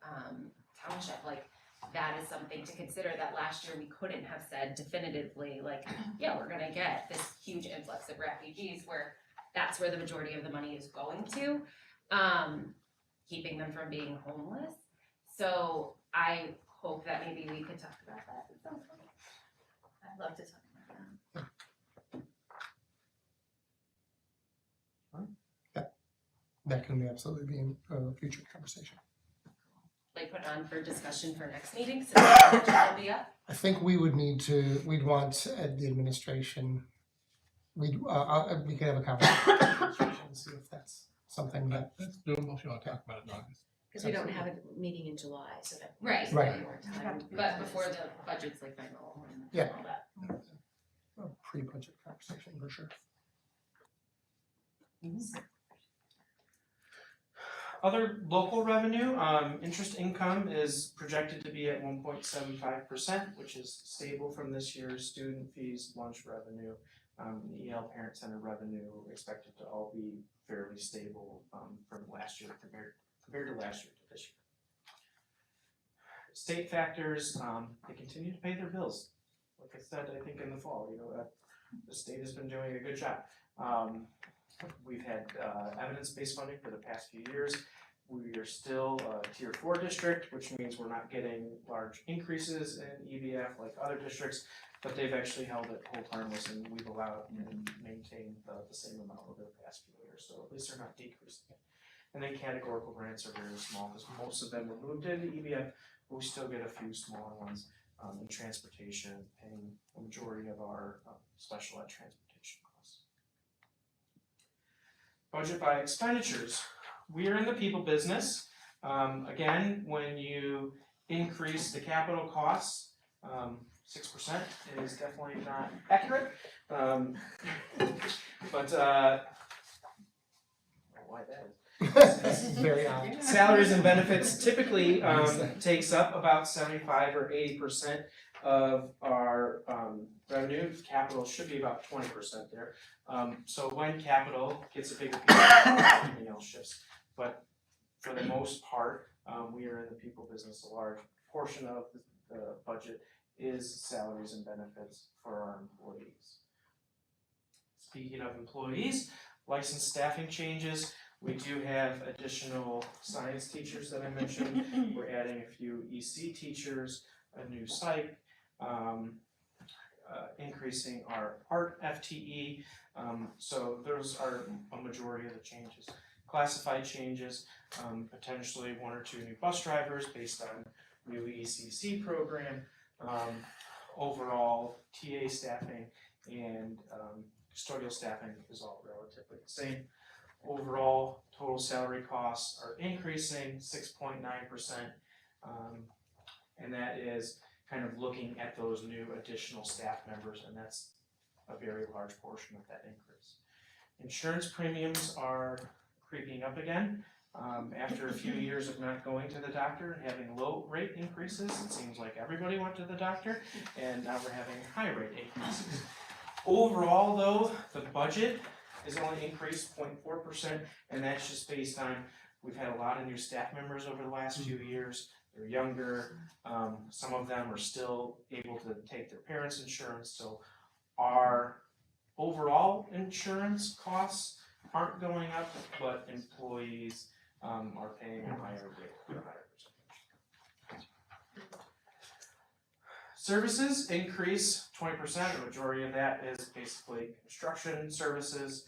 township, like that is something to consider, that last year we couldn't have said definitively like, yeah, we're gonna get this huge influx of refugees where that's where the majority of the money is going to, keeping them from being homeless. So I hope that maybe we could talk about that at some point. I'd love to talk about that. That can absolutely be in a future conversation. Like put on for discussion for next meeting, so that will be up. I think we'd want the administration, we could have a conversation with the administration and see if that's something that. That's doable, if you wanna talk about it in August. Cause we don't have a meeting in July, so that. Right. gives Right. more time. But before the budget's like final and Yeah. all that. A pre-budget conversation for sure. Other local revenue, interest income is projected to be at 1.75%, which is stable from this year's student fees, lunch revenue, the EL Parent Center revenue expected to all be fairly stable from last year compared to last year to this year. State factors, they continue to pay their bills. Like I said, I think in the fall, you know, the state has been doing a good job. We've had evidence-based funding for the past few years. We are still a tier 4 district, which means we're not getting large increases in EBF like other districts, but they've actually held it hold harmless, and we've allowed and maintained the same amount over the past few years, so at least they're not decreasing it. And then categorical grants are very small, because most of them were moved into EBF, but we still get a few smaller ones in transportation, paying the majority of our special ed transportation costs. Budget by expenditures. We are in the people business. Again, when you increase the capital costs, 6% is definitely not accurate. But why that is. Very odd. Salaries and benefits typically takes up about 75 or 80% of our revenue. Capital should be about 20% there. So when capital gets a bigger piece, everything else shifts. But for the most part, we are in the people business. A large portion of the budget is salaries and benefits for our employees. Speaking of employees, licensed staffing changes. We do have additional science teachers that I mentioned. We're adding a few EC teachers, a new psych, increasing our art FTE. So those are a majority of the changes. Classified changes, potentially 1 or 2 new bus drivers based on new ECC program. Overall TA staffing and custodial staffing is all relatively the same. Overall total salary costs are increasing 6.9%, and that is kind of looking at those new additional staff members, and that's a very large portion of that increase. Insurance premiums are creeping up again. After a few years of not going to the doctor and having low rate increases, it seems like everybody went to the doctor, and now we're having high rate increases. Overall though, the budget is only increased 0.4%, and that's just based on, we've had a lot of new staff members over the last few years. They're younger, some of them are still able to take their parents' insurance, so our overall insurance costs aren't going up, but employees are paying a higher rate, a higher percentage. Services increase 20%, the majority of that is basically construction services.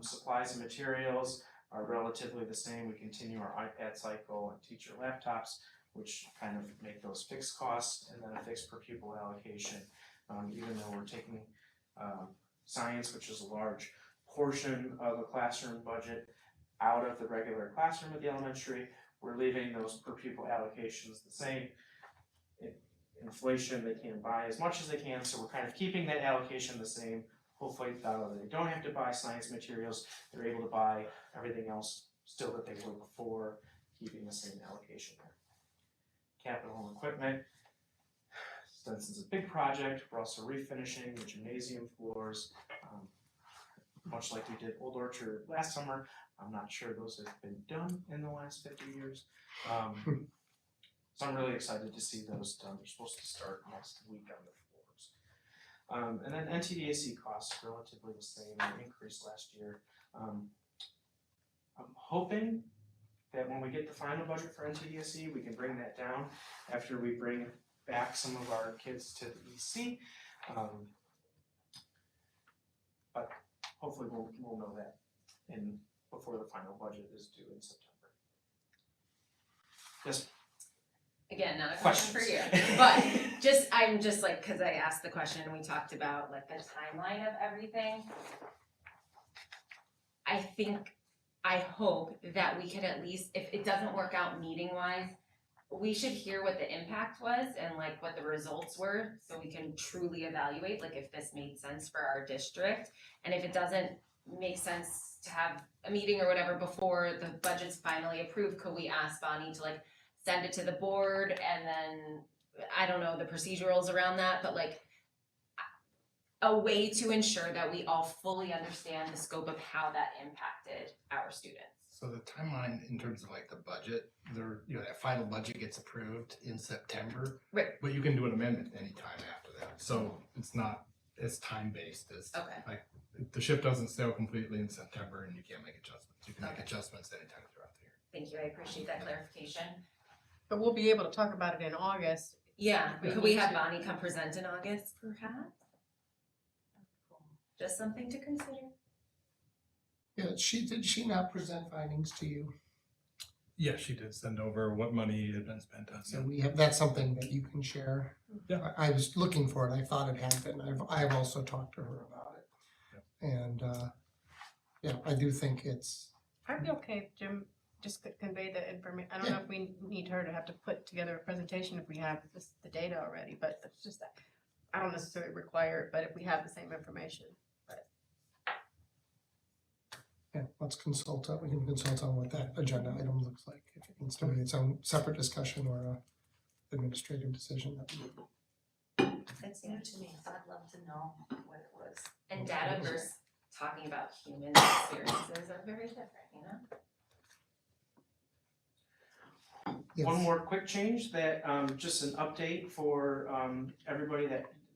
Supplies and materials are relatively the same. We continue our iPad cycle and teacher laptops, which kind of make those fixed costs, and then a fixed per pupil allocation. Even though we're taking science, which is a large portion of a classroom budget, out of the regular classroom at the elementary, we're leaving those per pupil allocations the same. Inflation, they can't buy as much as they can, so we're kind of keeping that allocation the same. Hopefully, they don't have to buy science materials, they're able to buy everything else still that they were before, keeping the same allocation there. Capital and equipment, since it's a big project, we're also refinishing the gymnasium floors. Much like we did Old Orchard last summer, I'm not sure those have been done in the last 50 years. So I'm really excited to see those done. They're supposed to start next week on the floors. And then NTDAC costs, relatively the same, they increased last year. I'm hoping that when we get the final budget for NTDAC, we can bring that down after we bring back some of our kids to the EC. But hopefully we'll know that before the final budget is due in September. Yes. Again, not a question for you, Questions? but I'm just like, cause I asked the question and we talked about like the timeline of everything. I hope that we could at least, if it doesn't work out meeting wise, we should hear what the impact was and like what the results were, so we can truly evaluate like if this made sense for our district. And if it doesn't make sense to have a meeting or whatever before the budget's finally approved, could we ask Bonnie to like send it to the board, and then, I don't know the procedurals around that, but like a way to ensure that we all fully understand the scope of how that impacted our students. So the timeline in terms of like the budget, that final budget gets approved in September. Right. But you can do an amendment anytime after that, so it's not as time-based as, Okay. like, the ship doesn't sail completely in September and you can't make adjustments. You can make Okay. adjustments anytime throughout the year. Thank you, I appreciate that clarification. But we'll be able to talk about it in August. Yeah, We could we need have to- Bonnie come present in August perhaps? Just something to consider. Yeah, did she not present findings to you? Yeah, she did send over what money had been spent on. So that's something that you can share. Yeah. I was looking for it, I thought it had been, I've also talked to her about it. And, yeah, I do think it's, I'd be okay if Jim just could convey the information. I don't know if we need her to have to put together a presentation if we have the data already, but it's just that I don't necessarily require it, but if we have the same information. yeah, let's consult, we can consult on what that agenda item looks like. If it needs to be its own separate discussion or a administrative decision. It's new to me, so I'd love to know what it was. And data versus talking about human experiences are very different, you know? Yes. One more quick change that, just an update for everybody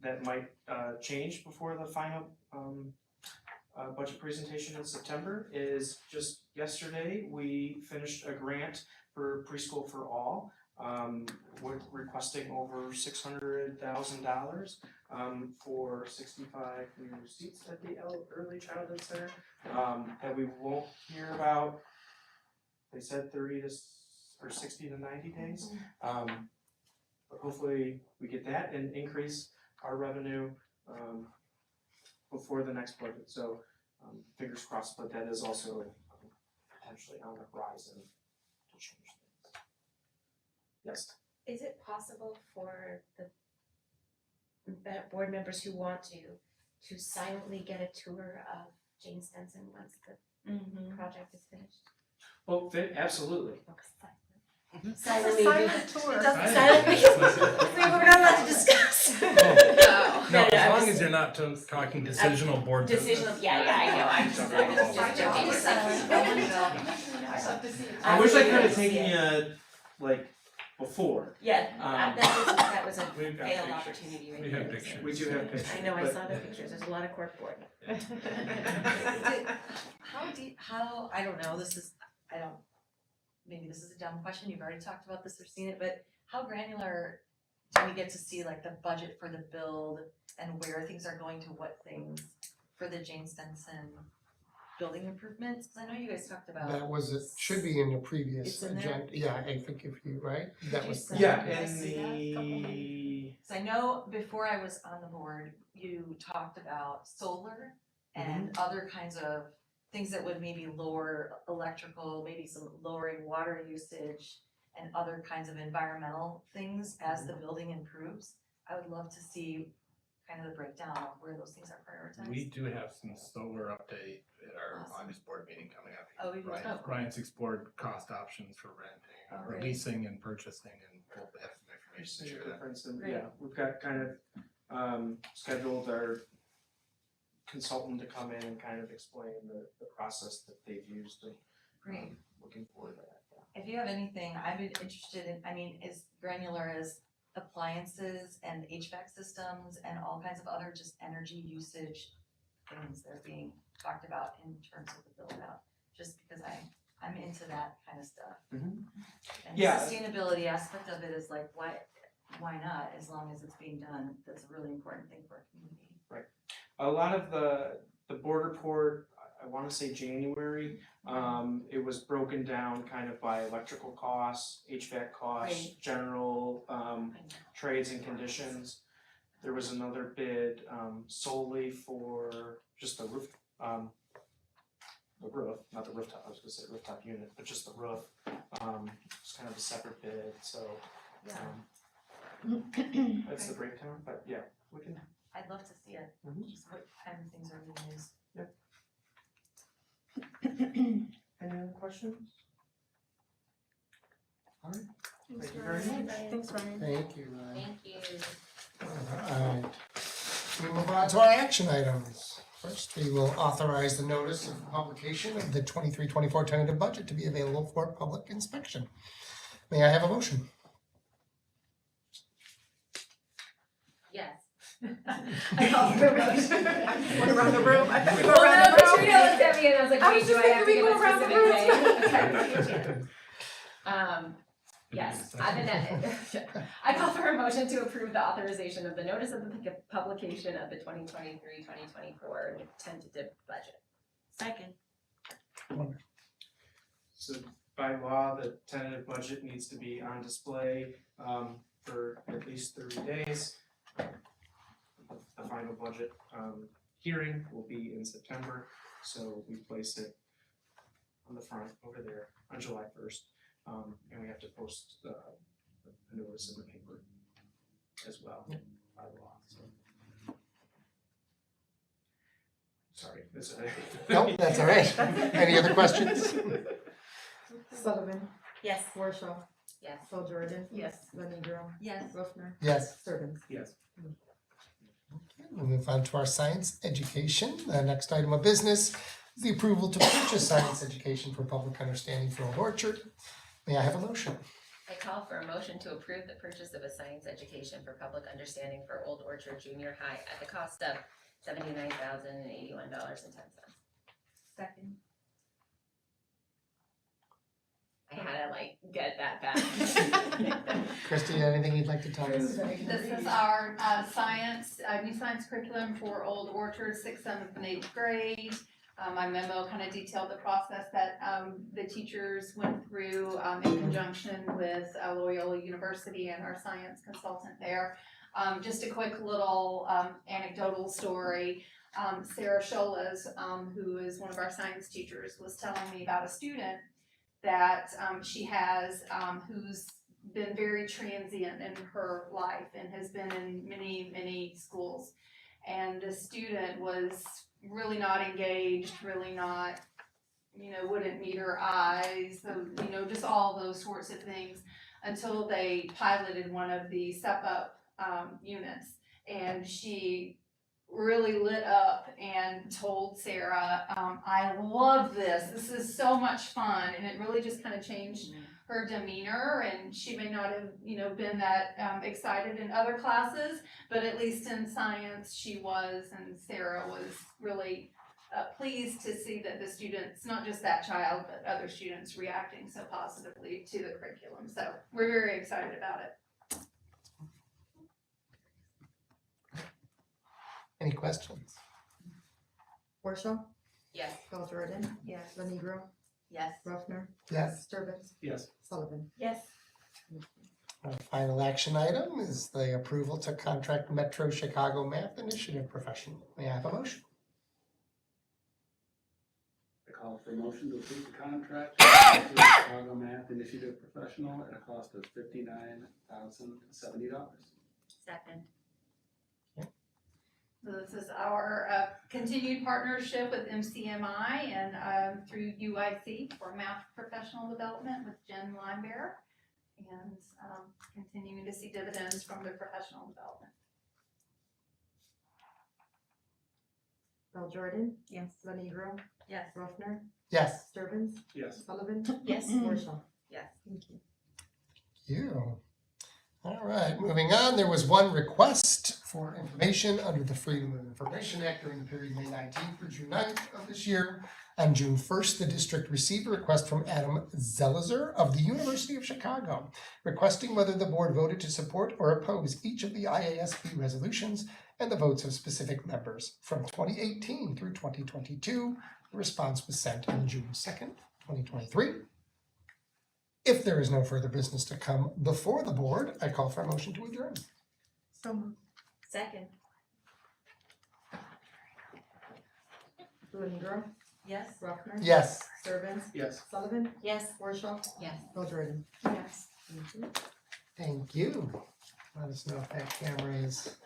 that might change before the final budget presentation in September is just yesterday, we finished a grant for Preschool for All. We're requesting over $600,000 for 65 new seats at the Early Childhood Center that we won't hear about. They said 60 to 90 days. But hopefully we get that and increase our revenue before the next budget. So fingers crossed, but that is also potentially on the horizon to change things. Yes. Is it possible for the board members who want to silently get a tour of Jane Stenson once the project is finished? Oh, absolutely. Silently. Silent tour. It doesn't silent because we're not allowed to discuss. No, as long as you're not talking decisional board business. Decisional, yeah, I know, I was just joking. I wish I could have taken you like before. Yeah, that was a We've got failed pictures. opportunity right We there. have pictures. We do have pictures. I know, I but- saw the pictures, there's a lot of corkboard. how, I don't know, maybe this is a dumb question, you've already talked about this or seen it, but how granular do we get to see like the budget for the build and where things are going to what things for the Jane Stenson building improvements? Cause I know you guys talked about. That was, it should be in the previous It's in there? agenda, yeah, I think if you, right, that you was. send Yeah, Did I in see that? the, Cause I know before I was on the board, you talked about solar and other kinds of things that would maybe lower electrical, maybe some lowering water usage and other kinds of environmental things as the building improves. I would love to see kind of the breakdown of where those things are prioritized. We do have some solar update at our Awesome. August board meeting coming up. Oh, we do? Ryan's explored cost options for renting, Oh, or great. leasing and purchasing, and we'll have some just information to see share the that. difference, and Great. yeah, we've got kind of scheduled our consultant to come in and kind of explain the process that they've used, and Great. looking forward to that. If you have anything, I'd be interested in, I mean, as granular as appliances and HVAC systems and all kinds of other just energy usage things that are being talked about in terms of the build out, just because I'm into that kind of stuff. Mhm. And Yeah. the sustainability aspect of it is like, why not, as long as it's being done, that's a really important thing for our community. A lot of the board report, I wanna say January, it was broken down kind of by electrical costs, HVAC costs, Right. general, trades and conditions. There was another bid, solely for just the roof, not the rooftop, I was gonna say rooftop unit, but just the roof. It's kind of a separate bid, so, Yeah, that's the breakdown, but yeah, we can. I'd love to see it, Mhm. just what kind of things are being used. Any other questions? Alright, Thanks, Thank you very Ryan. much. Thanks, Ryan. Thank you, Ryan. Thank you. Alright, we move on to our action items. First, we will authorize the notice of publication of the 23-24 tentative budget to be available for public inspection. May I have a motion? Yes. I call for a motion. Wanna run the room? I thought we go Well, around no, the room. Katrina looked at me and I was like, I wait, was do just I have to thinking give we a go around the specific room. name? Okay. Yes, I call for a motion to approve the authorization of the notice of the publication of the 2023-2024 tentative budget. Second. So by law, the tentative budget needs to be on display for at least 30 days. The final budget hearing will be in September, so we place it on the front over there on July 1st. And we have to post a notice in the paper as well by law, so. Sorry, that's Nope, that's all right. Any other questions? Sullivan, Yes. Warshaw, Yes. Phil Jordan, Yes. Lenny Drew, Yes. Rufner, Yes. Servants. Yes. We'll move on to our science education. The next item of business is the approval to purchase science education for public understanding for Old Orchard. May I have a motion? I call for a motion to approve the purchase of a science education for public understanding for Old Orchard Junior High at the cost of $79,081.10. Second. I had to like get that back. Christy, anything you'd like to tell us? This is our science, new science curriculum for Old Orchard, 6th, 7th, and 8th grade. My memo kind of detailed the process that the teachers went through in conjunction with Loyola University and our science consultant there. Just a quick little anecdotal story. Sarah Scholes, who is one of our science teachers, was telling me about a student that she has who's been very transient in her life and has been in many, many schools. And the student was really not engaged, really not, wouldn't meet her eyes, so, just all those sorts of things until they piloted one of the Step Up units. And she really lit up and told Sarah, I love this. This is so much fun. And it really just kind of changed her demeanor, and she may not have, been that excited in other classes, but at least in science she was, and Sarah was really pleased to see that the students, not just that child, but other students reacting so positively to the curriculum. So we're very excited about it. Any questions? Warshaw, Yes. Bell Jordan, Yes. Lenegro, Yes. Ruffner, Yes. Sturbins, Yes. Sullivan. Yes. Our final action item is the approval to contract Metro Chicago Math Initiative professional. May I have a motion? I call for a motion to approve the contract with the Chicago Math Initiative Professional at a cost of $59,070. Second. So this is our continued partnership with MCMI and through UIC for math professional development with Jen Linebearer. And continuing to see dividends from their professional development. Bell Jordan, Yes. Lenegro, Yes. Ruffner, Yes. Sturbins, Yes. Sullivan, Yes. Warshaw. Yes. Thank you. You. All right, moving on, there was one request for information under the Freedom of Information Act during the period May 19th through June 9th of this year. On June 1st, the district received a request from Adam Zelizer of the University of Chicago, requesting whether the board voted to support or oppose each of the IASB resolutions and the votes of specific members from 2018 through 2022. The response was sent on June 2nd, 2023. If there is no further business to come before the board, I call for a motion to adjourn. So moved. Second. Lenegro, Yes. Ruffner. Yes. Sturbins, Yes. Sullivan, Yes. Warshaw, Yes. Bell Jordan. Yes. Thank you. Thank you. Let us know if that camera is